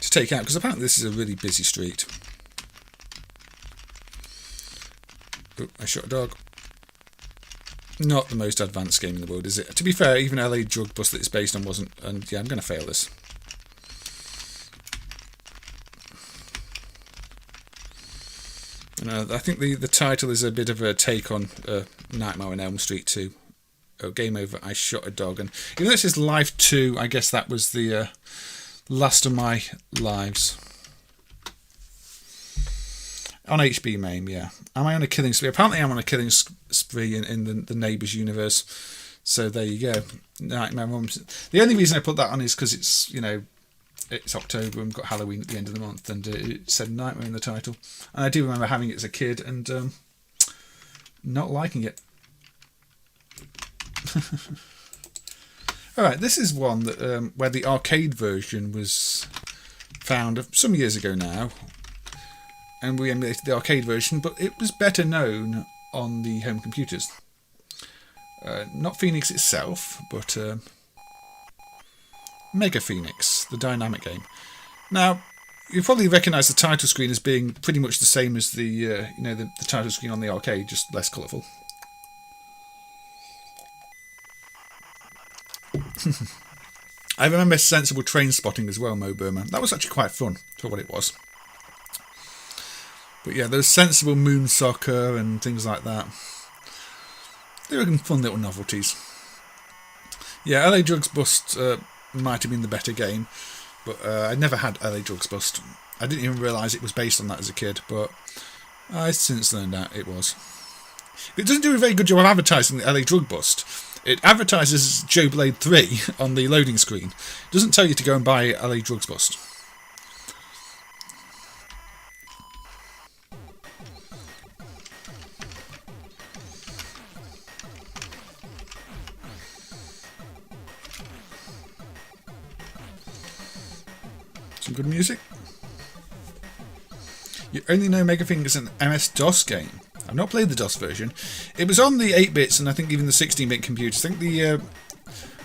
to take out, because apparently this is a really busy street. Oh, I shot a dog. Not the most advanced game in the world, is it? To be fair, even LA Drug Bust that it's based on wasn't. And yeah, I'm going to fail this. I think the title is a bit of a take on Nightmare on Elm Street 2. Oh, game over, I shot a dog. And even though it says Life 2, I guess that was the last of my lives. On HB MAME, yeah. Am I on a killing spree? Apparently I'm on a killing spree in the Neighbours universe. So there you go. Nightmare on... The only reason I put that on is because it's, you know, it's October and we've got Halloween at the end of the month, and it said Nightmare in the title. And I do remember having it as a kid and not liking it. Alright, this is one that where the arcade version was found some years ago now. And we emulated the arcade version, but it was better known on the home computers. Not Phoenix itself, but Megaphoenix, the Dinamic game. Now, you probably recognise the title screen as being pretty much the same as the you know, the title screen on the arcade, just less colourful. I remember sensible train spotting as well, Mo Burma. That was actually quite fun for what it was. But yeah, there's sensible moon soccer and things like that. They were fun little novelties. Yeah, LA Drugs Bust might have been the better game, but I never had LA Drugs Bust. I didn't even realise it was based on that as a kid, but I since learned that it was. It doesn't do a very good job of advertising the LA Drug Bust. It advertises Joe Blade 3 on the loading screen. It doesn't tell you to go and buy LA Drugs Bust. Some good music. You only know Megaphoenix is an MS-DOS game. I've not played the DOS version. It was on the 8-bits and I think even the 16-bit computers. I think the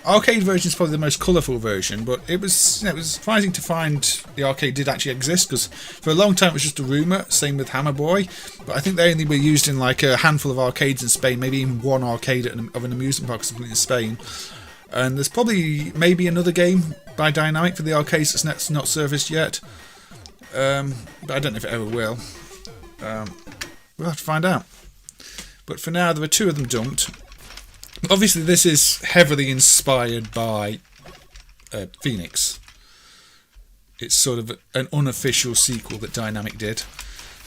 arcade version is probably the most colourful version, but it was, you know, it was surprising to find the arcade did actually exist, because for a long time it was just a rumour, same with Hammer Boy, but I think they only were used in like a handful of arcades in Spain, maybe even one arcade of an amusement park or something in Spain. And there's probably maybe another game by Dinamic for the arcades that's not surfaced yet, but I don't know if it ever will. We'll have to find out. But for now, there are two of them dumped. Obviously, this is heavily inspired by Phoenix. It's sort of an unofficial sequel that Dinamic did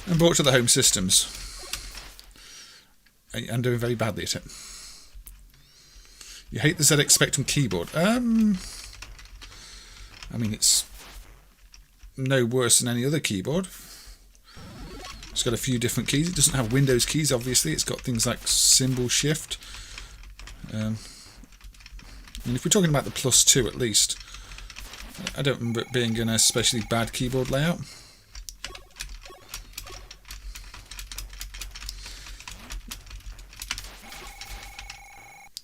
and brought to the home systems. And doing very badly at it. You hate the ZX Spectrum keyboard. I mean, it's no worse than any other keyboard. It's got a few different keys. It doesn't have Windows keys, obviously. It's got things like symbol shift. And if we're talking about the Plus 2 at least, I don't remember it being an especially bad keyboard layout.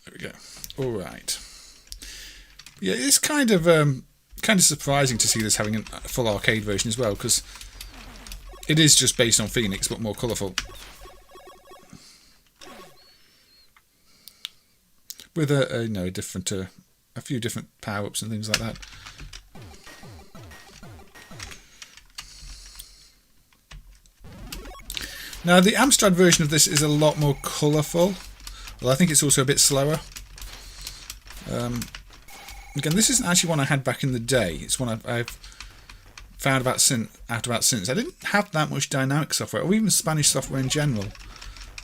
There we go. All right. Yeah, it's kind of surprising to see this having a full arcade version as well, because it is just based on Phoenix, but more colourful. With a few different power-ups and things like that. Now, the Amstrad version of this is a lot more colourful. Well, I think it's also a bit slower. Again, this isn't actually one I had back in the day. It's one I've found out about since. I didn't have that much Dynamic software, or even Spanish software in general.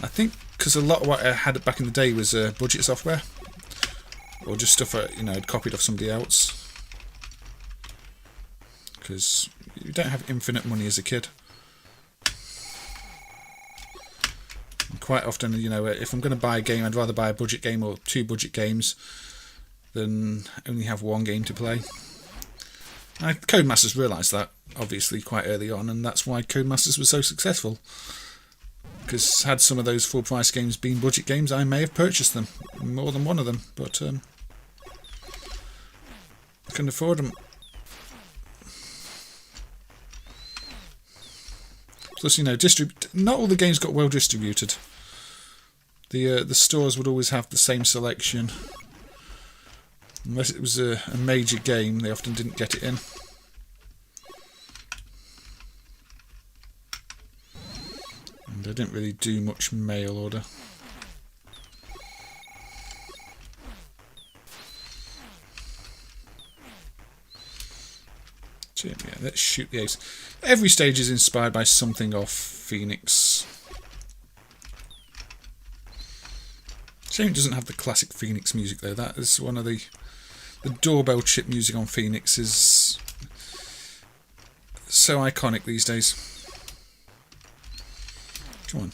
I think because a lot of what I had back in the day was budget software, or just stuff I'd copied off somebody else. Because you don't have infinite money as a kid. And quite often, if I'm going to buy a game, I'd rather buy a budget game or two budget games than only have one game to play. Codemasters realised that, obviously, quite early on, and that's why Codemasters was so successful. Because had some of those full-price games been budget games, I may have purchased them. More than one of them, but I couldn't afford them. Plus, you know, not all the games got well distributed. The stores would always have the same selection. Unless it was a major game, they often didn't get it in. And they didn't really do much mail order. So yeah, let's shoot the ace. Every stage is inspired by something off Phoenix. Shame it doesn't have the classic Phoenix music though. That is one of the doorbell chip music on Phoenix is so iconic these days. Come on.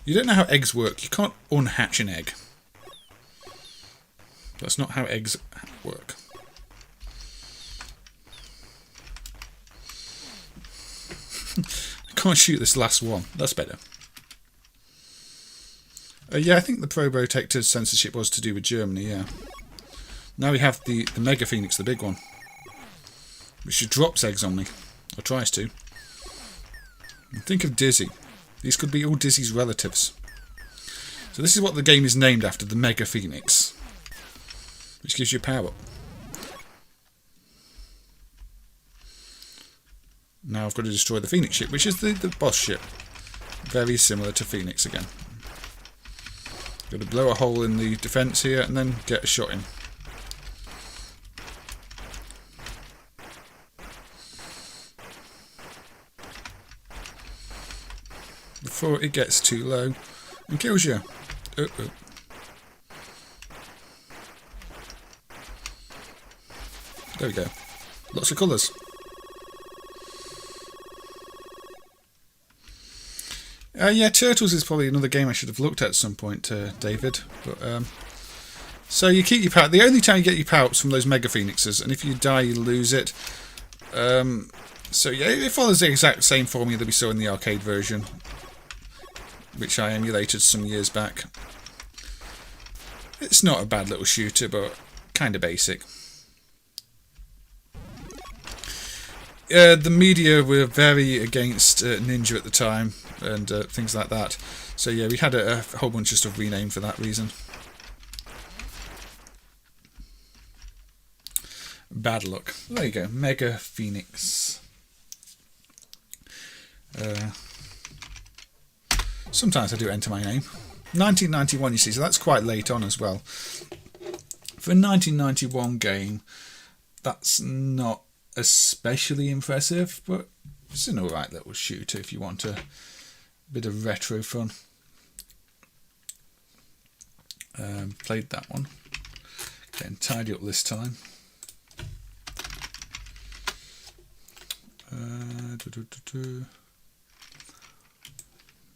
You don't know how eggs work. You can't unhatch an egg. That's not how eggs work. I can't shoot this last one. That's better. Yeah, I think the Protector censorship was to do with Germany, yeah. Now we have the Megaphoenix, the big one. Which drops eggs on me. Or tries to. And think of Dizzy. These could be all Dizzy's relatives. So this is what the game is named after, the Megaphoenix. Which gives you power. Now I've got to destroy the Phoenix ship, which is the boss ship. Very similar to Phoenix again. Got to blow a hole in the defence here and then get a shot in. Before it gets too low and kills you. There we go. Lots of colours. Yeah, Turtles is probably another game I should have looked at some point, David. But so you keep your power. The only time you get your power-ups from those Mega Phoenixes, and if you die, you lose it. So yeah, it follows the exact same formula that we saw in the arcade version, which I emulated some years back. It's not a bad little shooter, but kind of basic. The media were very against Ninja at the time and things like that. So yeah, we had a whole bunch of stuff renamed for that reason. Bad luck. There you go, Megaphoenix. Sometimes I do enter my name. 1991, you see, so that's quite late on as well. For a 1991 game, that's not especially impressive, but it's an alright little shooter if you want a bit of retro fun. Played that one. Getting tidy up this time.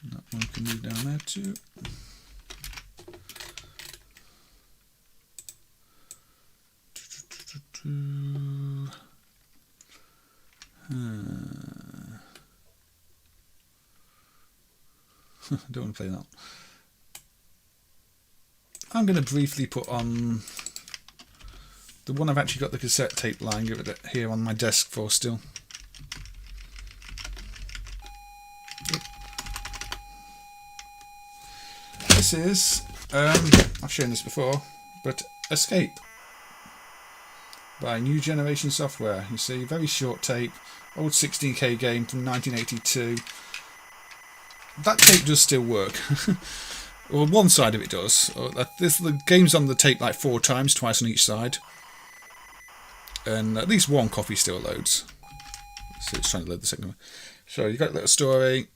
That one can move down there too. I don't want to play that. I'm going to briefly put on the one I've actually got the cassette tape lying here on my desk for still. This is, I've shown this before, but Escape by New Generation Software. You see, very short tape, old 16K game from 1982. That tape does still work. Well, one side of it does. The game's on the tape like 4 times, twice on each side. And at least one copy still loads. So it's trying to load the second one. So you've got a little story.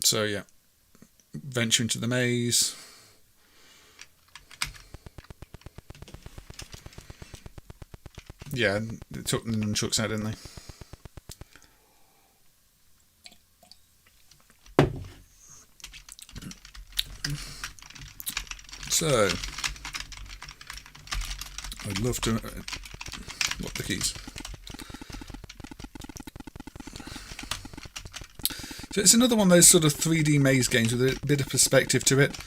So yeah, venture into the maze. Yeah, they took the nunchucks out, didn't they? So I'd love to... what the keys? So it's another one of those sort of 3D maze games with a bit of perspective to it.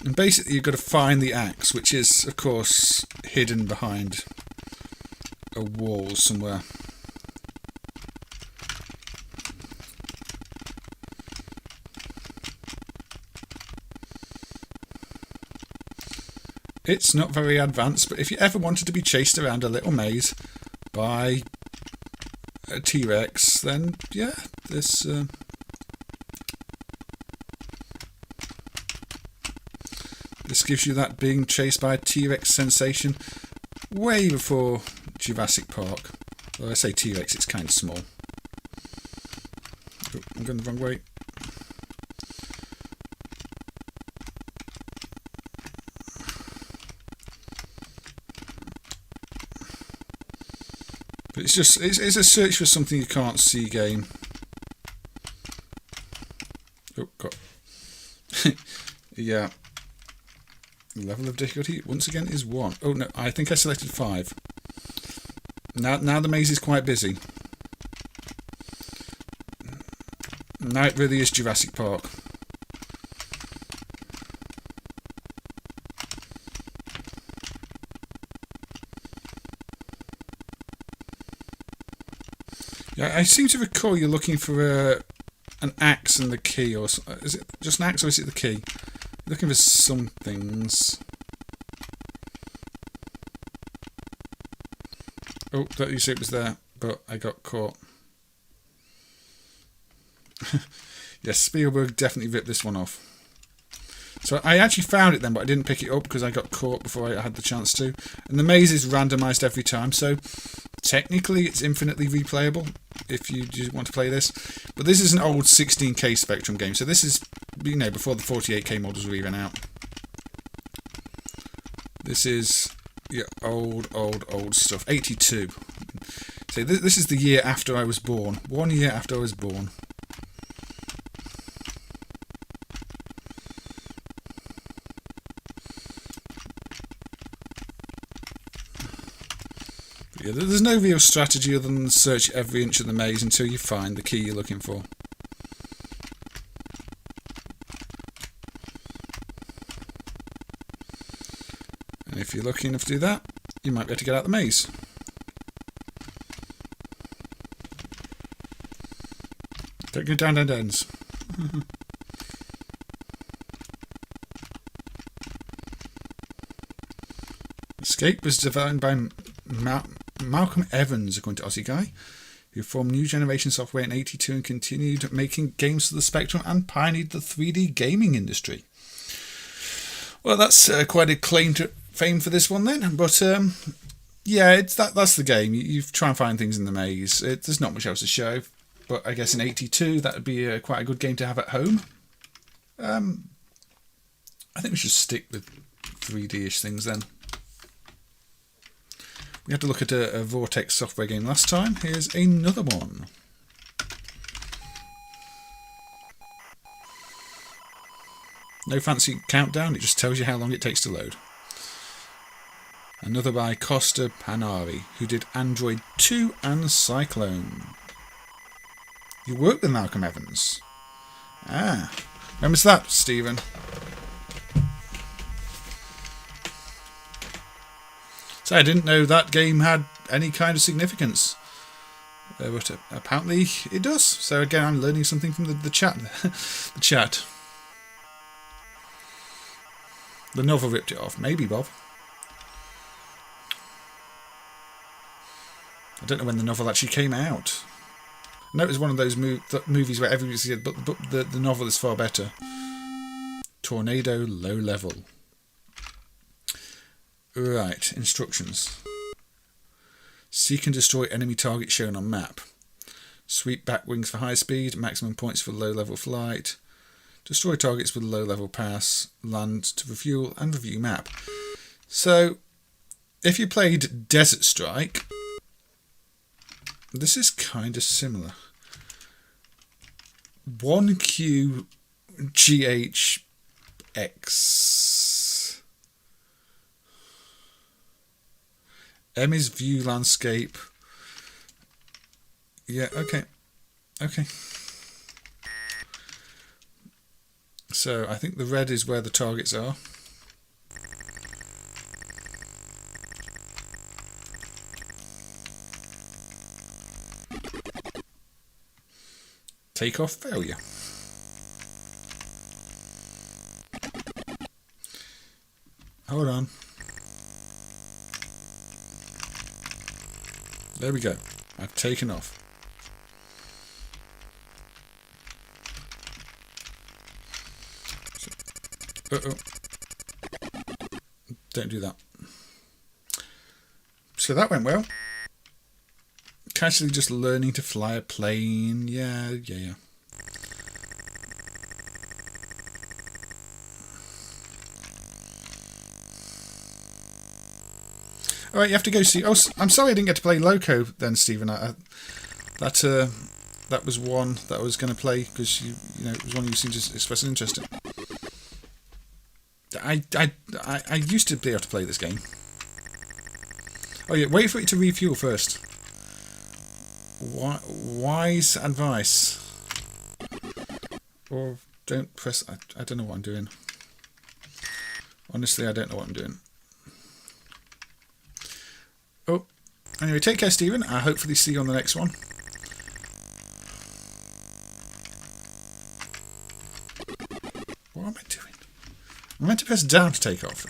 And basically you've got to find the axe, which is, of course, hidden behind a wall somewhere. It's not very advanced, but if you ever wanted to be chased around a little maze by a T-Rex, then yeah, this gives you that being chased by a T-Rex sensation way before Jurassic Park. Well, I say T-Rex, it's kind of small. Oh, I'm going the wrong way. But it's just, it's a search for something you can't see game. Oh, God. Yeah. Level of difficulty, once again, is 1. Oh, no, I think I selected 5. Now the maze is quite busy. Now it really is Jurassic Park. Yeah, I seem to recall you're looking for an axe and the key, or is it just an axe or is it the key? Looking for some things. Oh, thought you said it was there, but I got caught. Yes, Spielberg definitely ripped this one off. So I actually found it then, but I didn't pick it up because I got caught before I had the chance to. And the maze is randomised every time, so technically it's infinitely replayable if you just want to play this. But this is an old 16K Spectrum game, so this is, you know, before the 48K models were even out. This is your old stuff. 82. So this is the year after I was born. 1 year after I was born. But yeah, there's no real strategy other than search every inch of the maze until you find the key you're looking for. And if you're lucky enough to do that, you might be able to get out the maze. Don't go down dead ends. Escape was designed by Malcolm Evans, according to Aussie Guy, who formed New Generation Software in '82 and continued making games for the Spectrum and pioneered the 3D gaming industry. Well, that's quite a claim to fame for this one then, but yeah, it's that's the game. You try and find things in the maze. There's not much else to show, but I guess in '82 that would be quite a good game to have at home. I think we should stick with 3D-ish things then. We had to look at a Vortex software game last time. Here's another one. No fancy countdown, it just tells you how long it takes to load. Another by Costa Panari, who did Android 2 and Cyclone. You worked with Malcolm Evans. Ah, when was that, Stephen? So I didn't know that game had any kind of significance. But apparently it does. So again, I'm learning something from the chat. The chat. The novel ripped it off. Maybe, Bob. I don't know when the novel actually came out. I know it was one of those movies where everybody said, but the novel is far better. Tornado Low Level. Right, instructions. Seek and destroy enemy target shown on map. Sweep back wings for high speed, maximum points for low level flight. Destroy targets with low level pass, land to refuel and review map. So, if you played Desert Strike, this is kind of similar. 1QGHX. M is view landscape. Yeah, okay. Okay. So I think the red is where the targets are. Takeoff failure. Hold on. There we go. I've taken off. Uh-oh. Don't do that. So that went well. Casually just learning to fly a plane. Yeah. All right, you have to go see. Oh, I'm sorry I didn't get to play Loco then, Stephen. That was one that I was going to play because you know it was one you seemed to express an interest in. I used to be able to play this game. Oh yeah, wait for it to refuel first. Wise advice. Or don't press. I don't know what I'm doing. Honestly, I don't know what I'm doing. Oh, anyway, take care, Stephen. I'll hopefully see you on the next one. What am I doing? I'm meant to press down to take off.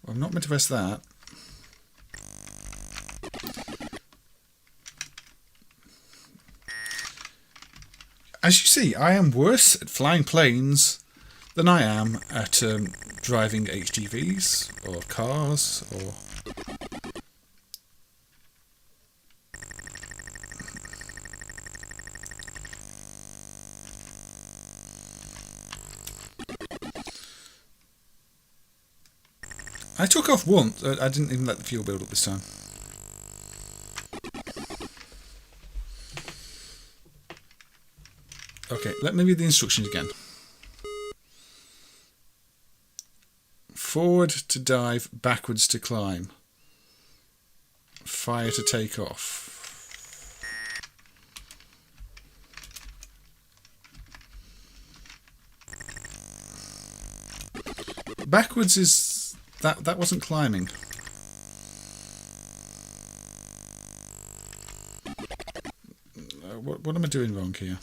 Well, I'm not meant to press that. As you see, I am worse at flying planes than I am at driving HGVs or cars or... I took off once. I didn't even let the fuel build up this time. Okay, let me read the instructions again. Forward to dive, backwards to climb. Fire to take off. Backwards is... That wasn't climbing. What am I doing wrong here?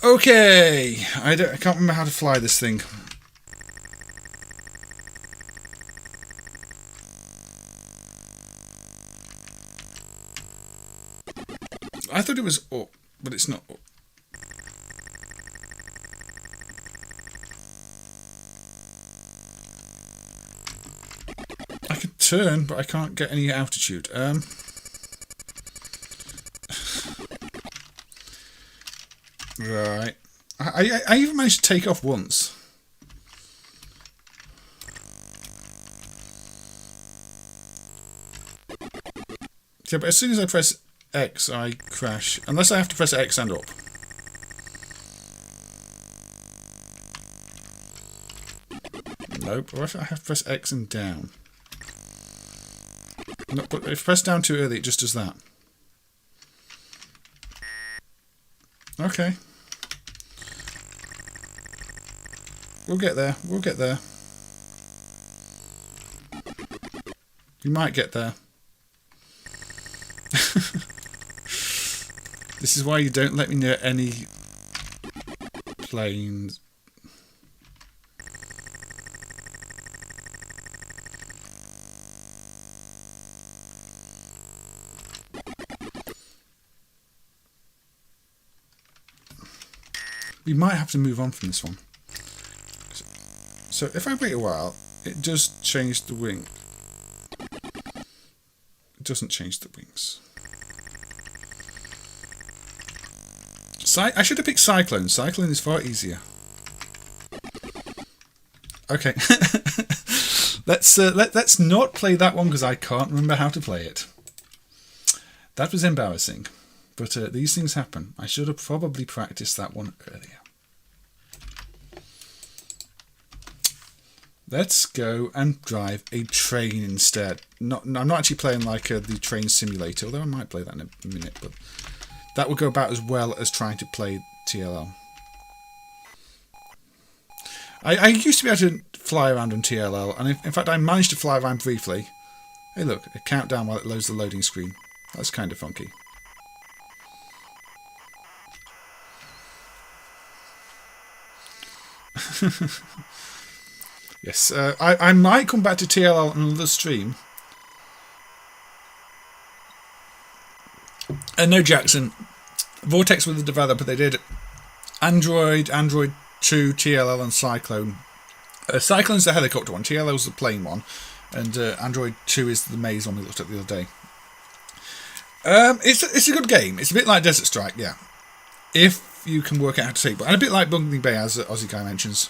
Okay, I can't remember how to fly this thing. I thought it was up, but it's not up. I can turn, but I can't get any altitude. Right. I even managed to take off once. Yeah, but as soon as I press X, I crash. Unless I have to press X and up. Nope. Or if I have to press X and down. No, but if I press down too early, it just does that. Okay. We'll get there. We'll get there. You might get there. This is why you don't let me near any planes. We might have to move on from this one. So if I wait a while, it does change the wing. It doesn't change the wings. I should have picked Cyclone. Cyclone is far easier. Okay. Let's not play that one because I can't remember how to play it. That was embarrassing. But these things happen. I should have probably practiced that one earlier. Let's go and drive a train instead. I'm not actually playing like the train simulator, although I might play that in a minute. But that would go about as well as trying to play T.L.L. I used to be able to fly around on T.L.L. and in fact I managed to fly around briefly. Hey look, a countdown while it loads the loading screen. That's kind of funky. Yes, I might come back to T.L.L. on another stream. No, Jackson. Vortex were the developer. They did Android 2, T.L.L. and Cyclone. Cyclone's the helicopter one. T.L.L.'s the plane one. And Android 2 is the maze one we looked at the other day. It's a good game. It's a bit like Desert Strike, yeah. If you can work out how to say it. And a bit like Bungling Bay, as Aussie Guy mentions.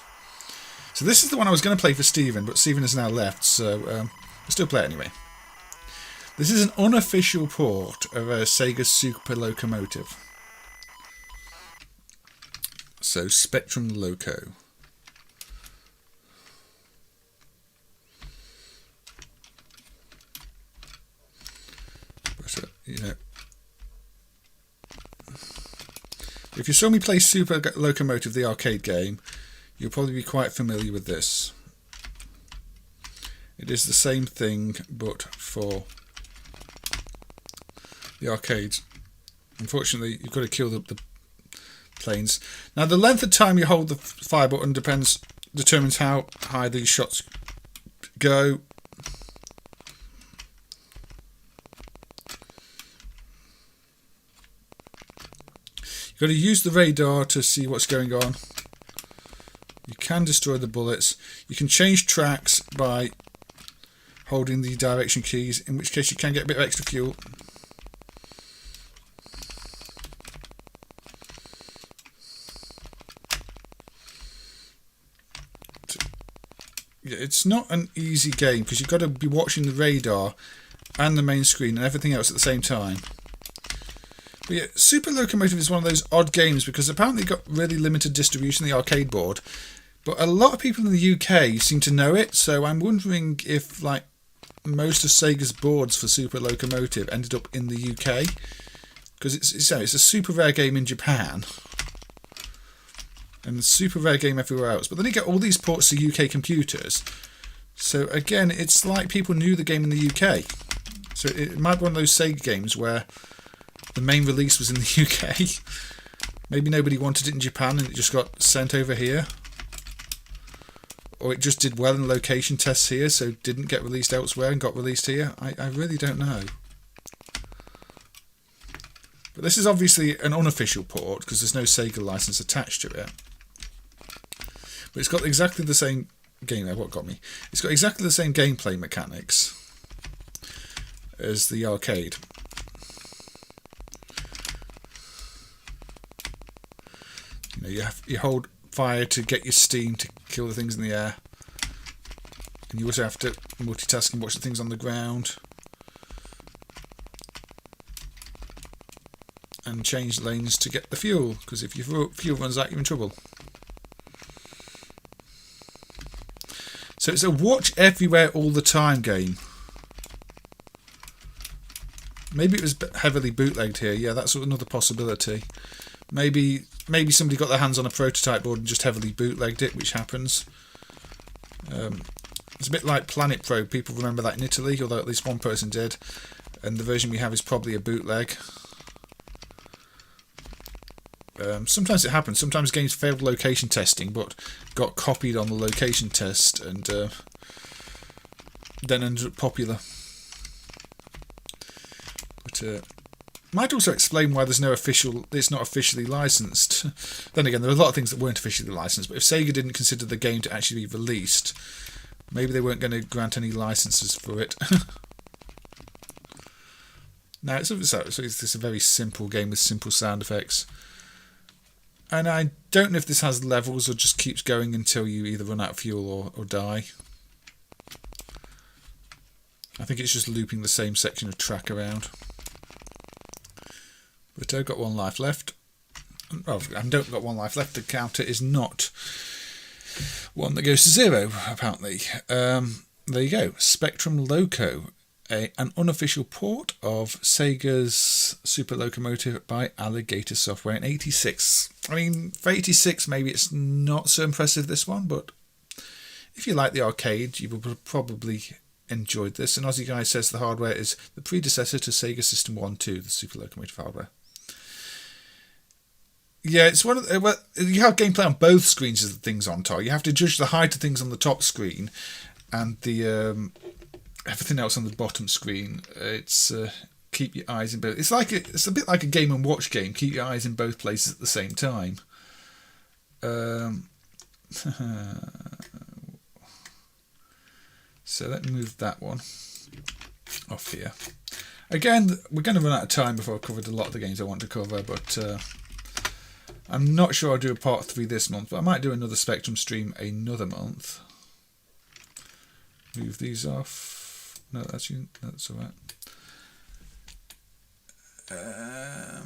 So this is the one I was going to play for Stephen, but Stephen has now left, so we'll still play it anyway. This is an unofficial port of Sega's Super Locomotive. So Spectrum Loco. But, you know, if you saw me play Super Locomotive, the arcade game, you'll probably be quite familiar with this. It is the same thing, but for the arcades. Unfortunately, you've got to kill the planes. Now, the length of time you hold the fire button determines how high these shots go. You've got to use the radar to see what's going on. You can destroy the bullets. You can change tracks by holding the direction keys, in which case you can get a bit of extra fuel. It's not an easy game because you've got to be watching the radar and the main screen and everything else at the same time. But yeah, Super Locomotive is one of those odd games because apparently it got really limited distribution on the arcade board. But a lot of people in the UK seem to know it, so I'm wondering if like most of Sega's boards for Super Locomotive ended up in the UK. Because it's a super rare game in Japan. And a super rare game everywhere else. But then you get all these ports to UK computers. So again, it's like people knew the game in the UK. So it might be one of those Sega games where the main release was in the UK. Maybe nobody wanted it in Japan and it just got sent over here. Or it just did well in location tests here, so didn't get released elsewhere and got released here. I really don't know. But this is obviously an unofficial port because there's no Sega license attached to it. But it's got exactly the same game. What got me? It's got exactly the same gameplay mechanics as the arcade. You know, you hold fire to get your steam to kill the things in the air, and you also have to multitask and watch the things on the ground and change lanes to get the fuel, because if your fuel runs out you're in trouble. So it's a watch everywhere all the time game. Maybe it was heavily bootlegged here. Yeah, that's another possibility. Maybe somebody got their hands on a prototype board and just heavily bootlegged it, which happens. It's a bit like Planet Pro. People remember that in Italy, although at least one person did. And the version we have is probably a bootleg. Sometimes it happens. Sometimes games failed location testing, but got copied on the location test and then ended up popular. But might also explain why there's no official. It's not officially licensed. Then again, there are a lot of things that weren't officially licensed. But if Sega didn't consider the game to actually be released, maybe they weren't going to grant any licenses for it. Now it's a very simple game with simple sound effects. And I don't know if this has levels or just keeps going until you either run out of fuel or die. I think it's just looping the same section of track around. But I've got 1 life left. Well, I don't got 1 life left. The counter is not one that goes to 0, apparently. There you go. Spectrum Loco, an unofficial port of Sega's Super Locomotive by Alligata Software in 86. I mean, for 86, maybe it's not so impressive, this one, but if you like the arcade, you will probably enjoyed this. And Aussie Guy says the hardware is the predecessor to Sega System 1-2, the Super Locomotive hardware. Yeah, it's one of the, well, you have gameplay on both screens as the things on top. You have to judge the height of things on the top screen and the everything else on the bottom screen. It's keep your eyes in both. It's a bit like a Game and Watch game. Keep your eyes in both places at the same time. So let me move that one off here. Again, we're going to run out of time before I've covered a lot of the games I want to cover, but I'm not sure I'll do a part 3 this month, but I might do another Spectrum stream another month. Move these off. No, that's alright. I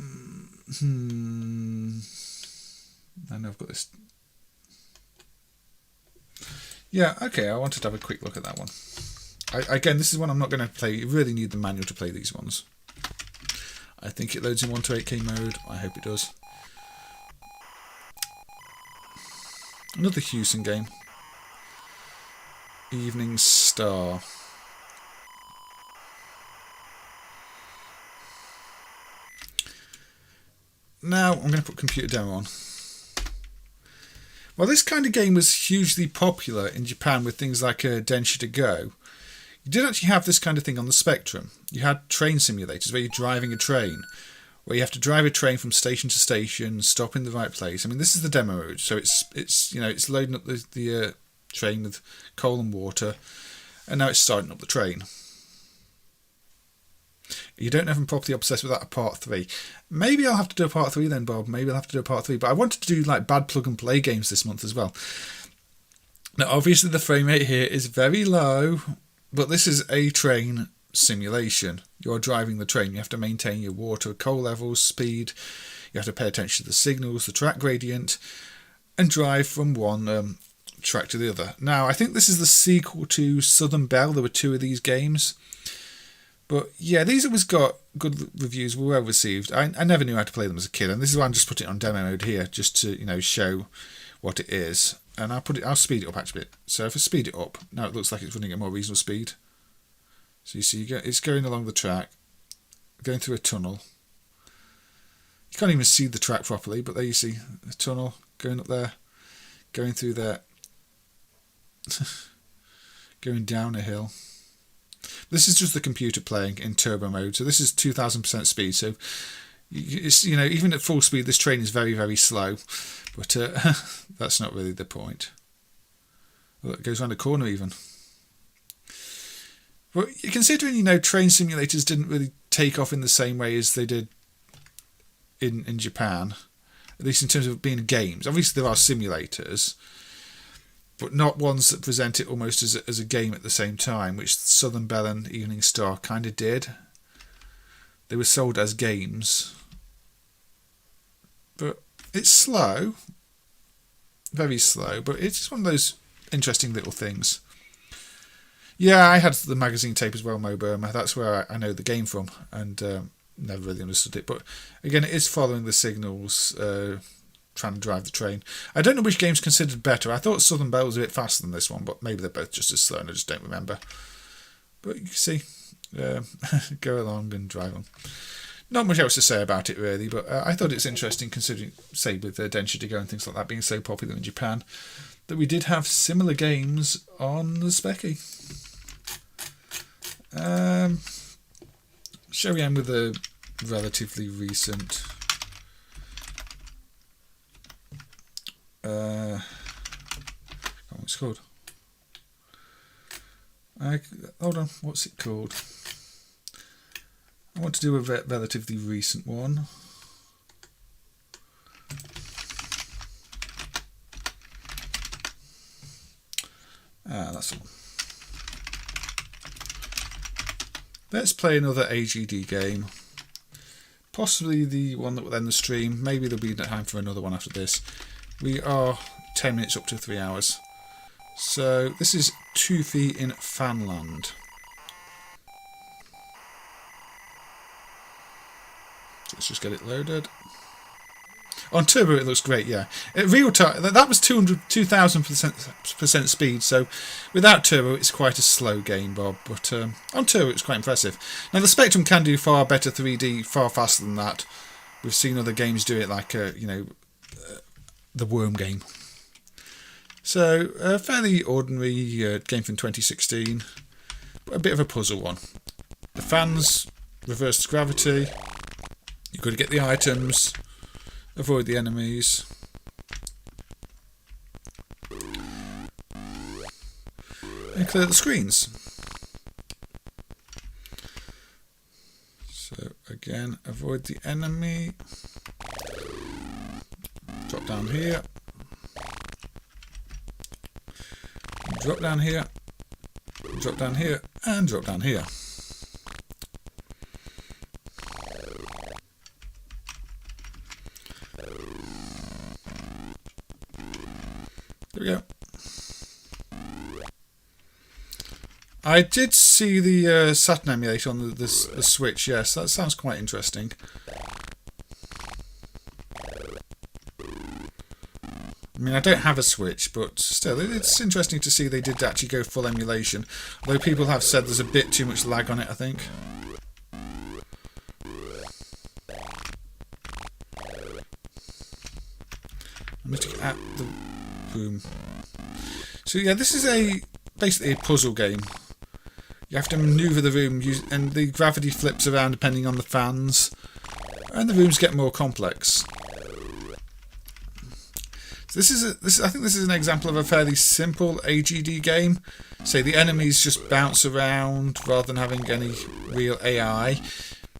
know I've got this. Yeah, okay, I wanted to have a quick look at that one. Again, this is one I'm not going to play. You really need the manual to play these ones. I think it loads in 1 to 8K mode. I hope it does. Another Hewson game. Evening Star. Now I'm going to put computer demo on. Well, this kind of game was hugely popular in Japan with things like Densha to Go. You did actually have this kind of thing on the Spectrum. You had train simulators where you're driving a train, where you have to drive a train from station to station, stop in the right place. I mean, this is the demo mode, so it's loading up the train with coal and water, and now it's starting up the train. You don't have them properly obsessed with that a part 3. Maybe I'll have to do a part 3 then, Bob. Maybe I'll have to do a part 3. But I wanted to do like bad plug and play games this month as well. Now, obviously the frame rate here is very low, but this is a train simulation. You're driving the train. You have to maintain your water, coal levels, speed. You have to pay attention to the signals, the track gradient, and drive from one track to the other. Now, I think this is the sequel to Southern Belle. There were 2 of these games. But yeah, these always got good reviews, were well received. I never knew how to play them as a kid, and this is why I'm just putting it on demo mode here, just to show what it is. And I'll speed it up actually a bit. So if I speed it up, now it looks like it's running at more reasonable speed. So you see, it's going along the track, going through a tunnel. You can't even see the track properly, but there you see the tunnel going up there, going through there, going down a hill. This is just the computer playing in turbo mode, so this is 2000% speed. So it's, even at full speed, this train is very, very slow, but that's not really the point. Well, it goes around a corner even. But considering train simulators didn't really take off in the same way as they did in Japan, at least in terms of being games. Obviously, there are simulators, but not ones that present it almost as a game at the same time, which Southern Belle and Evening Star kind of did. They were sold as games. But it's slow. Very slow, but it's just one of those interesting little things. Yeah, I had the magazine tape as well, Mo Burma. That's where I know the game from, and never really understood it. But again, it is following the signals, trying to drive the train. I don't know which game's considered better. I thought Southern Belle was a bit faster than this one, but maybe they're both just as slow and I just don't remember. But you can see, go along and drive on. Not much else to say about it really, but I thought it's interesting considering, say, with Densha to Go and things like that being so popular in Japan, that we did have similar games on the Specky. Shall we end with a relatively recent... what's it called? Hold on, what's it called? I want to do a relatively recent one. That's the one. Let's play another AGD game. possibly the one that will end the stream. Maybe there'll be time for another one after this. We are 10 minutes up to 3 hours. So this is Toothy in Fanland. Let's just get it loaded. On turbo it looks great, yeah. At real time, that was 2000% speed, so without turbo it's quite a slow game, Bob. But on turbo it's quite impressive. Now the Spectrum can do far better 3D, far faster than that. We've seen other games do it, like the Worm game. So a fairly ordinary game from 2016, but a bit of a puzzle one. The fans reverse gravity. You've got to get the items. Avoid the enemies. And clear the screens. So again, avoid the enemy. Drop down here. Drop down here. Drop down here. And drop down here. There we go. I did see the Saturn emulator on the Switch, yes, that sounds quite interesting. I mean, I don't have a Switch, but still, it's interesting to see they did actually go full emulation. Although people have said there's a bit too much lag on it, I think. I'm looking at the room. So yeah, this is basically a puzzle game. You have to manoeuvre the room, and the gravity flips around depending on the fans, and the rooms get more complex. So I think this is an example of a fairly simple AGD game. Say the enemies just bounce around rather than having any real AI.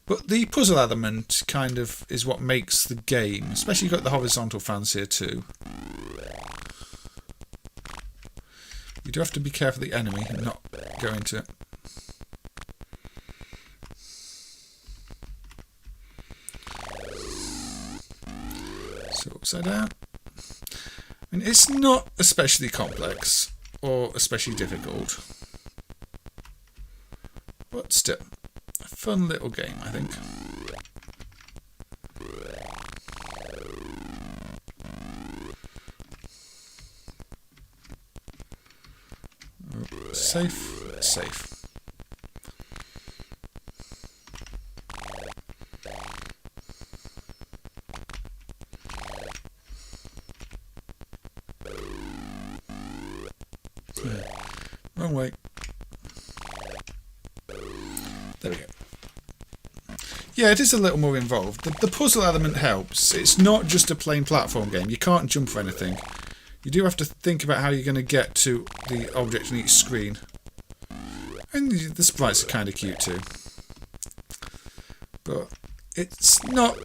But the puzzle element kind of is what makes the game. Especially you've got the horizontal fans here too. You do have to be careful of the enemy and not go into it. So upside down. I mean, it's not especially complex or especially difficult. But still, a fun little game, I think. Oh, safe, safe. Wrong way. There we go. Yeah, it is a little more involved. The puzzle element helps. It's not just a plain platform game. You can't jump for anything. You do have to think about how you're going to get to the object on each screen. And the sprites are kind of cute too. But it's not,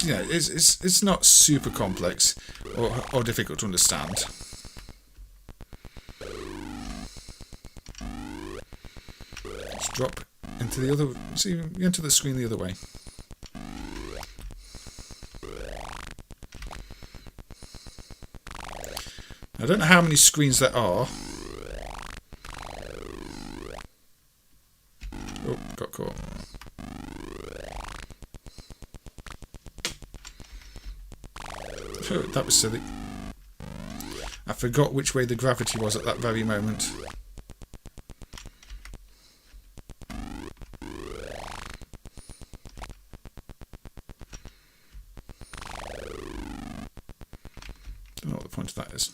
you know, it's not super complex or difficult to understand. Just drop into the other, see, you enter the screen the other way. I don't know how many screens there are. Oh, got caught. Oh, that was silly. I forgot which way the gravity was at that very moment. Don't know what the point of that is.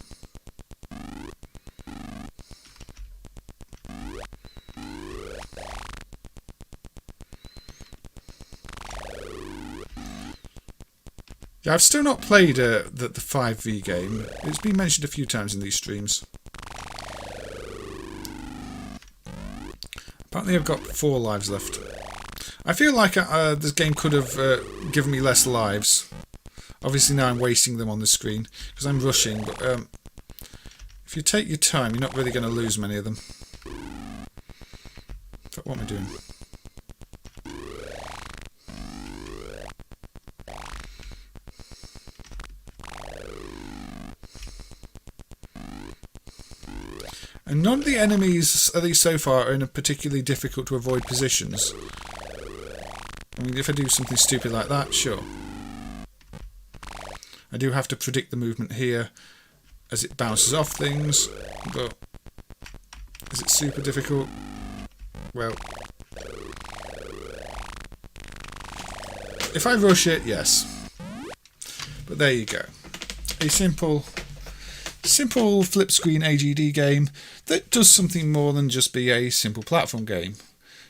Yeah, I've still not played the 5v game. It's been mentioned a few times in these streams. Apparently I've got 4 lives left. I feel like this game could have given me less lives. Obviously now I'm wasting them on the screen because I'm rushing, but if you take your time you're not really going to lose many of them. In fact, what am I doing? And none of the enemies, at least so far, are in a particularly difficult to avoid positions. I mean, if I do something stupid like that, sure. I do have to predict the movement here as it bounces off things, but is it super difficult? Well, if I rush it, yes. But there you go. A simple flip screen AGD game that does something more than just be a simple platform game.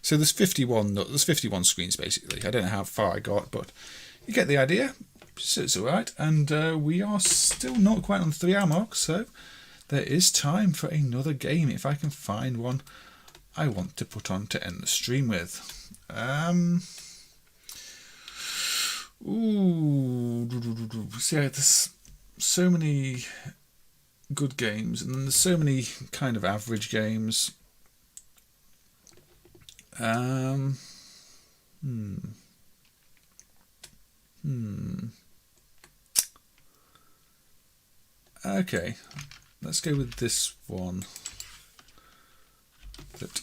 So there's 51 screens basically. I don't know how far I got, but you get the idea. So it's alright. And we are still not quite on the 3 hour mark, so there is time for another game if I can find one I want to put on to end the stream with. See, there's so many good games, and then there's so many kind of average games. Okay, let's go with this one. That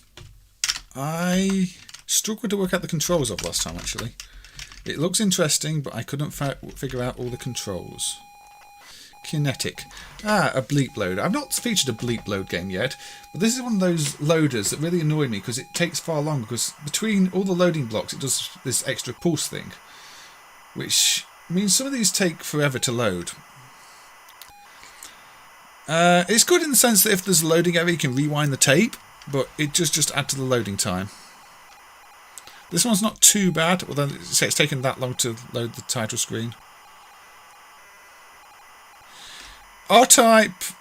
I struggled to work out the controls of last time, actually. It looks interesting, but I couldn't figure out all the controls. Kinetic. A bleep loader. I've not featured a bleep load game yet, but this is one of those loaders that really annoyed me because it takes far long, because between all the loading blocks it does this extra pulse thing, which means some of these take forever to load. It's good in the sense that if there's a loading error you can rewind the tape, but it just add to the loading time. This one's not too bad, although it's taken that long to load the title screen. R-Type's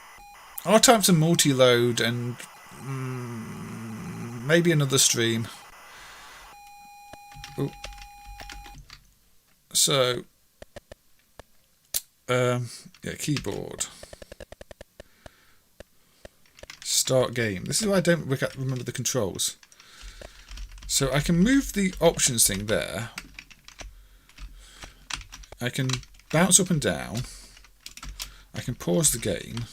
a multi-load, and maybe another stream. Ooh. So, yeah, keyboard. Start game. This is why I don't remember the controls. So I can move the options thing there. I can bounce up and down. I can pause the game.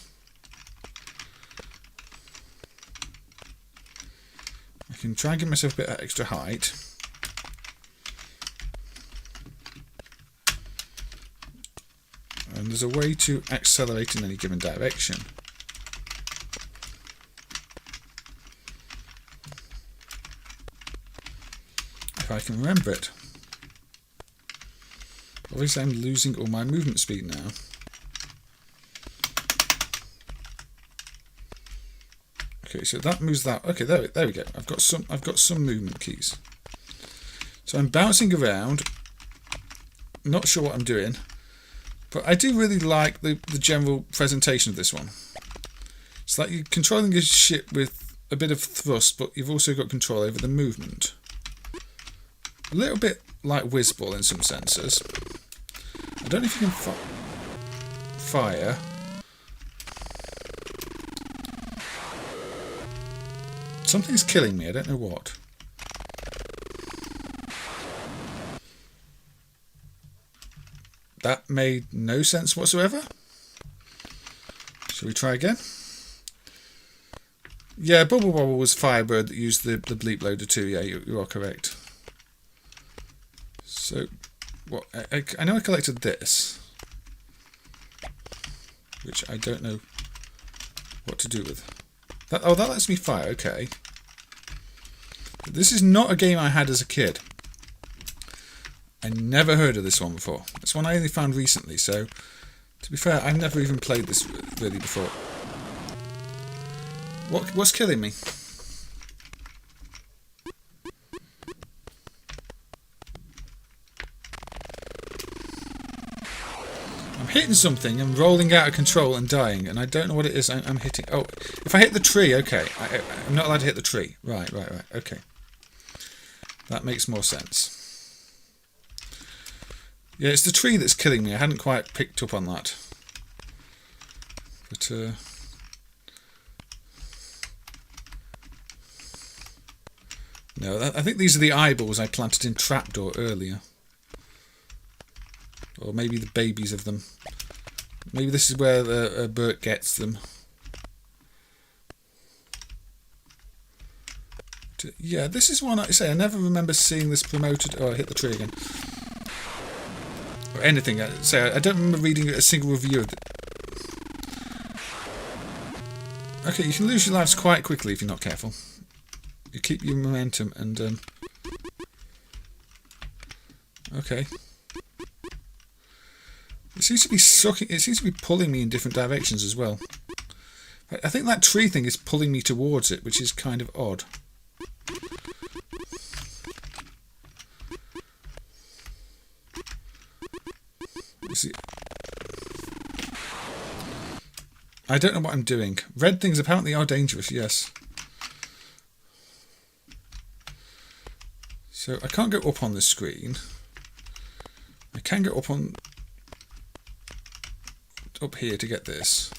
I can try and give myself a bit of extra height. And there's a way to accelerate in any given direction. If I can remember it. Obviously I'm losing all my movement speed now. Okay, so that moves that. Okay, there we go. I've got some movement keys. So I'm bouncing around. Not sure what I'm doing, but I do really like the general presentation of this one. It's like you're controlling your ship with a bit of thrust, but you've also got control over the movement. A little bit like Whizball in some senses. I don't know if you can fire. Something's killing me, I don't know what. That made no sense whatsoever. Shall we try again? Yeah, Bubble was Firebird that used the bleep loader too, yeah, you are correct. So, what? I know I collected this, which I don't know what to do with. That lets me fire, okay. But this is not a game I had as a kid. I never heard of this one before. It's one I only found recently, so to be fair, I've never even played this really before. What's killing me? Hitting something and rolling out of control and dying, and I don't know what it is I'm hitting. Oh, if I hit the tree, okay. I'm not allowed to hit the tree. Right, okay. That makes more sense. Yeah, it's the tree that's killing me. I hadn't quite picked up on that. But, no, I think these are the eyeballs I planted in Trapdoor earlier. Or maybe the babies of them. Maybe this is where Bert gets them. Yeah, this is one I say I never remember seeing this promoted. Oh, I hit the tree again. Or anything. So I don't remember reading a single review of it. Okay, you can lose your lives quite quickly if you're not careful. You keep your momentum and okay. It seems to be sucking. It seems to be pulling me in different directions as well. I think that tree thing is pulling me towards it, which is kind of odd. See, I don't know what I'm doing. Red things apparently are dangerous, yes. So I can't go up on this screen. I can go up here to get this.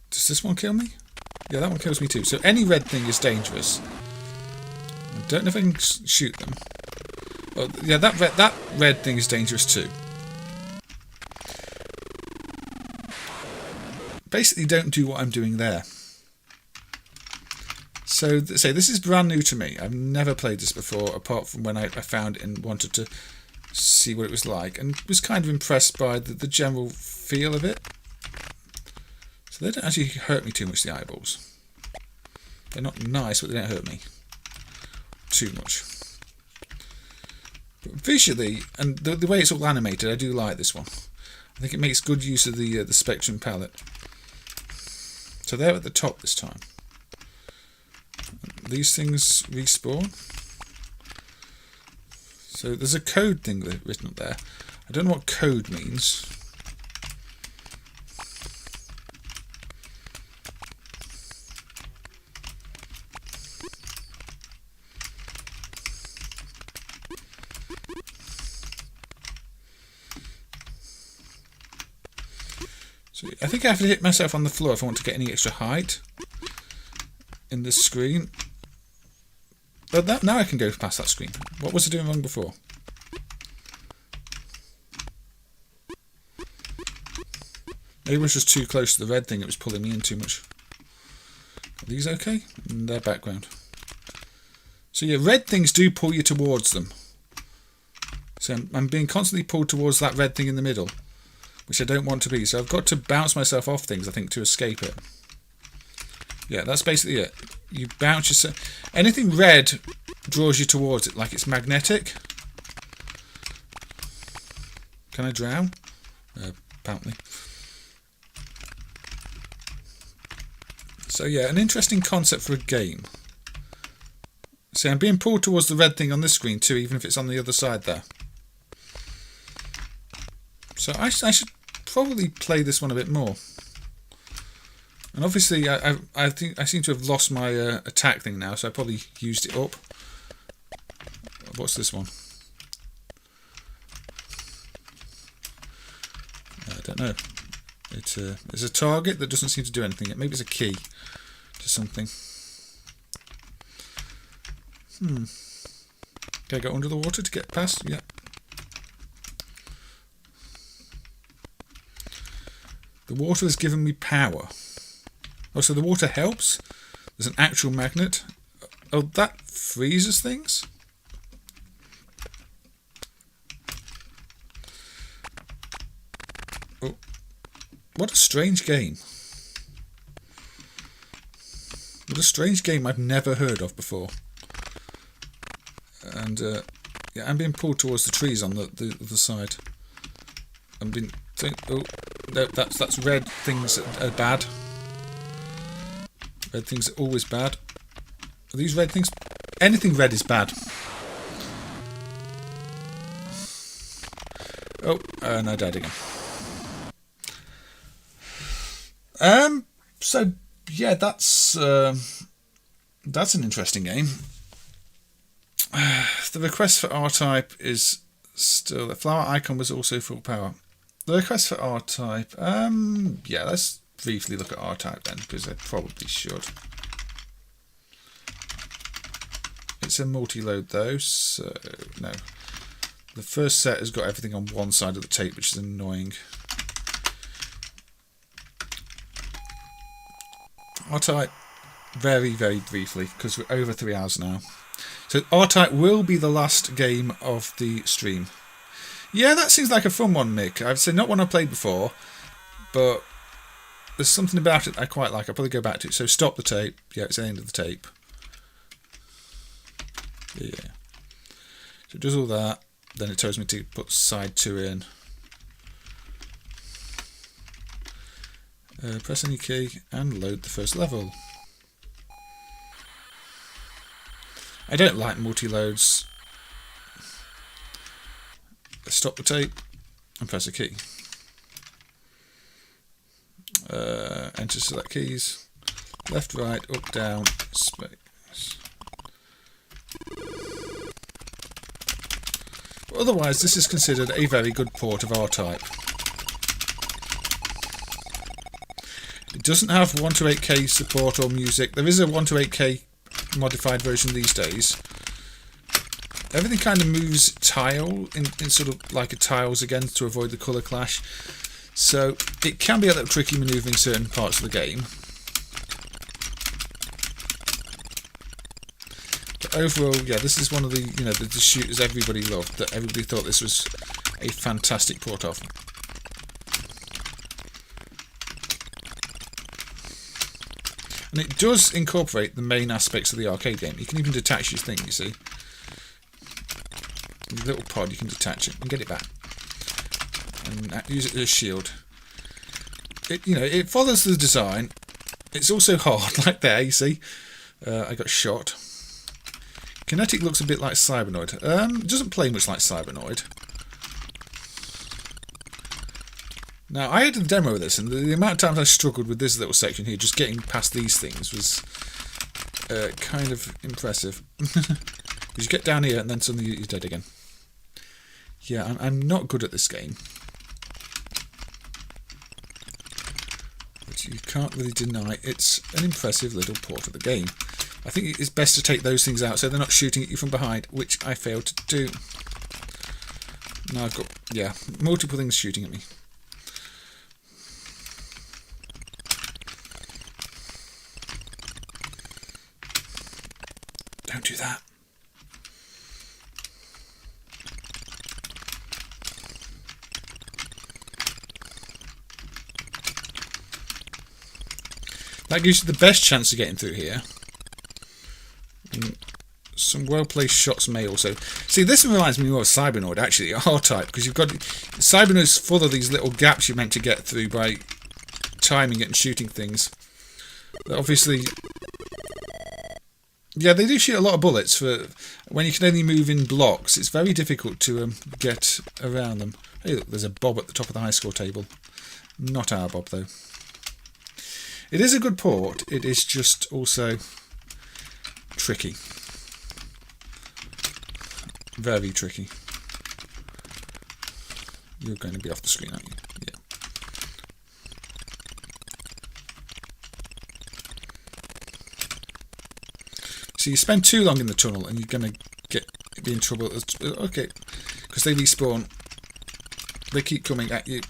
Does this one kill me? Yeah, that one kills me too. So any red thing is dangerous. I don't know if I can shoot them. Oh, yeah, that red thing is dangerous too. Basically, don't do what I'm doing there. So, this is brand new to me. I've never played this before, apart from when I found it and wanted to see what it was like, and was kind of impressed by the general feel of it. So they don't actually hurt me too much, the eyeballs. They're not nice, but they don't hurt me too much. But visually, and the way it's all animated, I do like this one. I think it makes good use of the Spectrum palette. So they're at the top this time. These things respawn. So there's a code thing written up there. I don't know what code means. So I think I have to hit myself on the floor if I want to get any extra height in this screen. But now I can go past that screen. What was I doing wrong before? Maybe it was just too close to the red thing. It was pulling me in too much. Are these okay? And their background. So yeah, red things do pull you towards them. So I'm being constantly pulled towards that red thing in the middle, which I don't want to be. So I've got to bounce myself off things, I think, to escape it. Yeah, that's basically it. You bounce yourself. Anything red draws you towards it, like it's magnetic. Can I drown? Apparently. So yeah, an interesting concept for a game. See, I'm being pulled towards the red thing on this screen too, even if it's on the other side there. So I should probably play this one a bit more. And obviously, I think I seem to have lost my attack thing now, so I probably used it up. What's this one? I don't know. It's a target that doesn't seem to do anything yet. Maybe it's a key to something. Can I go under the water to get past? Yeah. The water has given me power. Oh, so the water helps? There's an actual magnet. Oh, that freezes things? Oh, what a strange game. What a strange game I've never heard of before. And, yeah, I'm being pulled towards the trees on the other side. I'm being... Oh, no, that's red things that are bad. Red things are always bad. Are these red things? Anything red is bad. Oh, and I died again. So yeah, that's an interesting game. The request for R-Type is still... The flower icon was also full power. The request for R-Type... yeah, let's briefly look at R-Type then, because I probably should. It's a multi-load though, so... No. The first set has got everything on one side of the tape, which is annoying. R-Type, very, very briefly, because we're over 3 hours now. So R-Type will be the last game of the stream. Yeah, that seems like a fun one, Mick. I'd say not one I've played before, but there's something about it I quite like. I'll probably go back to it. So stop the tape. Yeah, it's the end of the tape. Yeah. So it does all that. Then it tells me to put side 2 in. Press any key and load the first level. I don't like multi-loads. Stop the tape and press a key. Enter select keys. Left, right, up, down, space. Otherwise, this is considered a very good port of R-Type. It doesn't have 128K support or music. There is a 128K modified version these days. Everything kind of moves tile in sort of like a tiles again to avoid the colour clash. So it can be a little tricky manoeuvring certain parts of the game. But overall, yeah, this is one of the the shooters everybody loved. That everybody thought this was a fantastic port of. And it does incorporate the main aspects of the arcade game. You can even detach your thing, you see. Your little pod, you can detach it and get it back. And use it as a shield. It follows the design. It's also hard, like there, you see. I got shot. Kinetic looks a bit like Cybernoid. It doesn't play much like Cybernoid. Now, I had a demo of this, and the amount of times I struggled with this little section here, just getting past these things, was kind of impressive. You get down here, and then suddenly you're dead again. Yeah, I'm not good at this game. But you can't really deny it's an impressive little port of the game. I think it's best to take those things out so they're not shooting at you from behind, which I failed to do. Now I've got, yeah, multiple things shooting at me. Don't do that. That gives you the best chance of getting through here. And some well-placed shots may also... See, this reminds me more of Cybernoid, actually, R-Type, because you've got... Cybernoid's full of these little gaps you're meant to get through by timing it and shooting things. But obviously... Yeah, they do shoot a lot of bullets for... When you can only move in blocks, it's very difficult to get around them. Hey, look, there's a Bob at the top of the high score table. Not our Bob, though. It is a good port, it is just also tricky. Very tricky. You're going to be off the screen, aren't you? Yeah. So you spend too long in the tunnel and you're going to be in trouble. Okay, because they respawn. They keep coming at you.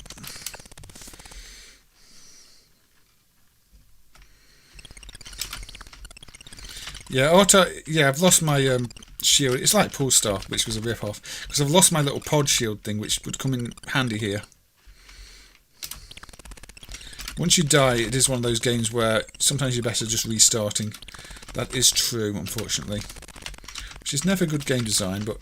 Yeah, I've lost my shield. It's like Polestar, which was a rip-off, because I've lost my little pod shield thing, which would come in handy here. Once you die, it is one of those games where sometimes you're better just restarting. That is true, unfortunately. Which is never good game design, but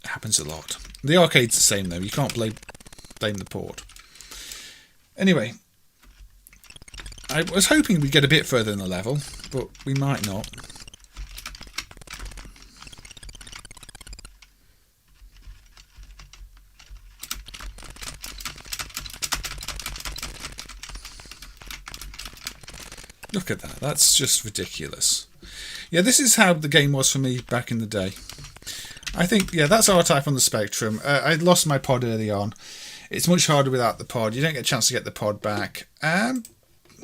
it happens a lot. The arcade's the same, though. You can't blame the port. Anyway... I was hoping we'd get a bit further in the level, but we might not. Look at that, that's just ridiculous. Yeah, this is how the game was for me back in the day. I think, yeah, that's R-Type on the Spectrum. I lost my pod early on. It's much harder without the pod. You don't get a chance to get the pod back.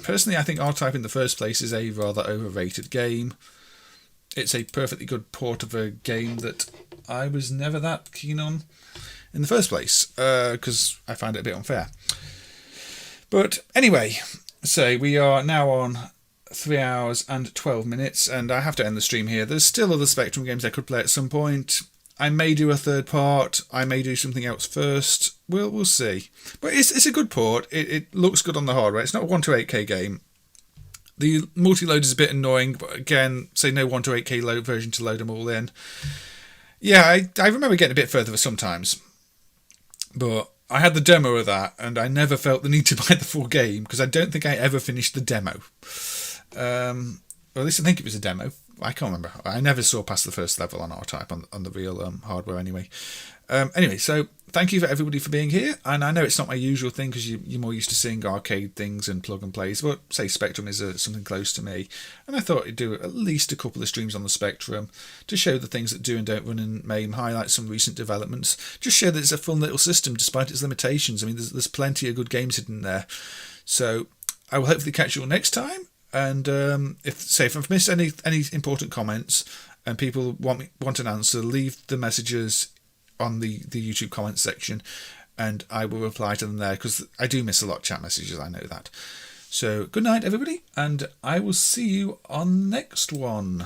Personally, I think R-Type in the first place is a rather overrated game. it's a perfectly good port of a game that I was never that keen on in the first place, because I find it a bit unfair. But anyway, so we are now on 3 hours and 12 minutes, and I have to end the stream here. There's still other Spectrum games I could play at some point. I may do a third part. I may do something else first. We'll see. But it's a good port. It looks good on the hardware. It's not a 1 to 8K game. The multi-load is a bit annoying, but again, say no 1 to 8K load version to load them all in. Yeah, I remember getting a bit further sometimes. But I had the demo of that, and I never felt the need to buy the full game, because I don't think I ever finished the demo. Or at least I think it was a demo. I can't remember. I never saw past the first level on R-Type on the real hardware anyway. Anyway, so thank you for everybody for being here. And I know it's not my usual thing, because you're more used to seeing arcade things and plug and plays, but say Spectrum is something close to me. And I thought I'd do at least a couple of streams on the Spectrum to show the things that do and don't run in MAME, highlight some recent developments, just show that it's a fun little system despite its limitations. I mean, there's plenty of good games hidden there. So I will hopefully catch you all next time. And if I've missed any important comments and people want an answer, leave the messages on the YouTube comments section, and I will reply to them there, because I do miss a lot of chat messages, I know that. So good night everybody, and I will see you on the next one.